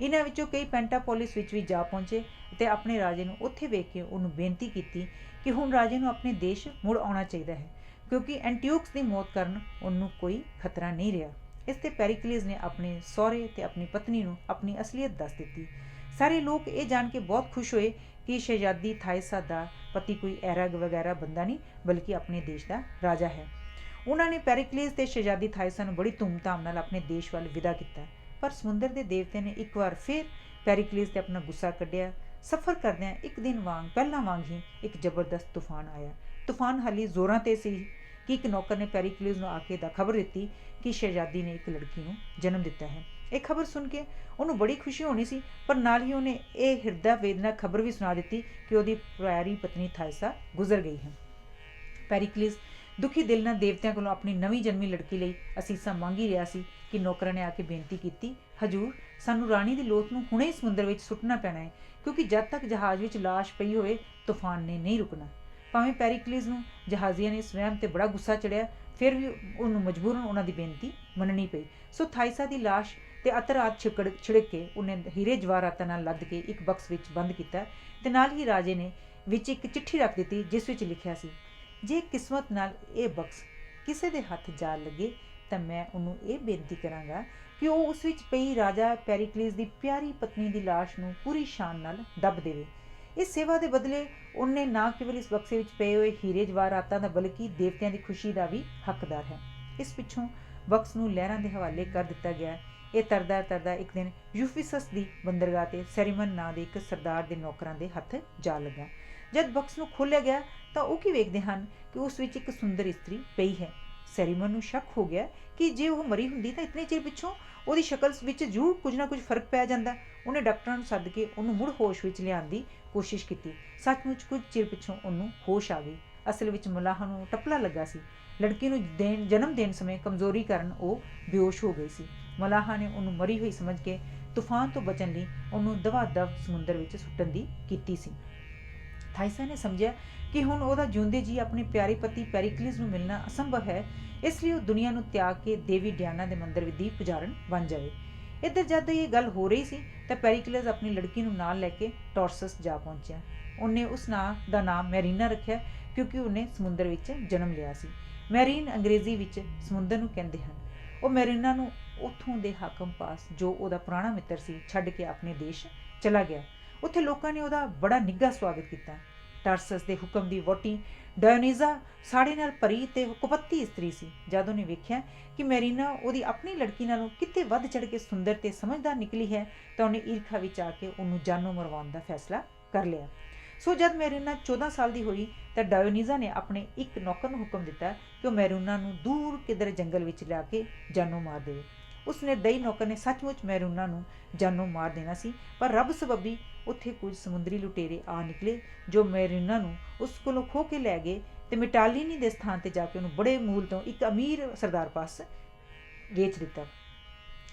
ਇਹਨਾਂ ਵਿੱਚੋਂ ਕਈ ਪੈਂਟਾਪੋਲਿਸ ਵਿੱਚ ਵੀ ਜਾ ਪਹੁੰਚੇ ਅਤੇ ਆਪਣੇ ਰਾਜੇ ਨੂੰ ਉੱਥੇ ਵੇਖ ਕੇ ਉਹਨੂੰ ਬੇਨਤੀ ਕੀਤੀ ਕਿ ਹੁਣ ਰਾਜੇ ਨੂੰ ਆਪਣੇ ਦੇਸ਼ ਮੁੜ ਆਉਣਾ ਚਾਹੀਦਾ ਹੈ ਕਿਉਂਕਿ ਐਂਟੀਓਕਸ ਦੀ ਮੌਤ ਕਾਰਨ ਉਹਨੂੰ ਕੋਈ ਖਤਰਾ ਨਹੀਂ ਰਿਹਾ। ਇਸ ਤੇ ਪੈਰੀਕਲੀਸ ਨੇ ਆਪਣੇ ਸਹੁਰੇ ਤੇ ਆਪਣੀ ਪਤਨੀ ਨੂੰ ਆਪਣੀ ਅਸਲੀਅਤ ਦੱਸ ਦਿੱਤੀ। ਸਾਰੇ ਲੋਕ ਇਹ ਜਾਣ ਕੇ ਬਹੁਤ ਖੁਸ਼ ਹੋਏ ਕਿ ਸ਼ਹਿਜ਼ਾਦੀ ਥਾਈਸਾ ਦਾ ਪਤੀ ਕੋਈ ਐਰਗ ਵਗੈਰਾ ਬੰਦਾ ਨਹੀਂ ਬਲਕਿ ਆਪਣੇ ਦੇਸ਼ ਦਾ ਰਾਜਾ ਹੈ। ਉਹਨਾਂ ਨੇ ਪੈਰੀਕਲੀਸ ਤੇ ਸ਼ਹਿਜ਼ਾਦੀ ਥਾਇਸਾ ਨੂੰ ਬੜੀ ਧੂਮਧਾਮ ਨਾਲ ਆਪਣੇ ਦੇਸ਼ ਵੱਲ ਵਿਦਾ ਕੀਤਾ, ਪਰ ਸਮੁੰਦਰ ਦੇ ਦੇਵਤੇ ਨੇ ਇੱਕ ਵਾਰ ਫਿਰ ਪੈਰੀਕਲੀਸ ਤੇ ਆਪਣਾ ਗੁੱਸਾ ਕੱਢਿਆ। ਸਫ਼ਰ ਕਰਦਿਆਂ ਇੱਕ ਦਿਨ ਪਹਿਲਾਂ ਵਾਂਗ ਹੀ ਇੱਕ ਜ਼ਬਰਦਸਤ ਤੂਫਾਨ ਆਇਆ। ਤੂਫਾਨ ਹਾਲੀ ਜ਼ੋਰਾਂ 'ਤੇ ਸੀ ਕਿ ਇੱਕ ਨੌਕਰ ਨੇ ਪੈਰੀਕਲੀਸ ਨੂੰ ਆ ਕੇ ਖਬਰ ਦਿੱਤੀ ਕਿ ਸ਼ਹਿਜ਼ਾਦੀ ਨੇ ਇੱਕ ਲੜਕੀ ਨੂੰ ਜਨਮ ਦਿੱਤਾ ਹੈ। ਇਹ ਖਬਰ ਸੁਣ ਕੇ ਉਹਨੂੰ ਬੜੀ ਖੁਸ਼ੀ ਹੋਣੀ ਸੀ, ਪਰ ਨਾਲ ਹੀ ਉਹਨੇ ਇਹ ਹਿਰਦਾ ਵੇਦਨਾਕ ਖਬਰ ਵੀ ਸੁਣਾ ਦਿੱਤੀ ਕਿ ਉਹਦੀ ਪਿਆਰੀ ਪਤਨੀ ਥਾਇਸਾ ਗੁਜ਼ਰ ਗਈ ਹੈ। ਪੈਰੀਕਲੀਸ ਦੁਖੀ ਦਿਲ ਨਾਲ ਦੇਵਤਿਆਂ ਕੋਲੋਂ ਆਪਣੀ ਨਵੀਂ ਜਨਮੀ ਲੜਕੀ ਲਈ ਅਸੀਸਾਂ ਮੰਗ ਹੀ ਰਿਹਾ ਸੀ ਕਿ ਨੌਕਰਾਂ ਨੇ ਆ ਕੇ ਬੇਨਤੀ ਕੀਤੀ, ਹਜੂਰ, ਸਾਨੂੰ ਰਾਣੀ ਦੀ ਲੋਥ ਨੂੰ ਹੁਣੇ ਹੀ ਸਮੁੰਦਰ ਵਿੱਚ ਸੁੱਟਣਾ ਪੈਣਾ ਹੈ, ਕਿਉਂਕਿ ਜਦ ਤੱਕ ਜਹਾਜ਼ ਵਿੱਚ ਲਾਸ਼ ਪਈ ਹੋਵੇ ਤੂਫਾਨ ਨੇ ਨਹੀਂ ਰੁਕਣਾ। ਭਾਵੇਂ ਪੈਰੀਕਲੀਸ ਨੂੰ ਜਹਾਜ਼ੀਆਂ ਨੇ ਸਵੈਮ ਤੇ ਬੜਾ ਗੁੱਸਾ ਚੜਿਆ, ਫਿਰ ਵੀ ਉਹਨੂੰ ਮਜਬੂਰਨ ਉਹਨਾਂ ਦੀ ਬੇਨਤੀ ਮੰਨਣੀ ਪਈ। ਸੋ ਥਾਇਸਾ ਦੀ ਲਾਸ਼ ਤੇ ਅਤਰ ਆਦਿ ਛਿੜਕ ਕੇ ਉਹਨੇ ਹੀਰੇ ਜਵਾਹਰਾਤਾਂ ਨਾਲ ਲੱਦ ਕੇ ਇੱਕ ਬਕਸ ਵਿੱਚ ਬੰਦ ਕੀਤਾ ਤੇ ਨਾਲ ਹੀ ਰਾਜੇ ਨੇ ਵਿੱਚ ਇੱਕ ਚਿੱਠੀ ਰੱਖ ਦਿੱਤੀ, ਜਿਸ ਵਿੱਚ ਲਿਖਿਆ ਸੀ, ਜੇ ਕਿਸਮਤ ਨਾਲ ਇਹ ਬਕਸ ਕਿਸੇ ਦੇ ਹੱਥ ਜਾ ਲੱਗੇ ਤਾਂ ਮੈਂ ਉਹਨੂੰ ਇਹ ਬੇਨਤੀ ਕਰਾਂਗਾ ਕਿ ਉਹ ਉਸ ਵਿੱਚ ਪਈ ਰਾਜਾ ਪੈਰੀਕਲੀਸ ਦੀ ਪਿਆਰੀ ਪਤਨੀ ਦੀ ਲਾਸ਼ ਨੂੰ ਪੂਰੀ ਸ਼ਾਨ ਨਾਲ ਦੱਬ ਦੇਵੇ। ਇਸ ਸੇਵਾ ਦੇ ਬਦਲੇ ਉਹਨੇ ਨਾ ਕੇਵਲ ਇਸ ਬਕਸੇ ਵਿੱਚ ਪਏ ਹੋਏ ਹੀਰੇ ਜਵਾਹਰਾਤਾਂ ਦਾ ਬਲਕਿ ਦੇਵਤਿਆਂ ਦੀ ਖੁਸ਼ੀ ਦਾ ਵੀ ਹੱਕਦਾਰ ਹੈ। ਇਸ ਪਿੱਛੋਂ ਬਕਸ ਨੂੰ ਲਹਿਰਾਂ ਦੇ ਹਵਾਲੇ ਕਰ ਦਿੱਤਾ ਗਿਆ। ਇਹ ਤਰਦਾ ਤਰਦਾ ਇੱਕ ਦਿਨ ਯੂਫਿਸਸ ਦੀ ਬੰਦਰਗਾਹ ਤੇ ਸੈਰੀਮਨ ਨਾਂ ਦੇ ਇੱਕ ਸਰਦਾਰ ਦੇ ਨੌਕਰਾਂ ਦੇ ਹੱਥ ਜਾ ਲੱਗਾ। ਜਦ ਬਕਸ ਨੂੰ ਖੋਲ੍ਹਿਆ ਗਿਆ ਤਾਂ ਉਹ ਕੀ ਵੇਖਦੇ ਹਨ ਕਿ ਉਸ ਵਿੱਚ ਇੱਕ ਸੁੰਦਰ ਇਸਤਰੀ ਪਈ ਹੈ। ਸੈਰੀਮਨ ਨੂੰ ਸ਼ੱਕ ਹੋ ਗਿਆ ਕਿ ਜੇ ਉਹ ਮਰੀ ਹੁੰਦੀ ਤਾਂ ਇਤਨੇ ਚਿਰ ਪਿੱਛੋਂ ਉਹਦੀ ਸ਼ਕਲ ਵਿੱਚ ਜ਼ਰੂਰ ਕੁਝ ਨਾ ਕੁਝ ਫਰਕ ਪੈ ਜਾਂਦਾ। ਉਹਨੇ ਡਾਕਟਰਾਂ ਨੂੰ ਸੱਦ ਕੇ ਉਹਨੂੰ ਮੁੜ ਹੋਸ਼ ਵਿੱਚ ਲਿਆਉਣ ਦੀ ਕੋਸ਼ਿਸ਼ ਕੀਤੀ। ਸੱਚਮੁੱਚ ਕੁਝ ਚਿਰ ਪਿੱਛੋਂ ਉਹਨੂੰ ਹੋਸ਼ ਆ ਗਈ। ਅਸਲ ਵਿੱਚ ਮਲਾਹਾਂ ਨੂੰ ਟਪਲਾ ਲੱਗਾ ਸੀ। ਲੜਕੀ ਨੂੰ ਜਨਮ ਦੇਣ ਸਮੇਂ ਕਮਜ਼ੋਰੀ ਕਾਰਨ ਉਹ ਬੇਹੋਸ਼ ਹੋ ਗਈ ਸੀ। ਮਲਾਹਾਂ ਨੇ ਉਹਨੂੰ ਮਰੀ ਹੋਈ ਸਮਝ ਕੇ ਤੂਫਾਨ ਤੋਂ ਬਚਣ ਲਈ ਉਹਨੂੰ ਦਵਾ-ਦਵ ਸਮੁੰਦਰ ਵਿੱਚ ਸੁੱਟਣ ਦੀ ਕੀਤੀ ਸੀ। ਥਾਇਸਾ ਨੇ ਸਮਝਿਆ ਕਿ ਹੁਣ ਉਹਦਾ ਜਿਉਂਦੇ ਜੀ ਆਪਣੇ ਪਿਆਰੇ ਪਤੀ ਪੈਰੀਕਲੀਸ ਨੂੰ ਮਿਲਣਾ ਅਸੰਭਵ ਹੈ, ਇਸ ਲਈ ਉਹ ਦੁਨੀਆ ਨੂੰ ਤਿਆਗ ਕੇ ਦੇਵੀ ਡਿਆਨਾ ਦੇ ਮੰਦਰ ਵਿੱਚ ਦੀਪ ਪੁਜਾਰਨ ਬਣ ਜਾਵੇ। ਇੱਧਰ ਜਦ ਇਹ ਗੱਲ ਹੋ ਰਹੀ ਸੀ ਤਾਂ ਪੈਰੀਕਲੀਸ ਆਪਣੀ ਲੜਕੀ ਨੂੰ ਨਾਲ ਲੈ ਕੇ ਟੌਰਸਸ ਜਾ ਪਹੁੰਚਿਆ। ਉਹਨੇ ਉਸ ਦਾ ਨਾਮ ਮੈਰੀਨਾ ਰੱਖਿਆ ਕਿਉਂਕਿ ਉਹਨੇ ਸਮੁੰਦਰ ਵਿੱਚ ਜਨਮ ਲਿਆ ਸੀ। ਮੈਰੀਨ ਅੰਗਰੇਜ਼ੀ ਵਿੱਚ ਸਮੁੰਦਰ ਨੂੰ ਕਹਿੰਦੇ ਹਨ। ਉਹ ਮੈਰੀਨਾ ਨੂੰ ਉੱਥੋਂ ਦੇ ਹਾਕਮ ਪਾਸ, ਜੋ ਉਹਦਾ ਪੁਰਾਣਾ ਮਿੱਤਰ ਸੀ, ਛੱਡ ਕੇ ਆਪਣੇ ਦੇਸ਼ ਚਲਾ ਗਿਆ। ਉੱਥੇ ਲੋਕਾਂ ਨੇ ਉਹਦਾ ਬੜਾ ਨਿੱਘਾ ਸਵਾਗਤ ਕੀਤਾ। ਟਾਰਸਸ ਦੇ ਹੁਕਮ ਦੀ ਵਹੁਟੀ ਡਾਇਓਨੀਜ਼ਾ ਸਾੜੇ ਨਾਲ ਭਰੀ ਤੇ ਕੁਪੱਤੀ ਇਸਤਰੀ ਸੀ। ਜਦ ਉਹਨੇ ਵੇਖਿਆ ਕਿ ਮੈਰੀਨਾ ਉਹਦੀ ਆਪਣੀ ਲੜਕੀ ਨਾਲੋਂ ਕਿਤੇ ਵੱਧ ਚੜ੍ਹ ਕੇ ਸੁੰਦਰ ਤੇ ਸਮਝਦਾਰ ਨਿਕਲੀ ਹੈ ਤਾਂ ਉਹਨੇ ਈਰਖਾ ਵਿੱਚ ਆ ਕੇ ਉਹਨੂੰ ਜਾਨੋਂ ਮਰਵਾਉਣ ਦਾ ਫੈਸਲਾ ਕਰ ਲਿਆ। ਸੋ ਜਦ ਮੈਰੀਨਾ 14 ਸਾਲ ਦੀ ਹੋਈ ਤਾਂ ਡਾਇਓਨੀਜ਼ਾ ਨੇ ਆਪਣੇ ਇੱਕ ਨੌਕਰ ਨੂੰ ਹੁਕਮ ਦਿੱਤਾ ਕਿ ਉਹ ਮੈਰੀਨਾ ਨੂੰ ਦੂਰ ਕਿਧਰ ਜੰਗਲ ਵਿੱਚ ਲਿਆ ਕੇ ਜਾਨੋਂ ਮਾਰ ਦੇਵੇ। ਉਸ ਨਿਰਦਈ ਨੌਕਰ ਨੇ ਸੱਚਮੁੱਚ ਮੈਰੀਨਾ ਨੂੰ ਜਾਨੋਂ ਮਾਰ ਦੇਣਾ ਸੀ, ਪਰ ਰੱਬ ਸਬੱਬੀ ਉੱਥੇ ਕੁਝ ਸਮੁੰਦਰੀ ਲੁਟੇਰੇ ਆ ਨਿਕਲੇ ਜੋ ਮੈਰੀਨਾ ਨੂੰ ਉਸ ਕੋਲੋਂ ਖੋਹ ਕੇ ਲੈ ਗਏ ਤੇ ਮਿਟਾਲੀਨੀ ਦੇ ਸਥਾਨ ਤੇ ਜਾ ਕੇ ਉਹਨੂੰ ਬੜੇ ਮੂਲ ਤੋਂ ਇੱਕ ਅਮੀਰ ਸਰਦਾਰ ਪਾਸ ਵੇਚ ਦਿੱਤਾ।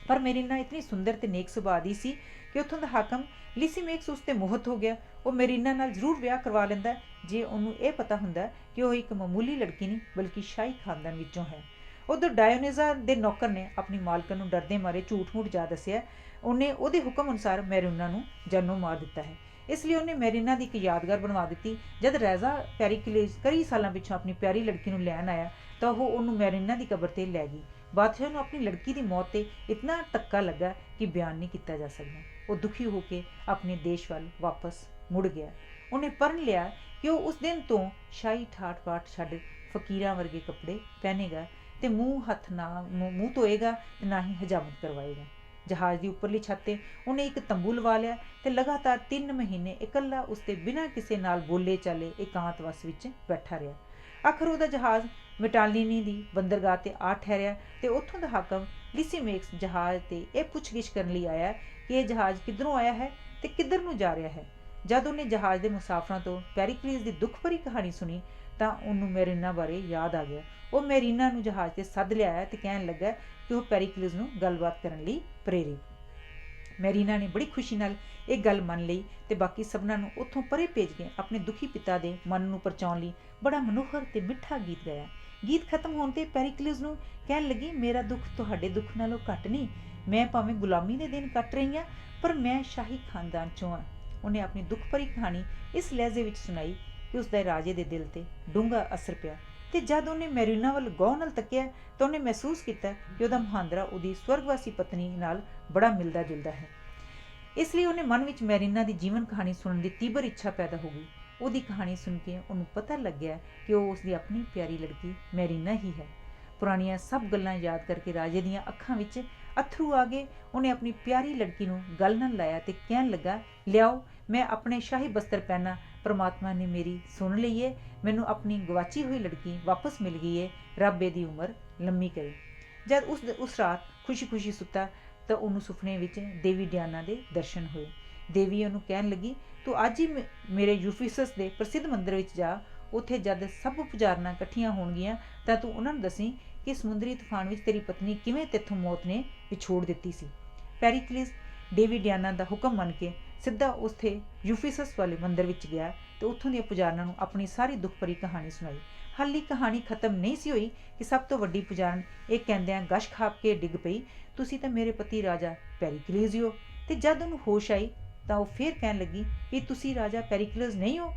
ਪਰ ਮੈਰੀਨਾ ਇਤਨੀ ਸੁੰਦਰ ਤੇ ਨੇਕ ਸੁਭਾਅ ਦੀ ਸੀ ਕਿ ਉੱਥੋਂ ਦਾ ਹਾਕਮ ਲਿਸੀਮੇਕਸ ਉਸ ਤੇ ਮੋਹਿਤ ਹੋ ਗਿਆ। ਉਹ ਮੈਰੀਨਾ ਨਾਲ ਜ਼ਰੂਰ ਵਿਆਹ ਕਰਵਾ ਲੈਂਦਾ ਜੇ ਉਹਨੂੰ ਇਹ ਪਤਾ ਹੁੰਦਾ ਕਿ ਉਹ ਇੱਕ ਮਾਮੂਲੀ ਲੜਕੀ ਨਹੀਂ ਬਲਕਿ ਸ਼ਾਹੀ ਖਾਨਦਾਨ ਵਿੱਚੋਂ ਹੈ। ਉਧਰ ਡਾਇਓਨੀਜ਼ਾ ਦੇ ਨੌਕਰ ਨੇ ਆਪਣੀ ਮਾਲਕਣ ਨੂੰ ਡਰਦੇ ਮਾਰੇ ਝੂਠ-ਮੂਠ ਜਾ ਦੱਸਿਆ। ਉਹਨੇ ਉਹਦੇ ਹੁਕਮ ਅਨੁਸਾਰ ਮੈਰੀਨਾ ਨੂੰ ਜਾਨੋਂ ਮਾਰ ਦਿੱਤਾ ਹੈ। ਇਸ ਲਈ ਉਹਨੇ ਮੈਰੀਨਾ ਦੀ ਇੱਕ ਯਾਦਗਾਰ ਬਣਵਾ ਦਿੱਤੀ। ਜਦ ਰਾਜਾ ਪੈਰੀਕਲੀਸ ਕਈ ਸਾਲਾਂ ਪਿੱਛੋਂ ਆਪਣੀ ਪਿਆਰੀ ਲੜਕੀ ਨੂੰ ਲੈਣ ਆਇਆ ਤਾਂ ਉਹ ਉਹਨੂੰ ਮੈਰੀਨਾ ਦੀ ਕਬਰ ਤੇ ਲੈ ਗਈ। ਬਾਦਸ਼ਾਹ ਨੂੰ ਆਪਣੀ ਲੜਕੀ ਦੀ ਮੌਤ ਤੇ ਇਤਨਾ ਧੱਕਾ ਲੱਗਾ ਕਿ ਬਿਆਨ ਨਹੀਂ ਕੀਤਾ ਜਾ ਸਕਦਾ। ਉਹ ਦੁਖੀ ਹੋ ਕੇ ਆਪਣੇ ਦੇਸ਼ ਵੱਲ ਵਾਪਸ ਮੁੜ ਗਿਆ। ਉਹਨੇ ਪਰਨ ਲਿਆ ਕਿ ਉਹ ਉਸ ਦਿਨ ਤੋਂ ਸ਼ਾਹੀ ਠਾਠ-ਬਾਠ ਛੱਡ ਫਕੀਰਾਂ ਵਰਗੇ ਕੱਪੜੇ ਪਹਿਨੇਗਾ ਤੇ ਮੂੰਹ ਧੋਏਗਾ ਤੇ ਨਾ ਹੀ ਹਜਾਮਤ ਕਰਵਾਏਗਾ। ਜਹਾਜ਼ ਦੀ ਉੱਪਰਲੀ ਛੱਤ ਤੇ ਉਹਨੇ ਇੱਕ ਤੰਬੂ ਲਵਾ ਲਿਆ ਤੇ ਲਗਾਤਾਰ 3 ਮਹੀਨੇ ਇਕੱਲਾ ਉਸ ਤੇ ਬਿਨਾਂ ਕਿਸੇ ਨਾਲ ਬੋਲੇ ਚਾਲੇ ਇਕਾਂਤਵਾਸ ਵਿੱਚ ਬੈਠਾ ਰਿਹਾ। ਆਖਰ ਉਹਦਾ ਜਹਾਜ਼ ਮਿਟਾਲੀਨੀ ਦੀ ਬੰਦਰਗਾਹ ਤੇ ਆ ਠਹਿਰਿਆ ਤੇ ਉੱਥੋਂ ਦਾ ਹਾਕਮ ਲਿਸੀਮੇਕਸ ਜਹਾਜ਼ ਤੇ ਇਹ ਪੁੱਛਗਿੱਛ ਕਰਨ ਲਈ ਆਇਆ ਕਿ ਇਹ ਜਹਾਜ਼ ਕਿੱਧਰੋਂ ਆਇਆ ਹੈ ਤੇ ਕਿੱਧਰ ਨੂੰ ਜਾ ਰਿਹਾ ਹੈ। ਜਦ ਉਹਨੇ ਜਹਾਜ਼ ਦੇ ਮੁਸਾਫਰਾਂ ਤੋਂ ਪੈਰੀਕਲੀਸ ਦੀ ਦੁੱਖ ਭਰੀ ਕਹਾਣੀ ਸੁਣੀ ਤਾਂ ਉਹਨੂੰ ਮੈਰੀਨਾ ਬਾਰੇ ਯਾਦ ਆ ਗਿਆ। ਉਹ ਮੈਰੀਨਾ ਨੂੰ ਜਹਾਜ਼ ਤੇ ਸੱਦ ਲਿਆਇਆ ਤੇ ਕਹਿਣ ਲੱਗਾ ਕਿ ਉਹ ਪੈਰੀਕਲੀਸ ਨੂੰ ਗੱਲਬਾਤ ਕਰਨ ਲਈ ਪ੍ਰੇਰੇ। ਮੈਰੀਨਾ ਨੇ ਬੜੀ ਖੁਸ਼ੀ ਨਾਲ ਇਹ ਗੱਲ ਮੰਨ ਲਈ ਤੇ ਬਾਕੀ ਸਭਨਾਂ ਨੂੰ ਉੱਥੋਂ ਪਰੇ ਭੇਜ ਕੇ ਆਪਣੇ ਦੁਖੀ ਪਿਤਾ ਦੇ ਮਨ ਨੂੰ ਪਰਚਾਉਣ ਲਈ ਬੜਾ ਮਨੋਹਰ ਤੇ ਮਿੱਠਾ ਗੀਤ ਗਾਇਆ। ਗੀਤ ਖਤਮ ਹੋਣ ਤੇ ਪੈਰੀਕਲੀਸ ਨੂੰ ਕਹਿਣ ਲੱਗੀ, ਮੇਰਾ ਦੁੱਖ ਤੁਹਾਡੇ ਦੁੱਖ ਨਾਲੋਂ ਘੱਟ ਨਹੀਂ। ਮੈਂ ਭਾਵੇਂ ਗੁਲਾਮੀ ਦੇ ਦਿਨ ਕੱਟ ਰਹੀ ਹਾਂ, ਪਰ ਮੈਂ ਸ਼ਾਹੀ ਖਾਨਦਾਨ ਚੋਂ ਹਾਂ। ਉਹਨੇ ਆਪਣੀ ਦੁੱਖ ਭਰੀ ਕਹਾਣੀ ਇਸ ਲਹਿਜੇ ਵਿੱਚ ਸੁਣਾਈ ਕਿ ਉਸ ਦੇ ਰਾਜੇ ਦੇ ਦਿਲ ਤੇ ਡੂੰਘਾ ਅਸਰ ਪਿਆ ਤੇ ਜਦ ਉਹਨੇ ਮੈਰੀਨਾ ਵੱਲ ਗੌਰ ਨਾਲ ਤੱਕਿਆ ਤਾਂ ਉਹਨੇ ਮਹਿਸੂਸ ਕੀਤਾ ਕਿ ਉਹਦਾ ਮੁਹਾਂਦਰਾ ਉਹਦੀ ਸਵਰਗਵਾਸੀ ਪਤਨੀ ਨਾਲ ਬੜਾ ਮਿਲਦਾ ਜੁਲਦਾ ਹੈ। ਇਸ ਲਈ ਉਹਨੇ ਮਨ ਵਿੱਚ ਮੈਰੀਨਾ ਦੀ ਜੀਵਨ ਕਹਾਣੀ ਸੁਣਨ ਦੀ ਤੀਬਰ ਇੱਛਾ ਪੈਦਾ ਹੋ ਗਈ। ਉਹਦੀ ਕਹਾਣੀ ਸੁਣ ਕੇ ਉਹਨੂੰ ਪਤਾ ਲੱਗਿਆ ਕਿ ਉਹ ਉਸਦੀ ਆਪਣੀ ਪਿਆਰੀ ਲੜਕੀ ਮੈਰੀਨਾ ਹੀ ਹੈ। ਪੁਰਾਣੀਆਂ ਸਭ ਗੱਲਾਂ ਯਾਦ ਕਰਕੇ ਰਾਜੇ ਦੀਆਂ ਅੱਖਾਂ ਵਿੱਚ ਅੱਥਰੂ ਆ ਗਏ। ਉਹਨੇ ਆਪਣੀ ਪਿਆਰੀ ਲੜਕੀ ਨੂੰ ਗੱਲ ਨਾਲ ਲਾਇਆ ਤੇ ਕਹਿਣ ਲੱਗਾ, ਲਿਆਓ ਮੈਂ ਆਪਣੇ ਸ਼ਾਹੀ ਬਸਤਰ ਪਹਿਨਾ। ਪਰਮਾਤਮਾ ਨੇ ਮੇਰੀ ਸੁਣ ਲਈ ਏ, ਮੈਨੂੰ ਆਪਣੀ ਗਵਾਚੀ ਹੋਈ ਲੜਕੀ ਵਾਪਸ ਮਿਲ ਗਈ ਏ। ਰੱਬ ਇਹਦੀ ਉਮਰ ਲੰਮੀ ਕਰੇ। ਜਦ ਉਸ ਰਾਤ ਖੁਸ਼ੀ ਸੁੱਤਾ ਤਾਂ ਉਹਨੂੰ ਸੁਪਨੇ ਵਿੱਚ ਦੇਵੀ ਡਿਆਨਾ ਦੇ ਦਰਸ਼ਨ ਹੋਏ। ਦੇਵੀ ਉਹਨੂੰ ਕਹਿਣ ਲੱਗੀ, ਤੂੰ ਅੱਜ ਹੀ ਮੇਰੇ ਯੂਫੀਸਸ ਦੇ ਪ੍ਰਸਿੱਧ ਮੰਦਰ ਵਿੱਚ ਜਾ। ਉੱਥੇ ਜਦ ਸਭ ਪੁਜਾਰਨਾਂ ਇਕੱਠੀਆਂ ਹੋਣਗੀਆਂ ਤਾਂ ਤੂੰ ਉਹਨਾਂ ਨੂੰ ਦੱਸੀ ਕਿ ਸਮੁੰਦਰੀ ਤੂਫਾਨ ਵਿੱਚ ਤੇਰੀ ਪਤਨੀ ਕਿਵੇਂ ਤੇਥੋਂ ਮੌਤ ਨੇ ਵਿਛੋੜ ਦਿੱਤੀ ਸੀ। ਪੈਰੀਕਲੀਸ ਦੇਵੀ ਡਿਆਨਾ ਦਾ ਹੁਕਮ ਮੰਨ ਕੇ ਸਿੱਧਾ ਉੱਥੇ ਯੂਫੀਸਸ ਵਾਲੇ ਮੰਦਰ ਵਿੱਚ ਗਿਆ ਤੇ ਉੱਥੋਂ ਦੀਆਂ ਪੁਜਾਰਨਾਂ ਨੂੰ ਆਪਣੀ ਸਾਰੀ ਦੁੱਖ ਭਰੀ ਕਹਾਣੀ ਸੁਣਾਈ। ਹਾਲੀ ਕਹਾਣੀ ਖਤਮ ਨਹੀਂ ਸੀ ਹੋਈ ਕਿ ਸਭ ਤੋਂ ਵੱਡੀ ਪੁਜਾਰਨ ਇਹ ਕਹਿੰਦਿਆਂ ਗਸ਼ ਖਾਪ ਕੇ ਡਿੱਗ ਪਈ, ਤੁਸੀਂ ਤਾਂ ਮੇਰੇ ਪਤੀ ਰਾਜਾ ਪੈਰੀਕਲੀਸ ਹੋ। ਤੇ ਜਦ ਉਹਨੂੰ ਹੋਸ਼ ਆਈ ਤਾਂ ਉਹ ਫੇਰ ਕਹਿਣ ਲੱਗੀ ਵੀ ਤੁਸੀਂ ਰਾਜਾ ਪੈਰੀਕਲੀਸ ਨਹੀਂ ਹੋ।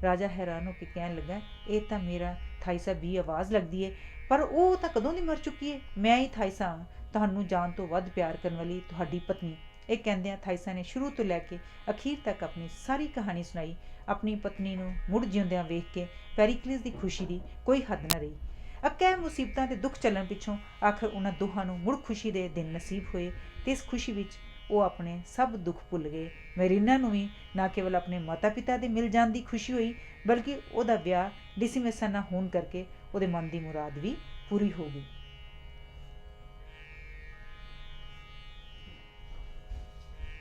ਰਾਜਾ ਹੈਰਾਨ ਹੋ ਕੇ ਕਹਿਣ ਲੱਗਾ, ਇਹ ਤਾਂ ਮੇਰਾ ਥਾਈਸਾ ਵੀ ਆਵਾਜ਼ ਲੱਗਦੀ ਏ, ਪਰ ਉਹ ਤਾਂ ਕਦੋਂ ਦੀ ਮਰ ਚੁੱਕੀ ਏ। ਮੈਂ ਹੀ ਥਾਈਸਾ ਹਾਂ, ਤੁਹਾਨੂੰ ਜਾਨ ਤੋਂ ਵੱਧ ਪਿਆਰ ਕਰਨ ਵਾਲੀ ਤੁਹਾਡੀ ਪਤਨੀ। ਇਹ ਕਹਿੰਦਿਆਂ ਥਾਈਸਾ ਨੇ ਸ਼ੁਰੂ ਤੋਂ ਲੈ ਕੇ ਅਖੀਰ ਤੱਕ ਆਪਣੀ ਸਾਰੀ ਕਹਾਣੀ ਸੁਣਾਈ। ਆਪਣੀ ਪਤਨੀ ਨੂੰ ਮੁੜ ਜਿਉਂਦਿਆਂ ਵੇਖ ਕੇ ਪੈਰੀਕਲੀਸ ਦੀ ਖੁਸ਼ੀ ਦੀ ਕੋਈ ਹੱਦ ਨਾ ਰਹੀ। ਅੱਕੇ ਮੁਸੀਬਤਾਂ ਤੇ ਦੁੱਖ ਚੱਲਣ ਪਿੱਛੋਂ ਆਖਰ ਉਹਨਾਂ ਦੋਹਾਂ ਨੂੰ ਮੁੜ ਖੁਸ਼ੀ ਦੇ ਦਿਨ ਨਸੀਬ ਹੋਏ ਤੇ ਇਸ ਖੁਸ਼ੀ ਵਿੱਚ ਉਹ ਆਪਣੇ ਸਭ ਦੁੱਖ ਭੁੱਲ ਗਏ। ਮੈਰੀਨਾ ਨੂੰ ਵੀ ਨਾ ਕੇਵਲ ਆਪਣੇ ਮਾਤਾ ਪਿਤਾ ਦੇ ਮਿਲ ਜਾਣ ਦੀ ਖੁਸ਼ੀ ਹੋਈ, ਬਲਕਿ ਉਹਦਾ ਵਿਆਹ ਡਿਸੀਮੇਸਾ ਨਾਲ ਹੋਣ ਕਰਕੇ ਉਹਦੇ ਮਨ ਦੀ ਮੁਰਾਦ ਵੀ ਪੂਰੀ ਹੋ ਗਈ।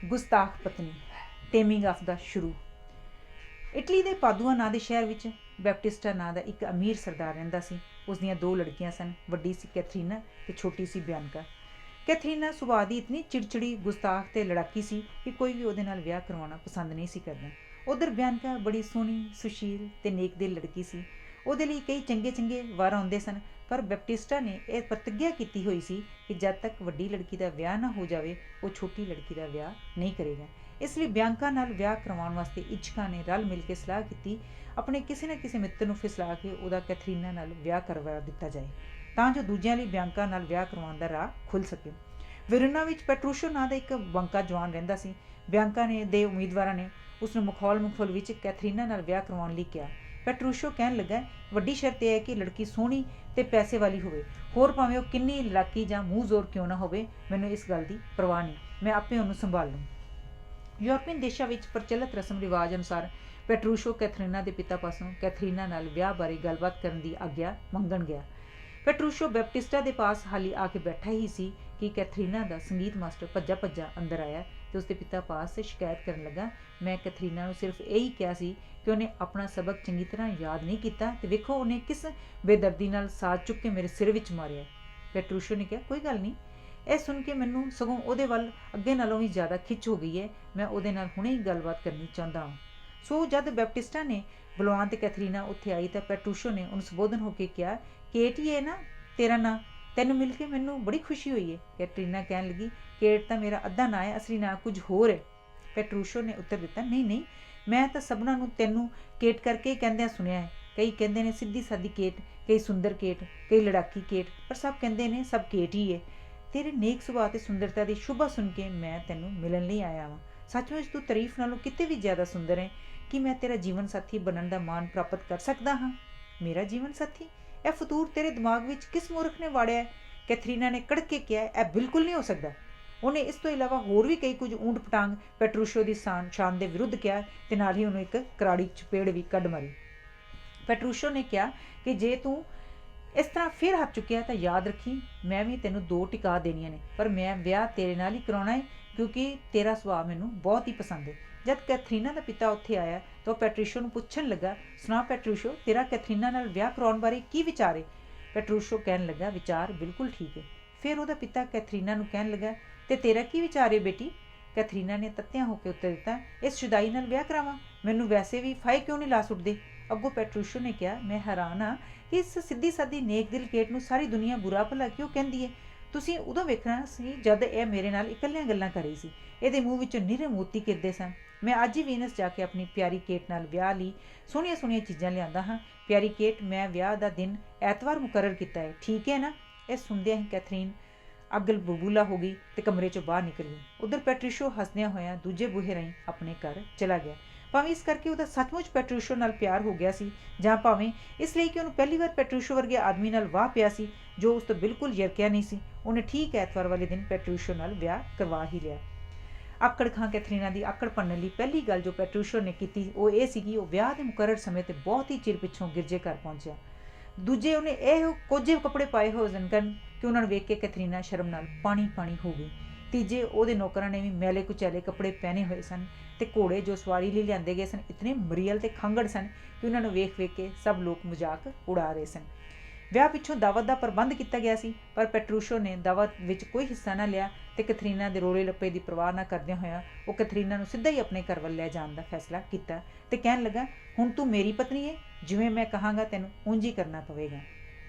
ਗੁਸਤਾਖ ਪਤਨੀ, ਟੇਮਿੰਗ ਆਫ ਦਾ ਸ਼ੁਰੂ। ਇਟਲੀ ਦੇ ਪਾਦੂਆ ਨਾਂ ਦੇ ਸ਼ਹਿਰ ਵਿੱਚ ਬੈਪਟਿਸਟਾ ਨਾਂ ਦਾ ਇੱਕ ਅਮੀਰ ਸਰਦਾਰ ਰਹਿੰਦਾ ਸੀ। ਉਸ ਦੀਆਂ ਦੋ ਲੜਕੀਆਂ ਸਨ, ਵੱਡੀ ਸੀ ਕੈਥਰੀਨਾ ਤੇ ਛੋਟੀ ਸੀ ਬਿਆਨਕਾ। ਕੈਥਰੀਨਾ ਸੁਭਾਅ ਦੀ ਇਤਨੀ ਚਿੜਚਿੜੀ, ਗੁਸਤਾਖ ਤੇ ਲੜਾਕੀ ਸੀ ਕਿ ਕੋਈ ਵੀ ਉਹਦੇ ਨਾਲ ਵਿਆਹ ਕਰਵਾਉਣਾ ਪਸੰਦ ਨਹੀਂ ਸੀ ਕਰਦਾ। ਉਧਰ ਬਿਆਨਕਾ ਬੜੀ ਸੋਹਣੀ, ਸੁਸ਼ੀਲ ਤੇ ਨੇਕ ਦਿਲ ਲੜਕੀ ਸੀ। ਉਹਦੇ ਲਈ ਕਈ ਚੰਗੇ ਵਾਰ ਆਉਂਦੇ ਸਨ, ਪਰ ਬੈਪਟਿਸਟਾ ਨੇ ਇਹ ਪ੍ਰਤਿੱਗਿਆ ਕੀਤੀ ਹੋਈ ਸੀ ਕਿ ਜਦ ਤੱਕ ਵੱਡੀ ਲੜਕੀ ਦਾ ਵਿਆਹ ਨਾ ਹੋ ਜਾਵੇ ਉਹ ਛੋਟੀ ਲੜਕੀ ਦਾ ਵਿਆਹ ਨਹੀਂ ਕਰੇਗਾ। ਇਸ ਲਈ ਬਿਆਨਕਾ ਨਾਲ ਵਿਆਹ ਕਰਵਾਉਣ ਵਾਸਤੇ ਇੱਛਕਾਂ ਨੇ ਰਲ ਮਿਲ ਕੇ ਸਲਾਹ ਕੀਤੀ, ਆਪਣੇ ਕਿਸੇ ਨਾ ਕਿਸੇ ਮਿੱਤਰ ਨੂੰ ਫਿਸਲਾ ਕੇ ਉਹਦਾ ਕੈਥਰੀਨਾ ਨਾਲ ਵਿਆਹ ਕਰਵਾ ਦਿੱਤਾ ਜਾਏ ਤਾਂ ਜੋ ਦੂਜਿਆਂ ਲਈ ਬਿਆਨਕਾ ਨਾਲ ਵਿਆਹ ਕਰਵਾਉਣ ਦਾ ਰਾਹ ਖੁੱਲ੍ਹ ਸਕੇ। ਵਿਰੋਨਾ ਵਿੱਚ ਪੈਟਰੂਸ਼ੋ ਨਾਂ ਦਾ ਇੱਕ ਬੰਕਾ ਜਵਾਨ ਰਹਿੰਦਾ ਸੀ। ਬਿਆਨਕਾ ਦੇ ਉਮੀਦਵਾਰਾਂ ਨੇ ਉਸ ਨੂੰ ਮਖੌਲ ਵਿੱਚ ਕੈਥਰੀਨਾ ਨਾਲ ਵਿਆਹ ਕਰਵਾਉਣ ਲਈ ਕਿਹਾ। ਪੈਟਰੂਸ਼ੋ ਕਹਿਣ ਲੱਗਾ, ਵੱਡੀ ਸ਼ਰਤ ਇਹ ਹੈ ਕਿ ਲੜਕੀ ਸੋਹਣੀ ਤੇ ਪੈਸੇ ਵਾਲੀ ਹੋਵੇ, ਹੋਰ ਭਾਵੇਂ ਉਹ ਕਿੰਨੀ ਲੜਾਕੀ ਜਾਂ ਮੂੰਹ ਜ਼ੋਰ ਕਿਉਂ ਨਾ ਹੋਵੇ, ਮੈਨੂੰ ਇਸ ਗੱਲ ਦੀ ਪਰਵਾਹ ਨਹੀਂ, ਮੈਂ ਆਪੇ ਉਹਨੂੰ ਸੰਭਾਲ ਲੂੰ। ਯੂਰਪੀਅਨ ਦੇਸ਼ਾਂ ਵਿੱਚ ਪ੍ਰਚਲਿਤ ਰਸਮ ਰਿਵਾਜ ਅਨੁਸਾਰ ਪੈਟਰੂਸ਼ੋ ਕੈਥਰੀਨਾ ਦੇ ਪਿਤਾ ਪਾਸੋਂ ਕੈਥਰੀਨਾ ਨਾਲ ਵਿਆਹ ਬਾਰੇ ਗੱਲਬਾਤ ਕਰਨ ਦੀ ਆਗਿਆ ਮੰਗਣ ਗਿਆ। ਪੈਟਰੂਸ਼ੋ ਬੈਪਟਿਸਟਾ ਦੇ ਪਾਸ ਹਾਲੀ ਆ ਕੇ ਬੈਠਾ ਹੀ ਸੀ ਕਿ ਕੈਥਰੀਨਾ ਦਾ ਸੰਗੀਤ ਮਾਸਟਰ ਭੱਜਾ ਅੰਦਰ ਆਇਆ ਤੇ ਉਸਦੇ ਪਿਤਾ ਪਾਸ ਸ਼ਿਕਾਇਤ ਕਰਨ ਲੱਗਾ, ਮੈਂ ਕੈਥਰੀਨਾ ਨੂੰ ਸਿਰਫ ਇਹੀ ਕਿਹਾ ਸੀ ਕਿ ਉਹਨੇ ਆਪਣਾ ਸਬਕ ਚੰਗੀ ਤਰ੍ਹਾਂ ਯਾਦ ਨਹੀਂ ਕੀਤਾ ਤੇ ਵੇਖੋ ਉਹਨੇ ਕਿਸ ਬੇਦਰਦੀ ਨਾਲ ਸਾਜ਼ ਚੁੱਕ ਕੇ ਮੇਰੇ ਸਿਰ ਵਿੱਚ ਮਾਰਿਆ। ਪੈਟਰੂਸ਼ੋ ਨੇ ਕਿਹਾ, ਕੋਈ ਗੱਲ ਨਹੀਂ। ਇਹ ਸੁਣ ਕੇ ਮੈਨੂੰ ਸਗੋਂ ਉਹਦੇ ਵੱਲ ਅੱਗੇ ਨਾਲੋਂ ਵੀ ਜ਼ਿਆਦਾ ਖਿੱਚ ਹੋ ਗਈ ਹੈ, ਮੈਂ ਉਹਦੇ ਨਾਲ ਹੁਣੇ ਹੀ ਗੱਲਬਾਤ ਕਰਨੀ ਚਾਹੁੰਦਾ ਹਾਂ। ਸੋ ਜਦ ਬੈਪਟਿਸਟਾ ਨੇ ਬੁਲਵਾਨ ਤੇ ਕੈਥਰੀਨਾ ਉੱਥੇ ਆਈ ਤਾਂ ਪੈਟਰੂਸ਼ੋ ਨੇ ਉਹਨੂੰ ਸੰਬੋਧਨ ਹੋ ਕੇ ਕਿਹਾ, ਕੇਟ ਹੀ ਹੈ ਨਾ ਤੇਰਾ ਨਾਂ, ਤੈਨੂੰ ਮਿਲ ਕੇ ਮੈਨੂੰ ਬੜੀ ਖੁਸ਼ੀ ਹੋਈ ਹੈ। ਕੈਟਰੀਨਾ ਕਹਿਣ ਲੱਗੀ, ਕੇਟ ਤਾਂ ਮੇਰਾ ਅੱਧਾ ਨਾਂ ਹੈ, ਅਸਲੀ ਨਾਂ ਕੁਝ ਹੋਰ ਹੈ। ਪੈਟਰੂਸ਼ੋ ਨੇ ਉੱਤਰ ਦਿੱਤਾ, ਨਹੀਂ, ਮੈਂ ਤਾਂ ਸਭਨਾਂ ਨੂੰ ਤੈਨੂੰ ਕੇਟ ਕਰਕੇ ਹੀ ਕਹਿੰਦਿਆਂ ਸੁਣਿਆ ਹੈ। ਕਈ ਕਹਿੰਦੇ ਨੇ ਸਿੱਧੀ ਸਾਦੀ ਕੇਟ, ਕਈ ਸੁੰਦਰ ਕੇਟ, ਕਈ ਲੜਾਕੀ ਕੇਟ, ਪਰ ਸਭ ਕਹਿੰਦੇ ਨੇ ਸਭ ਕੇਟ ਹੀ ਹੈ। ਤੇਰੇ ਨੇਕ ਸੁਭਾਅ ਤੇ ਸੁੰਦਰਤਾ ਦੀ ਸ਼ੋਭਾ ਸੁਣ ਕੇ ਮੈਂ ਤੈਨੂੰ ਮਿਲਣ ਲਈ ਆਇਆ ਹਾਂ। ਸੱਚਮੁੱਚ ਤੂੰ ਤਾਰੀਫ ਨਾਲੋਂ ਕਿਤੇ ਵੀ ਜ਼ਿਆਦਾ ਸੁੰਦਰ ਹੈ। ਕਿ ਮੈਂ ਤੇਰਾ ਜੀਵਨ ਸਾਥੀ ਬਣਨ ਦਾ ਮਾਣ ਪ੍ਰਾਪਤ ਕਰ ਸਕਦਾ ਹਾਂ? ਮੇਰਾ ਜੀਵਨ ਸਾਥੀ? ਇਹ ਫਤੂਰ ਤੇਰੇ ਦਿਮਾਗ ਵਿੱਚ ਕਿਸ ਮੂਰਖ ਨੇ ਵਾੜਿਆ? ਕੈਥਰੀਨਾ ਨੇ ਕੜਕ ਕੇ ਕਿਹਾ, ਇਹ ਬਿਲਕੁਲ ਨਹੀਂ ਹੋ ਸਕਦਾ। ਉਹਨੇ ਇਸ ਤੋਂ ਇਲਾਵਾ ਹੋਰ ਵੀ ਕਈ ਕੁਝ ਊਂਟ ਪਟਾਂਗ ਪੈਟਰੂਸ਼ੋ ਦੀ ਸ਼ਾਨ ਦੇ ਵਿਰੁੱਧ ਕਿਹਾ ਤੇ ਨਾਲ ਹੀ ਉਹਨੂੰ ਇੱਕ ਕਰਾੜੀ ਚਪੇੜ ਵੀ ਕੱਢ ਮਾਰੀ। ਪੈਟਰੂਸ਼ੋ ਨੇ ਕਿਹਾ ਕਿ ਜੇ ਤੂੰ ਇਸ ਤਰ੍ਹਾਂ ਫਿਰ ਹੱਥ ਚੁੱਕਿਆ ਤਾਂ ਯਾਦ ਰੱਖੀ, ਮੈਂ ਵੀ ਤੈਨੂੰ 2 ਟਿਕਾ ਦੇਣੀਆਂ ਨੇ, ਪਰ ਮੈਂ ਵਿਆਹ ਤੇਰੇ ਨਾਲ ਹੀ ਕਰਾਉਣਾ ਹੈ ਕਿਉਂਕਿ ਤੇਰਾ ਸੁਭਾਅ ਮੈਨੂੰ ਬਹੁਤ ਹੀ ਪਸੰਦ ਹੈ। ਜਦ ਕੈਥਰੀਨਾ ਦਾ ਪਿਤਾ ਉੱਥੇ ਆਇਆ ਤਾਂ ਉਹ ਪੈਟਰੂਸ਼ੋ ਨੂੰ ਪੁੱਛਣ ਲੱਗਾ, ਸੁਣਾ ਪੈਟਰੂਸ਼ੋ, ਤੇਰਾ ਕੈਥਰੀਨਾ ਨਾਲ ਵਿਆਹ ਕਰਾਉਣ ਬਾਰੇ ਕੀ ਵਿਚਾਰ ਹੈ? ਪੈਟਰੂਸ਼ੋ ਕਹਿਣ ਲੱਗਾ, ਵਿਚਾਰ ਬਿਲਕੁਲ ਠੀਕ ਹੈ। ਫਿਰ ਉਹਦਾ ਪਿਤਾ ਕੈਥਰੀਨਾ ਨੂੰ ਕਹਿਣ ਲੱਗਾ, ਤੇ ਤੇਰਾ ਕੀ ਵਿਚਾਰ ਹੈ ਬੇਟੀ? ਕੈਥਰੀਨਾ ਨੇ ਤੱਤਿਆਂ ਹੋ ਕੇ ਉੱਤਰ ਦਿੱਤਾ, ਇਸ ਸ਼ੁਦਾਈ ਨਾਲ ਵਿਆਹ ਕਰਾਵਾਂ? ਮੈਨੂੰ ਵੈਸੇ ਵੀ ਫਾਹੇ ਕਿਉਂ ਨਹੀਂ ਲਾ ਸੁੱਟਦੇ? ਅੱਗੋਂ ਪੈਟਰੂਸ਼ੋ ਨੇ ਕਿਹਾ, ਮੈਂ ਹੈਰਾਨ ਹਾਂ ਕਿ ਇਸ ਸਿੱਧੀ ਸਾਦੀ ਨੇਕ ਦਿਲ ਕੇਟ ਨੂੰ ਸਾਰੀ ਦੁਨੀਆ ਬੁਰਾ ਭਲਾ ਕਿਉਂ ਕਹਿੰਦੀ ਹੈ। ਤੁਸੀਂ ਉਦੋਂ ਵੇਖਣਾ ਸੀ ਜਦ ਇਹ ਮੇਰੇ ਨਾਲ ਇਕੱਲੀਆਂ ਗੱਲਾਂ ਕਰ ਰਹੀ ਸੀ। ਇਹਦੇ ਮੂੰਹ ਵਿੱਚੋਂ ਨਿਰੇ ਮੋਤੀ ਗਿਰਦੇ ਸਨ। ਮੈਂ ਅੱਜ ਹੀ ਵੀਨਸ ਜਾ ਕੇ ਆਪਣੀ ਪਿਆਰੀ ਕੇਟ ਨਾਲ ਵਿਆਹ ਲਈ ਸੋਹਣੀਆਂ ਚੀਜ਼ਾਂ ਲਿਆਂਦਾ ਹਾਂ। ਪਿਆਰੀ ਕੇਟ, ਮੈਂ ਵਿਆਹ ਦਾ ਦਿਨ ਐਤਵਾਰ ਮੁਕਰਰ ਕੀਤਾ ਹੈ, ਠੀਕ ਹੈ ਨਾ? ਇਹ ਸੁਣਦਿਆਂ ਹੀ ਕੈਥਰੀਨ ਅੱਗ ਬਬੂਲਾ ਹੋ ਗਈ ਤੇ ਕਮਰੇ ਚੋਂ ਬਾਹਰ ਨਿਕਲ ਗਈ। ਉਧਰ ਪੈਟਰੂਸ਼ੋ ਹੱਸਦਿਆਂ ਹੋਇਆਂ ਦੂਜੇ ਬੂਹੇ ਰਾਹੀਂ ਆਪਣੇ ਘਰ ਚਲਾ ਗਿਆ। ਭਾਵੇਂ ਇਸ ਕਰਕੇ ਉਹਦਾ ਸੱਚਮੁੱਚ ਪੈਟਰੂਸ਼ੋ ਨਾਲ ਪਿਆਰ ਹੋ ਗਿਆ ਸੀ, ਜਾਂ ਭਾਵੇਂ ਇਸ ਲਈ ਕਿ ਉਹਨੂੰ ਪਹਿਲੀ ਵਾਰ ਪੈਟਰੂਸ਼ੋ ਵਰਗੇ ਆਦਮੀ ਨਾਲ ਵਾਹ ਪਿਆ ਸੀ ਜੋ ਉਸ ਤੋਂ ਬਿਲਕੁਲ ਯਰਕਿਆ ਨਹੀਂ ਸੀ। ਉਹਨੇ ਠੀਕ ਐਤਵਾਰ ਵਾਲੇ ਦਿਨ ਪੈਟਰੂਸ਼ੋ ਨਾਲ ਵਿਆਹ ਕਰਵਾ ਹੀ ਲਿਆ। ਆਕੜ ਖਾਂ ਕੈਥਰੀਨਾ ਦੀ ਆਕੜ ਭੰਨਣ ਲਈ ਪਹਿਲੀ ਗੱਲ ਜੋ ਪੈਟਰੂਸ਼ੋ ਨੇ ਕੀਤੀ ਉਹ ਇਹ ਸੀ ਕਿ ਉਹ ਵਿਆਹ ਦੇ ਮੁਕਰਰ ਸਮੇਂ 'ਤੇ ਬਹੁਤ ਹੀ ਚਿਰ ਪਿੱਛੋਂ ਗਿਰਜੇ ਘਰ ਪਹੁੰਚਿਆ। ਦੂਜੇ, ਉਹਨੇ ਇਹ ਕੋਝੇ ਕੱਪੜੇ ਪਾਏ ਹੋਏ ਸਨ ਕਿ ਉਹਨਾਂ ਨੂੰ ਵੇਖ ਕੇ ਕੈਥਰੀਨਾ ਸ਼ਰਮ ਨਾਲ ਪਾਣੀ ਪਾਣੀ ਹੋ ਗਈ। ਤੀਜੇ, ਉਹਦੇ ਨੌਕਰਾਂ ਨੇ ਵੀ ਮੈਲੇ ਕੁਚੈਲੇ ਕੱਪੜੇ ਪਹਿਨੇ ਹੋਏ ਸਨ ਅਤੇ ਘੋੜੇ ਜੋ ਸਵਾਰੀ ਲਈ ਲਿਆਂਦੇ ਗਏ ਸਨ ਇਤਨੇ ਮਰੀਅਲ ਅਤੇ ਖੰਗੜ ਸਨ ਕਿ ਉਹਨਾਂ ਨੂੰ ਵੇਖ ਵੇਖ ਕੇ ਸਭ ਲੋਕ ਮਜ਼ਾਕ ਉਡਾ ਰਹੇ ਸਨ। ਵਿਆਹ ਪਿੱਛੋਂ ਦਾਵਤ ਦਾ ਪ੍ਰਬੰਧ ਕੀਤਾ ਗਿਆ ਸੀ, ਪਰ ਪੈਟਰੂਸ਼ੋ ਨੇ ਦਾਵਤ ਵਿੱਚ ਕੋਈ ਹਿੱਸਾ ਨਾ ਲਿਆ ਅਤੇ ਕੈਥਰੀਨਾ ਦੇ ਰੋਲੇ ਲੱਪੇ ਦੀ ਪਰਵਾਹ ਨਾ ਕਰਦਿਆਂ ਹੋਇਆਂ ਉਹ ਕੈਥਰੀਨਾ ਨੂੰ ਸਿੱਧਾ ਹੀ ਆਪਣੇ ਘਰ ਵੱਲ ਲੈ ਜਾਣ ਦਾ ਫੈਸਲਾ ਕੀਤਾ ਅਤੇ ਕਹਿਣ ਲੱਗਾ, ਹੁਣ ਤੂੰ ਮੇਰੀ ਪਤਨੀ ਹੈ, ਜਿਵੇਂ ਮੈਂ ਕਹਾਂਗਾ ਤੈਨੂੰ ਉਂਝ ਹੀ ਕਰਨਾ ਪਵੇਗਾ।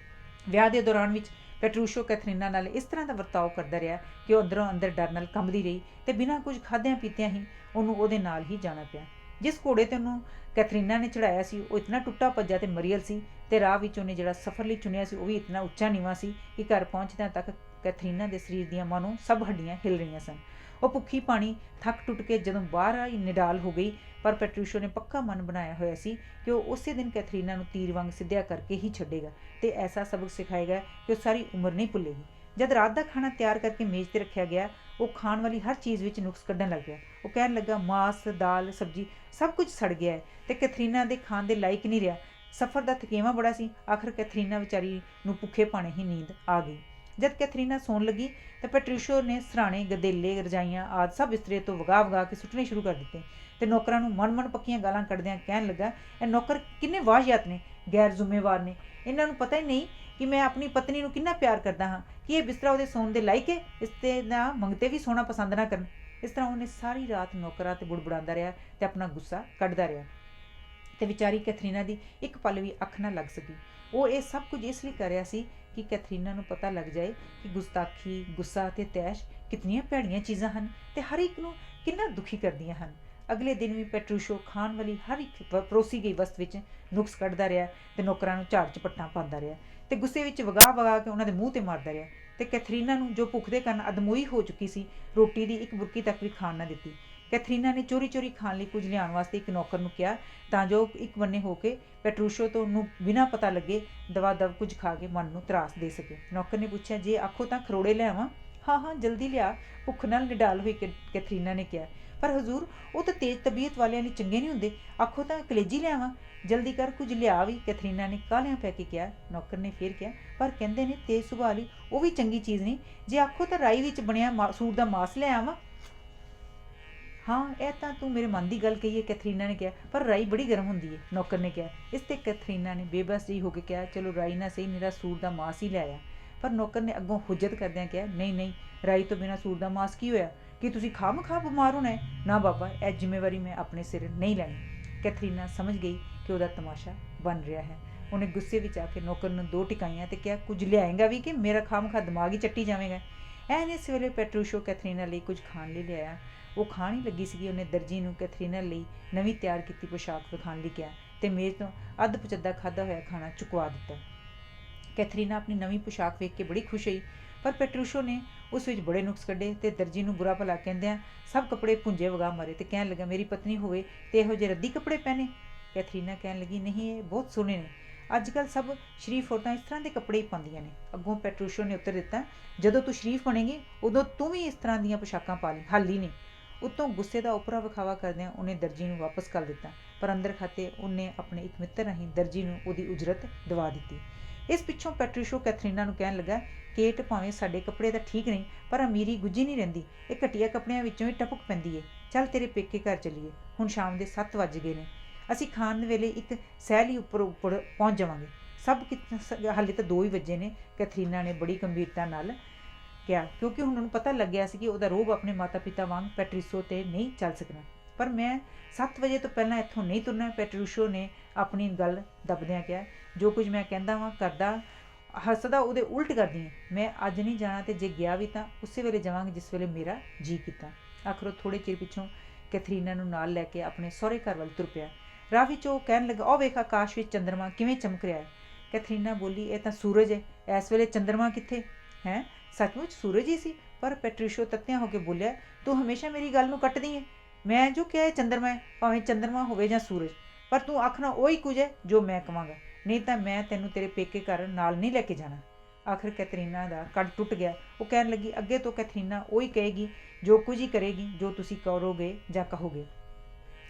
ਵਿਆਹ ਦੇ ਦੌਰਾਨ ਵਿੱਚ ਪੈਟਰੂਸ਼ੋ ਕੈਥਰੀਨਾ ਨਾਲ ਇਸ ਤਰ੍ਹਾਂ ਦਾ ਵਰਤਾਓ ਕਰਦਾ ਰਿਹਾ ਕਿ ਉਹ ਅੰਦਰੋਂ ਅੰਦਰ ਡਰ ਨਾਲ ਕੰਬਦੀ ਰਹੀ ਅਤੇ ਬਿਨਾਂ ਕੁਝ ਖਾਧਿਆਂ ਪੀਤਿਆਂ ਹੀ ਉਹਨੂੰ ਉਹਦੇ ਨਾਲ ਹੀ ਜਾਣਾ ਪਿਆ। ਜਿਸ ਘੋੜੇ 'ਤੇ ਉਹਨੂੰ ਕੈਥਰੀਨਾ ਨੇ ਚੜ੍ਹਾਇਆ ਸੀ ਉਹ ਇਤਨਾ ਟੁੱਟਾ ਭੱਜਾ ਅਤੇ ਮਰੀਅਲ ਸੀ ਅਤੇ ਰਾਹ ਵਿੱਚ ਉਹਨੇ ਜਿਹੜਾ ਸਫ਼ਰ ਲਈ ਚੁਣਿਆ ਸੀ ਉਹ ਵੀ ਇਤਨਾ ਉੱਚਾ ਨੀਵਾਂ ਸੀ ਕਿ ਘਰ ਪਹੁੰਚਦਿਆਂ ਤੱਕ ਕੈਥਰੀਨਾ ਦੇ ਸਰੀਰ ਦੀਆਂ ਮਾਨੋਂ ਸਭ ਹੱਡੀਆਂ ਹਿੱਲ ਰਹੀਆਂ ਸਨ। ਉਹ ਭੁੱਖੀ ਪਾਣੀ ਥੱਕ ਟੁੱਟ ਕੇ ਜਦੋਂ ਬਾਹਰ ਆਈ ਨਿਡਾਲ ਹੋ ਗਈ, ਪਰ ਪੈਟਰੂਸ਼ੋ ਨੇ ਪੱਕਾ ਮਨ ਬਣਾਇਆ ਹੋਇਆ ਸੀ ਕਿ ਉਹ ਉਸੇ ਦਿਨ ਕੈਥਰੀਨਾ ਨੂੰ ਤੀਰ ਵਾਂਗ ਸਿੱਧਿਆ ਕਰਕੇ ਹੀ ਛੱਡੇਗਾ ਅਤੇ ਐਸਾ ਸਬਕ ਸਿਖਾਏਗਾ ਕਿ ਉਹ ਸਾਰੀ ਉਮਰ ਨਹੀਂ ਭੁੱਲੇਗੀ। ਜਦ ਰਾਤ ਦਾ ਖਾਣਾ ਤਿਆਰ ਕਰਕੇ ਮੇਜ਼ 'ਤੇ ਰੱਖਿਆ ਗਿਆ, ਉਹ ਖਾਣ ਵਾਲੀ ਹਰ ਚੀਜ਼ ਵਿੱਚ ਨੁਕਸ ਕੱਢਣ ਲੱਗ ਗਿਆ। ਉਹ ਕਹਿਣ ਲੱਗਾ, ਮਾਸ, ਦਾਲ, ਸਬਜ਼ੀ ਸਭ ਕੁਝ ਸੜ ਗਿਆ ਹੈ ਅਤੇ ਕੈਥਰੀਨਾ ਦੇ ਖਾਣ ਦੇ ਲਾਇਕ ਨਹੀਂ ਰਿਹਾ। ਸਫ਼ਰ ਦਾ ਥਕੇਵਾਂ ਬੜਾ ਸੀ। ਆਖਰ ਕੈਥਰੀਨਾ ਵਿਚਾਰੀ ਨੂੰ ਭੁੱਖੇ ਭਾਣੇ ਹੀ ਨੀਂਦ ਆ ਗਈ। ਜਦ ਕੈਥਰੀਨਾ ਸੌਣ ਲੱਗੀ ਤਾਂ ਪੈਟਰੂਸ਼ੋ ਨੇ ਸਰਾਣੇ, ਗਦੇਲੇ, ਰਜਾਈਆਂ ਆਦਿ ਸਭ ਬਿਸਤਰੇ ਤੋਂ ਵਗਾ ਵਗਾ ਕੇ ਸੁੱਟਣੇ ਸ਼ੁਰੂ ਕਰ ਦਿੱਤੇ ਅਤੇ ਨੌਕਰਾਂ ਨੂੰ ਮਨ ਪੱਕੀਆਂ ਗਾਲਾਂ ਕੱਢਦਿਆਂ ਕਹਿਣ ਲੱਗਾ, ਇਹ ਨੌਕਰ ਕਿੰਨੇ ਵਾਹਿਯਾਤ ਨੇ, ਗੈਰ ਜ਼ਿੰਮੇਵਾਰ ਨੇ। ਇਹਨਾਂ ਨੂੰ ਪਤਾ ਹੀ ਨਹੀਂ ਕਿ ਮੈਂ ਆਪਣੀ ਪਤਨੀ ਨੂੰ ਕਿੰਨਾ ਪਿਆਰ ਕਰਦਾ ਹਾਂ, ਕਿ ਇਹ ਬਿਸਤਰਾ ਉਹਦੇ ਸੌਣ ਦੇ ਲਾਇਕ ਹੈ, ਇਸ 'ਤੇ ਨਾ ਮੰਗਤੇ ਵੀ ਸੌਣਾ ਪਸੰਦ ਨਾ ਕਰਨ। ਇਸ ਤਰ੍ਹਾਂ ਉਹਨੇ ਸਾਰੀ ਰਾਤ ਨੌਕਰਾਂ 'ਤੇ ਬੁੜਬੁੜਾਉਂਦਾ ਰਿਹਾ ਅਤੇ ਆਪਣਾ ਗੁੱਸਾ ਕੱਢਦਾ ਰਿਹਾ ਅਤੇ ਵਿਚਾਰੀ ਕੈਥਰੀਨਾ ਦੀ ਇੱਕ ਪਲ ਵੀ ਅੱਖ ਨਾ ਲੱਗ ਸਕੀ। ਉਹ ਇਹ ਸਭ ਕੁਝ ਇਸ ਲਈ ਕਰ ਰਿਹਾ ਸੀ ਕਿ ਕੈਥਰੀਨਾ ਨੂੰ ਪਤਾ ਲੱਗ ਜਾਏ ਕਿ ਗੁਸਤਾਖੀ, ਗੁੱਸਾ ਅਤੇ ਤੈਸ਼ ਕਿਤਨੀਆਂ ਭੈੜੀਆਂ ਚੀਜ਼ਾਂ ਹਨ ਅਤੇ ਹਰ ਇੱਕ ਨੂੰ ਕਿੰਨਾ ਦੁਖੀ ਕਰਦੀਆਂ ਹਨ। ਅਗਲੇ ਦਿਨ ਵੀ ਪੈਟਰੂਸ਼ੋ ਖਾਣ ਵਾਲੀ ਹਰ ਇੱਕ ਪਰੋਸੀ ਗਈ ਵਸਤ ਵਿੱਚ ਨੁਕਸ ਕੱਢਦਾ ਰਿਹਾ ਅਤੇ ਨੌਕਰਾਂ ਨੂੰ ਝਾੜ ਝਪੱਟਾਂ ਪਾਉਂਦਾ ਰਿਹਾ ਅਤੇ ਗੁੱਸੇ ਵਿੱਚ ਵਗਾ ਵਗਾ ਕੇ ਉਹਨਾਂ ਦੇ ਮੂੰਹ 'ਤੇ ਮਾਰਦਾ ਰਿਹਾ ਅਤੇ ਕੈਥਰੀਨਾ ਨੂੰ, ਜੋ ਭੁੱਖ ਦੇ ਕਾਰਨ ਅਧਮੋਈ ਹੋ ਚੁੱਕੀ ਸੀ, ਰੋਟੀ ਦੀ ਇੱਕ ਬੁਰਕੀ ਤੱਕ ਵੀ ਖਾਣ ਨਾ ਦਿੱਤੀ। ਕੈਥਰੀਨਾ ਨੇ ਚੋਰੀ ਚੋਰੀ ਖਾਣ ਲਈ ਕੁਝ ਲਿਆਉਣ ਵਾਸਤੇ ਇੱਕ ਨੌਕਰ ਨੂੰ ਕਿਹਾ ਤਾਂ ਜੋ ਇੱਕ ਬੰਨੇ ਹੋ ਕੇ ਪੈਟਰੂਸ਼ੋ ਤੋਂ ਨੂੰ ਬਿਨਾਂ ਪਤਾ ਲੱਗੇ ਦਵਾ ਦਵ ਕੁਝ ਖਾ ਕੇ ਮਨ ਨੂੰ ਤਰਾਸ ਦੇ ਸਕੇ। ਨੌਕਰ ਨੇ ਪੁੱਛਿਆ, ਜੇ ਆਖੋ ਤਾਂ ਖਰੋੜੇ ਲਿਆਵਾਂ? ਹਾਂ ਹਾਂ, ਜਲਦੀ ਲਿਆ, ਭੁੱਖ ਨਾਲ ਨਿਡਾਲ ਹੋਈ ਕੈਥਰੀਨਾ ਨੇ ਕਿਹਾ। ਪਰ ਹਜ਼ੂਰ, ਉਹ ਤਾਂ ਤੇਜ਼ ਤਬੀਅਤ ਵਾਲਿਆਂ ਲਈ ਚੰਗੇ ਨਹੀਂ ਹੁੰਦੇ, ਆਖੋ ਤਾਂ ਕਲੇਜੀ ਲਿਆਵਾਂ? ਜਲਦੀ ਕਰ, ਕੁਝ ਲਿਆ ਵੀ, ਕੈਥਰੀਨਾ ਨੇ ਕਾਹਲਿਆਂ ਪੈ ਕੇ ਕਿਹਾ। ਨੌਕਰ ਨੇ ਫਿਰ ਕਿਹਾ, ਪਰ ਕਹਿੰਦੇ ਨੇ ਤੇਜ਼ ਸੁਭਾਅ ਲਈ ਉਹ ਵੀ ਚੰਗੀ ਚੀਜ਼ ਨਹੀਂ, ਜੇ ਆਖੋ ਤਾਂ ਰਾਈ ਵਿੱਚ ਬਣਿਆ ਸੂਰ ਦਾ ਮਾਸ ਲੈ ਆਵਾਂ? ਹਾਂ, ਇਹ ਤਾਂ ਤੂੰ ਮੇਰੇ ਮਨ ਦੀ ਗੱਲ ਕਹੀ ਹੈ, ਕੈਥਰੀਨਾ ਨੇ ਕਿਹਾ, ਪਰ ਰਾਈ ਬੜੀ ਗਰਮ ਹੁੰਦੀ ਹੈ, ਨੌਕਰ ਨੇ ਕਿਹਾ। ਇਸ 'ਤੇ ਕੈਥਰੀਨਾ ਨੇ ਬੇਬਸ ਜਿਹੀ ਹੋ ਕੇ ਕਿਹਾ, ਚਲੋ ਰਾਈ ਨਾ ਸਹੀ, ਮੇਰਾ ਸੂਰ ਦਾ ਮਾਸ ਹੀ ਲੈ ਆਇਆ। ਪਰ ਨੌਕਰ ਨੇ ਅੱਗੋਂ ਹੁੱਜਤ ਕਰਦਿਆਂ ਕਿਹਾ, ਨਹੀਂ ਨਹੀਂ, ਰਾਈ ਤੋਂ ਬਿਨਾਂ ਸੂਰ ਦਾ ਮਾਸ ਕੀ ਹੋਇਆ? ਕਿ ਤੁਸੀਂ ਖਾਹ ਬਿਮਾਰ ਹੋਣਾ ਹੈ? ਨਾ ਬਾਬਾ, ਇਹ ਜ਼ਿੰਮੇਵਾਰੀ ਮੈਂ ਆਪਣੇ ਸਿਰ ਨਹੀਂ ਲੈਣੀ। ਕੈਥਰੀਨਾ ਸਮਝ ਗਈ ਕਿ ਉਹਦਾ ਤਮਾਸ਼ਾ ਬਣ ਰਿਹਾ ਹੈ। ਉਹਨੇ ਗੁੱਸੇ ਵਿੱਚ ਆ ਕੇ ਨੌਕਰ ਨੂੰ ਦੋ ਟਿਕਾਈਆਂ ਅਤੇ ਕਿਹਾ, ਕੁਝ ਲਿਆਏਗਾ ਵੀ ਕਿ ਮੇਰਾ ਖਾਹ ਦਿਮਾਗ ਹੀ ਚੱਟੀ ਜਾਵੇਗਾ? ਐਨ ਇਸ ਵੇਲੇ ਪੈਟਰੂਸ਼ੋ ਕੈਥਰੀਨਾ ਲਈ ਕੁਝ ਖਾਣ ਲਈ ਲਿਆਇਆ। ਉਹ ਖਾਣ ਹੀ ਲੱਗੀ ਸੀਗੀ, ਉਹਨੇ ਦਰਜੀ ਨੂੰ ਕੈਥਰੀਨਾ ਲਈ ਨਵੀਂ ਤਿਆਰ ਕੀਤੀ ਪੋਸ਼ਾਕ ਵਿਖਾਉਣ ਲਈ ਕਿਹਾ ਅਤੇ ਮੇਜ਼ ਤੋਂ ਅੱਧ ਪਚੱਦਾ ਖਾਧਾ ਹੋਇਆ ਖਾਣਾ ਚੁਕਵਾ ਦਿੱਤਾ। ਕੈਥਰੀਨਾ ਆਪਣੀ ਨਵੀਂ ਪੋਸ਼ਾਕ ਵੇਖ ਕੇ ਬੜੀ ਖੁਸ਼ ਹੋਈ, ਪਰ ਪੈਟਰੂਸ਼ੋ ਨੇ ਉਸ ਵਿੱਚ ਬੜੇ ਨੁਕਸ ਕੱਢੇ ਅਤੇ ਦਰਜੀ ਨੂੰ ਬੁਰਾ ਭਲਾ ਕਹਿੰਦਿਆਂ ਸਭ ਕੱਪੜੇ ਭੁੰਜੇ ਵਗਾ ਮਾਰੇ ਅਤੇ ਕਹਿਣ ਲੱਗਾ, ਮੇਰੀ ਪਤਨੀ ਹੋਵੇ ਅਤੇ ਇਹੋ ਜਿਹੇ ਰੱਦੀ ਕੱਪੜੇ ਪਹਿਨੇ? ਕੈਥਰੀਨਾ ਕਹਿਣ ਲੱਗੀ, ਨਹੀਂ, ਇਹ ਬਹੁਤ ਸੋਹਣੇ ਨੇ, ਅੱਜ ਕੱਲ੍ਹ ਸਭ ਸ਼ਰੀਫ ਔਰਤਾਂ ਇਸ ਤਰ੍ਹਾਂ ਦੇ ਕੱਪੜੇ ਹੀ ਪਾਉਂਦੀਆਂ ਨੇ। ਅੱਗੋਂ ਪੈਟਰੂਸ਼ੋ ਨੇ ਉੱਤਰ ਦਿੱਤਾ, ਜਦੋਂ ਤੂੰ ਸ਼ਰੀਫ ਬਣੇਗੀ ਉਦੋਂ ਤੂੰ ਵੀ ਇਸ ਤਰ੍ਹਾਂ ਦੀਆਂ ਪੋਸ਼ਾਕਾਂ ਪਾ ਲਈ, ਹਾਲੀ ਨਹੀਂ। ਉੱਤੋਂ ਗੁੱਸੇ ਦਾ ਉਪਰਾ ਵਿਖਾਵਾ ਕਰਦਿਆਂ ਉਹਨੇ ਦਰਜੀ ਨੂੰ ਵਾਪਸ ਕਰ ਦਿੱਤਾ, ਪਰ ਅੰਦਰ ਖਾਤੇ ਉਹਨੇ ਆਪਣੇ ਇੱਕ ਮਿੱਤਰ ਰਾਹੀਂ ਦਰਜੀ ਨੂੰ ਉਹਦੀ ਉਜਰਤ ਦਵਾ ਦਿੱਤੀ। ਇਸ ਪਿੱਛੋਂ ਪੈਟਰੂਸ਼ੋ ਕੈਥਰੀਨਾ ਨੂੰ ਕਹਿਣ ਲੱਗਾ, ਕੇਟ, ਭਾਵੇਂ ਸਾਡੇ ਕੱਪੜੇ ਤਾਂ ਠੀਕ ਨਹੀਂ, ਪਰ ਅਮੀਰੀ ਗੁੱਝੀ ਨਹੀਂ ਰਹਿੰਦੀ, ਇਹ ਘਟੀਆ ਕੱਪੜਿਆਂ ਵਿੱਚੋਂ ਹੀ ਟਪਕ ਪੈਂਦੀ ਏ। ਚੱਲ ਤੇਰੇ ਪੇਕੇ ਘਰ ਚੱਲੀਏ, ਹੁਣ ਸ਼ਾਮ ਦੇ 7 ਵੱਜ ਗਏ ਨੇ, ਅਸੀਂ ਖਾਣ ਵੇਲੇ ਇੱਕ ਸੈਲੀ ਉੱਪਰ ਪਹੁੰਚ ਜਾਵਾਂਗੇ। ਹਾਲੇ ਤਾਂ 2 ਹੀ ਵਜੇ ਨੇ, ਕੈਥਰੀਨਾ ਨੇ ਬੜੀ ਗੰਭੀਰਤਾ ਨਾਲ ਕਿਹਾ, ਕਿਉਂਕਿ ਹੁਣ ਉਹਨੂੰ ਪਤਾ ਲੱਗਿਆ ਸੀ ਕਿ ਉਹਦਾ ਰੋਹਬ ਆਪਣੇ ਮਾਤਾ ਪਿਤਾ ਵਾਂਗ ਪੈਟਰੂਸ਼ੋ 'ਤੇ ਨਹੀਂ ਚੱਲ ਸਕਣਾ। ਪਰ ਮੈਂ 7 ਵਜੇ ਤੋਂ ਪਹਿਲਾਂ ਇੱਥੋਂ ਨਹੀਂ ਤੁਰਨਾ, ਪੈਟਰੂਸ਼ੋ ਨੇ ਆਪਣੀ ਗੱਲ ਦੱਬਦਿਆਂ ਕਿਹਾ। ਜੋ ਕੁਝ ਮੈਂ ਕਹਿੰਦਾ ਵਾਂ ਕਰਦਾ ਹੱਸਦਾ ਉਹਦੇ ਉਲਟ ਕਰਦੀ ਹਾਂ। ਮੈਂ ਅੱਜ ਨਹੀਂ ਜਾਣਾ ਅਤੇ ਜੇ ਗਿਆ ਵੀ ਤਾਂ ਉਸੇ ਵੇਲੇ ਜਾਵਾਂਗੀ ਜਿਸ ਵੇਲੇ ਮੇਰਾ ਜੀਅ ਕੀਤਾ। ਆਖਰ ਥੋੜ੍ਹੇ ਚਿਰ ਪਿੱਛੋਂ ਕੈਥਰੀਨਾ ਨੂੰ ਨਾਲ ਲੈ ਕੇ ਆਪਣੇ ਸਹੁਰੇ ਘਰ ਵੱਲ ਤੁਰ ਪਿਆ। ਰਾਹ ਵਿੱਚ ਉਹ ਕਹਿਣ ਲੱਗਾ, ਉਹ ਵੇਖ, ਆਕਾਸ਼ ਵਿੱਚ ਚੰਦਰਮਾ ਕਿਵੇਂ ਚਮਕ ਰਿਹਾ ਹੈ। ਕੈਥਰੀਨਾ ਬੋਲੀ, ਇਹ ਤਾਂ ਸੂਰਜ ਹੈ, ਇਸ ਵੇਲੇ ਚੰਦਰਮਾ ਕਿੱਥੇ ਹੈ? ਸੱਚਮੁੱਚ ਸੂਰਜ ਹੀ ਸੀ। ਪਰ ਪੈਟਰੂਸ਼ੋ ਤੱਤਿਆਂ ਹੋ ਕੇ ਬੋਲਿਆ, ਤੂੰ ਹਮੇਸ਼ਾ ਮੇਰੀ ਗੱਲ ਨੂੰ ਕੱਟਦੀ ਹੈ। ਮੈਂ ਜੋ ਕਿਹਾ ਹੈ ਚੰਦਰਮਾ ਹੈ, ਭਾਵੇਂ ਚੰਦਰਮਾ ਹੋਵੇ ਜਾਂ ਸੂਰਜ, ਪਰ ਤੂੰ ਆਖਣਾ ਉਹੀ ਕੁਝ ਹੈ ਜੋ ਮੈਂ ਕਵਾਂਗਾ, ਨਹੀਂ ਤਾਂ ਮੈਂ ਤੈਨੂੰ ਤੇਰੇ ਪੇਕੇ ਘਰ ਨਾਲ ਨਹੀਂ ਲੈ ਕੇ ਜਾਣਾ। ਆਖਰ ਕੈਥਰੀਨਾ ਦਾ ਕੱਦ ਟੁੱਟ ਗਿਆ। ਉਹ ਕਹਿਣ ਲੱਗੀ, ਅੱਗੇ ਤੋਂ ਕੈਥਰੀਨਾ ਉਹੀ ਕਹੇਗੀ, ਜੋ ਕੁਝ ਹੀ ਕਰੇਗੀ ਜੋ ਤੁਸੀਂ ਕਰੋਗੇ ਜਾਂ ਕਹੋਗੇ।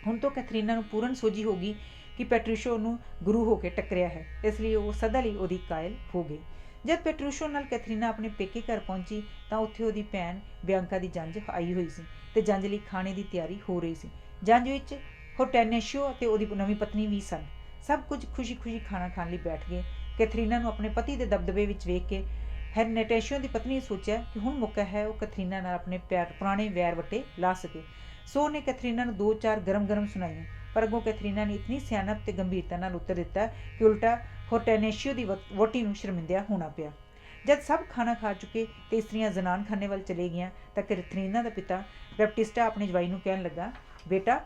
ਹੁਣ ਤੋਂ ਕੈਥਰੀਨਾ ਨੂੰ ਪੂਰਨ ਸੋਝੀ ਹੋ ਗਈ ਕਿ ਪੈਟਰੀਸ਼ੋ ਨੂੰ ਗੁਰੂ ਹੋ ਕੇ ਟੱਕਰਿਆ ਹੈ, ਇਸ ਲਈ ਉਹ ਸਦਾ ਲਈ ਉਹਦੀ ਕਾਇਲ ਹੋ ਗਈ। ਜਦ ਪੈਟਰੀਸ਼ੋ ਨਾਲ ਕੈਥਰੀਨਾ ਆਪਣੇ ਪੇਕੇ ਘਰ ਪਹੁੰਚੀ ਤਾਂ ਉੱਥੇ ਉਹਦੀ ਭੈਣ ਬਿਆਂਕਾ ਦੀ ਜੰਝ ਆਈ ਹੋਈ ਸੀ ਅਤੇ ਜੰਝ ਲਈ ਖਾਣੇ ਦੀ ਤਿਆਰੀ ਹੋ ਰਹੀ ਸੀ। ਜੰਝ ਵਿੱਚ ਹੋਰਟੈਨੇਸ਼ੀਓ ਅਤੇ ਉਹਦੀ ਨਵੀਂ ਪਤਨੀ ਵੀ ਸਨ। ਸਭ ਕੁਝ ਖੁਸ਼ੀ ਖੁਸ਼ੀ ਖਾਣਾ ਖਾਣ ਲਈ ਬੈਠ ਗਏ। ਕੈਥਰੀਨਾ ਨੂੰ ਆਪਣੇ ਪਤੀ ਦੇ ਦਬਦਬੇ ਵਿੱਚ ਵੇਖ ਕੇ ਹੋਰਟੈਨੇਸ਼ੀਓ ਦੀ ਪਤਨੀ ਨੇ ਸੋਚਿਆ ਕਿ ਹੁਣ ਮੌਕਾ ਹੈ ਉਹ ਕੈਥਰੀਨਾ ਨਾਲ ਆਪਣੇ ਪੁਰਾਣੇ ਵੈਰ ਵੱਟੇ ਲਾ ਸਕੇ। ਸੋ ਉਹਨੇ ਕੈਥਰੀਨਾ ਨੂੰ 2-4 ਗਰਮ ਸੁਣਾਈਆਂ, ਪਰ ਅੱਗੋਂ ਕੈਥਰੀਨਾ ਨੇ ਇਤਨੀ ਸਿਆਣਪ ਤੇ ਗੰਭੀਰਤਾ ਨਾਲ ਉੱਤਰ ਦਿੱਤਾ ਕਿ ਉਲਟਾ ਹੋਰਟੈਨੇਸ਼ੀਓ ਦੀ ਵਹੁਟੀ ਨੂੰ ਸ਼ਰਮਿੰਦਿਆ ਹੋਣਾ ਪਿਆ। ਜਦ ਸਭ ਖਾਣਾ ਖਾ ਚੁੱਕੇ ਤੇ ਇਸਤਰੀਆਂ ਜ਼ਨਾਨਖਾਨੇ ਵੱਲ ਚਲੇ ਗਈਆਂ ਤਾਂ ਕੈਥਰੀਨਾ ਦਾ ਪਿਤਾ ਬੈਪਟਿਸਟਾ ਆਪਣੇ ਜਵਾਈ ਨੂੰ ਕਹਿਣ ਲੱਗਾ, ਬੇਟਾ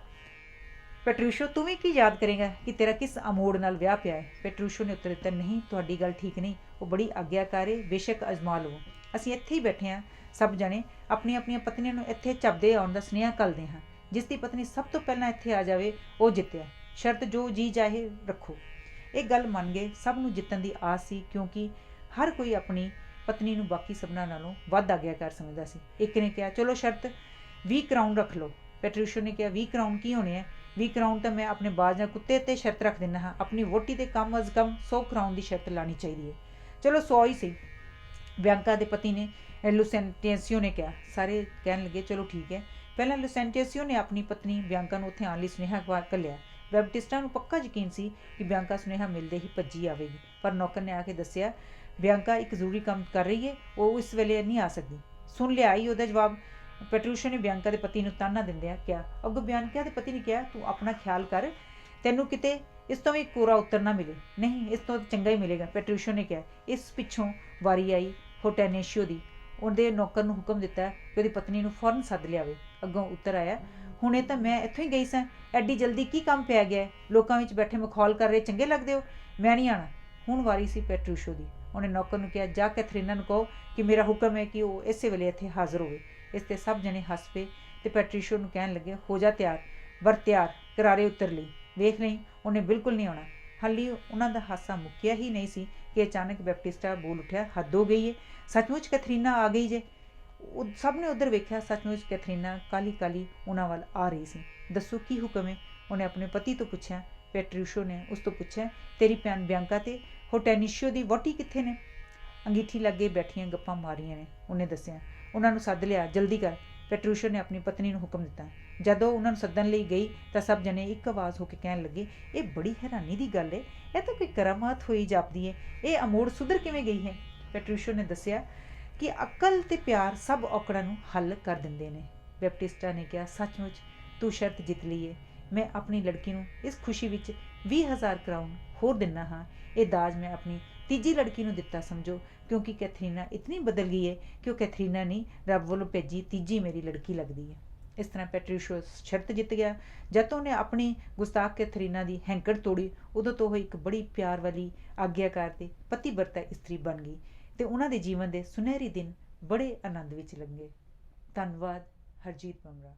ਪੈਟਰੀਸ਼ੋ ਤੂੰ ਵੀ ਕੀ ਯਾਦ ਕਰੇਗਾ ਕਿ ਤੇਰਾ ਕਿਸ ਅਮੋੜ ਨਾਲ ਵਿਆਹ ਪਿਆ ਹੈ। ਪੈਟਰੀਸ਼ੋ ਨੇ ਉੱਤਰ ਦਿੱਤਾ, ਨਹੀਂ ਤੁਹਾਡੀ ਗੱਲ ਠੀਕ ਨਹੀਂ, ਉਹ ਬੜੀ ਆਗਿਆਕਾਰ ਏ, ਬੇਸ਼ੱਕ ਅਜ਼ਮਾ ਲਵੋ। ਅਸੀਂ ਇੱਥੇ ਹੀ ਬੈਠੇ ਹਾਂ, ਸਭ ਜਣੇ ਆਪਣੀਆਂ ਆਪਣੀਆਂ ਪਤਨੀਆਂ ਨੂੰ ਇੱਥੇ ਝੱਪਦੇ ਆਉਣ ਦਾ ਸੁਨੇਹਾ ਘੱਲਦੇ ਹਾਂ। ਜਿਸ ਦੀ ਪਤਨੀ ਸਭ ਤੋਂ ਪਹਿਲਾਂ ਇੱਥੇ ਆ ਜਾਵੇ ਉਹ ਜਿੱਤਿਆ, ਸ਼ਰਤ ਜੋ ਜੀ ਚਾਹੇ ਰੱਖੋ। ਇਹ ਗੱਲ ਮੰਨ ਗਏ। ਸਭ ਨੂੰ ਜਿੱਤਣ ਦੀ ਆਸ ਸੀ, ਕਿਉਂਕਿ ਹਰ ਕੋਈ ਆਪਣੀ ਪਤਨੀ ਨੂੰ ਬਾਕੀ ਸਭਨਾਂ ਨਾਲੋਂ ਵੱਧ ਆਗਿਆਕਾਰ ਸਮਝਦਾ ਸੀ। ਇੱਕ ਨੇ ਕਿਹਾ, ਚਲੋ ਸ਼ਰਤ 20 ਕਰਾਊਨ ਰੱਖ ਲਓ। ਪੈਟਰੀਸ਼ੋ ਨੇ ਕਿਹਾ, 20 ਕਰਾਊਨ ਕੀ ਹੋਣੇ ਹੈ? 20 ਕਰਾਊਨ ਤਾਂ ਮੈਂ ਆਪਣੇ ਬਾਜ ਜਾਂ ਕੁੱਤੇ 'ਤੇ ਸ਼ਰਤ ਰੱਖ ਦਿੰਦਾ ਹਾਂ, ਆਪਣੀ ਵਹੁਟੀ 'ਤੇ ਕਮ ਅਜ਼ ਕਮ 100 ਕਰਾਊਨ ਦੀ ਸ਼ਰਤ ਲਾਣੀ ਚਾਹੀਦੀ ਹੈ। ਚਲੋ 100 ਹੀ ਸਹੀ, ਬਿਆਂਕਾ ਦੇ ਪਤੀ ਨੇ ਲੂਸੈਂਟੀਸੀਓ ਨੇ ਕਿਹਾ। ਸਾਰੇ ਕਹਿਣ ਲੱਗੇ, ਚਲੋ ਠੀਕ ਹੈ। ਪਹਿਲਾਂ ਲੂਸੈਂਟੀਸੀਓ ਨੇ ਆਪਣੀ ਪਤਨੀ ਬਿਆਂਕਾ ਨੂੰ ਉੱਥੇ ਆਉਣ ਲਈ ਸੁਨੇਹਾ ਘੱਲਿਆ। ਬੈਪਟਿਸਟਾ ਨੂੰ ਪੱਕਾ ਯਕੀਨ ਸੀ ਕਿ ਬਿਆਂਕਾ ਸੁਨੇਹਾ ਮਿਲਦੇ ਹੀ ਭੱਜੀ ਆਵੇਗੀ, ਪਰ ਨੌਕਰ ਨੇ ਆ ਕੇ ਦੱਸਿਆ, ਬਿਆਂਕਾ ਇੱਕ ਜ਼ਰੂਰੀ ਕੰਮ ਕਰ ਰਹੀ ਹੈ, ਉਹ ਇਸ ਵੇਲੇ ਨਹੀਂ ਆ ਸਕਦੀ। ਸੁਣ ਲਿਆ ਹੀ ਉਹਦਾ ਜਵਾਬ। ਪੈਟਰੀਸ਼ੋ ਨੇ ਬਿਆਂਕਾ ਦੇ ਪਤੀ ਨੂੰ ਤਾਨਾ ਦਿੰਦਿਆਂ ਕਿਹਾ। ਅੱਗੋਂ ਬਿਆਂਕਾ ਦੇ ਪਤੀ ਨੇ ਕਿਹਾ, ਤੂੰ ਆਪਣਾ ਖਿਆਲ ਕਰ, ਤੈਨੂੰ ਕਿਤੇ ਇਸ ਤੋਂ ਵੀ ਕੋਰਾ ਉੱਤਰ ਨਾ ਮਿਲੇ। ਨਹੀਂ, ਇਸ ਤੋਂ ਚੰਗਾ ਹੀ ਮਿਲੇਗਾ, ਪੈਟਰੀਸ਼ੋ ਨੇ ਕਿਹਾ। ਇਸ ਪਿੱਛੋਂ ਵਾਰੀ ਆਈ ਹੋਰਟੈਨੇਸ਼ੀਓ ਦੀ। ਉਹਦੇ ਨੌਕਰ ਨੂੰ ਹੁਕਮ ਦਿੱਤਾ ਕਿ ਉਹਦੀ ਪਤਨੀ ਨੂੰ ਫੌਰਨ ਸੱਦ ਲਿਆਵੇ। ਅੱਗੋਂ ਉੱਤਰ ਆਇਆ, ਹੁਣੇ ਤਾਂ ਮੈਂ ਇੱਥੋਂ ਹੀ ਗਈ ਸਾਂ, ਐਡੀ ਜਲਦੀ ਕੀ ਕੰਮ ਪੈ ਗਿਆ? ਲੋਕਾਂ ਵਿੱਚ ਬੈਠੇ ਮਖੌਲ ਕਰ ਰਹੇ ਚੰਗੇ ਲੱਗਦੇ ਹੋ, ਮੈਂ ਨਹੀਂ ਆਉਣਾ। ਹੁਣ ਵਾਰੀ ਸੀ ਪੈਟਰੀਸ਼ੋ ਦੀ। ਉਹਨੇ ਨੌਕਰ ਨੂੰ ਕਿਹਾ, ਜਾ ਕੈਥਰੀਨਾ ਨੂੰ ਕਹੋ ਕਿ ਮੇਰਾ ਹੁਕਮ ਹੈ ਕਿ ਉਹ ਇਸੇ ਵੇਲੇ ਇੱਥੇ ਹਾਜ਼ਰ ਹੋਵੇ। ਇਸ 'ਤੇ ਸਭ ਜਣੇ ਹੱਸ ਪਏ ਅਤੇ ਪੈਟਰੀਸ਼ੋ ਨੂੰ ਕਹਿਣ ਲੱਗੇ, ਹੋ ਜਾ ਤਿਆਰ, ਤਿਆਰ ਕਰਾਰੇ ਉੱਤਰ ਲਈ, ਵੇਖ ਲਈ ਉਹਨੇ ਬਿਲਕੁਲ ਨਹੀਂ ਆਉਣਾ। ਹਾਲੀ ਉਹਨਾਂ ਦਾ ਹਾਸਾ ਮੁੱਕਿਆ ਹੀ ਨਹੀਂ ਸੀ ਕਿ ਅਚਾਨਕ ਬੈਪਟਿਸਟਾ ਬੋਲ ਉੱਠਿਆ, ਹੱਦ ਹੋ ਗਈ ਏ, ਸੱਚਮੁੱਚ ਕੈਥਰੀਨਾ ਆ ਗਈ ਜੇ। ਉਹ ਸਭ ਨੇ ਉੱਧਰ ਵੇਖਿਆ, ਸੱਚਮੁੱਚ ਕੈਥਰੀਨਾ ਕਾਲੀ ਕਾਲੀ ਉਹਨਾਂ ਵੱਲ ਆ ਰਹੀ ਸੀ। ਦੱਸੋ ਕੀ ਹੁਕਮ ਹੈ? ਉਹਨੇ ਆਪਣੇ ਪਤੀ ਤੋਂ ਪੁੱਛਿਆ। ਪੈਟਰੀਸ਼ੋ ਨੇ ਉਸ ਤੋਂ ਪੁੱਛਿਆ, ਤੇਰੀ ਭੈਣ ਬਿਆਂਕਾ ਤੇ ਹੋਰਟੈਨੇਸ਼ੀਓ ਦੀ ਵਹੁਟੀ ਕਿੱਥੇ ਨੇ? ਅੰਗੀਠੀ ਲਾਗੇ ਬੈਠੀਆਂ ਗੱਪਾਂ ਮਾਰੀਆਂ ਨੇ, ਉਹਨੇ ਦੱਸਿਆ। ਉਹਨਾਂ ਨੂੰ ਸੱਦ ਲਿਆ, ਜਲਦੀ ਕਰ। ਪੈਟਰੀਸ਼ੋ ਨੇ ਆਪਣੀ ਪਤਨੀ ਨੂੰ ਹੁਕਮ ਦਿੱਤਾ। ਜਦੋਂ ਉਹਨਾਂ ਨੂੰ ਸੱਦਣ ਲਈ ਗਈ ਤਾਂ ਸਭ ਜਣੇ ਇੱਕ ਆਵਾਜ਼ ਹੋ ਕੇ ਕਹਿਣ ਲੱਗੇ, ਇਹ ਬੜੀ ਹੈਰਾਨੀ ਦੀ ਗੱਲ ਹੈ, ਇਹ ਤਾਂ ਕੋਈ ਕਰਾਮਾਤ ਹੋਈ ਜਾਪਦੀ ਹੈ, ਇਹ ਅਮੋੜ ਸੁਧਰ ਕਿਵੇਂ ਗਈ ਹੈ? ਪੈਟਰੀਸ਼ੋ ਨੇ ਦੱਸਿਆ ਕਿ ਅਕਲ ਤੇ ਪਿਆਰ ਸਭ ਔਕੜਾਂ ਨੂੰ ਹੱਲ ਕਰ ਦਿੰਦੇ ਨੇ। ਬੈਪਟਿਸਟਾ ਨੇ ਕਿਹਾ, ਸੱਚਮੁੱਚ ਤੂੰ ਸ਼ਰਤ ਜਿੱਤ ਲਈ ਹੈ। ਮੈਂ ਆਪਣੀ ਲੜਕੀ ਨੂੰ ਇਸ ਖੁਸ਼ੀ ਵਿੱਚ 20,000 ਕਰਾਊਨ ਹੋਰ ਦਿੰਦਾ ਹਾਂ। ਇਹ ਦਾਜ ਮੈਂ ਆਪਣੀ ਤੀਜੀ ਲੜਕੀ ਨੂੰ ਦਿੱਤਾ ਸਮਝੋ, ਕਿਉਂਕਿ ਕੈਥਰੀਨਾ ਇਤਨੀ ਬਦਲ ਗਈ ਹੈ ਕਿ ਉਹ ਕੈਥਰੀਨਾ ਨਹੀਂ, ਰੱਬ ਵੱਲੋਂ ਭੇਜੀ ਤੀਜੀ ਮੇਰੀ ਲੜਕੀ ਲੱਗਦੀ ਹੈ। ਇਸ ਤਰ੍ਹਾਂ ਪੈਟਰੀਸ਼ੋ ਸ਼ਰਤ ਜਿੱਤ ਗਿਆ। ਜਦ ਤੋਂ ਉਹਨੇ ਆਪਣੀ ਗੁਸਤਾਖ ਕੈਥਰੀਨਾ ਦੀ ਹੈਂਕੜ ਤੋੜੀ, ਉਦੋਂ ਤੋਂ ਉਹ ਇੱਕ ਬੜੀ ਪਿਆਰ ਵਾਲੀ, ਆਗਿਆਕਾਰ ਤੇ ਪਤੀਵਰਤਾ ਇਸਤਰੀ ਬਣ ਗਈ ਅਤੇ ਉਹਨਾਂ ਦੇ ਜੀਵਨ ਦੇ ਸੁਨਹਿਰੀ ਦਿਨ ਬੜੇ ਆਨੰਦ ਵਿੱਚ ਲੰਘੇ। ਧੰਨਵਾਦ। ਹਰਜੀਤ ਬਮਰਾ।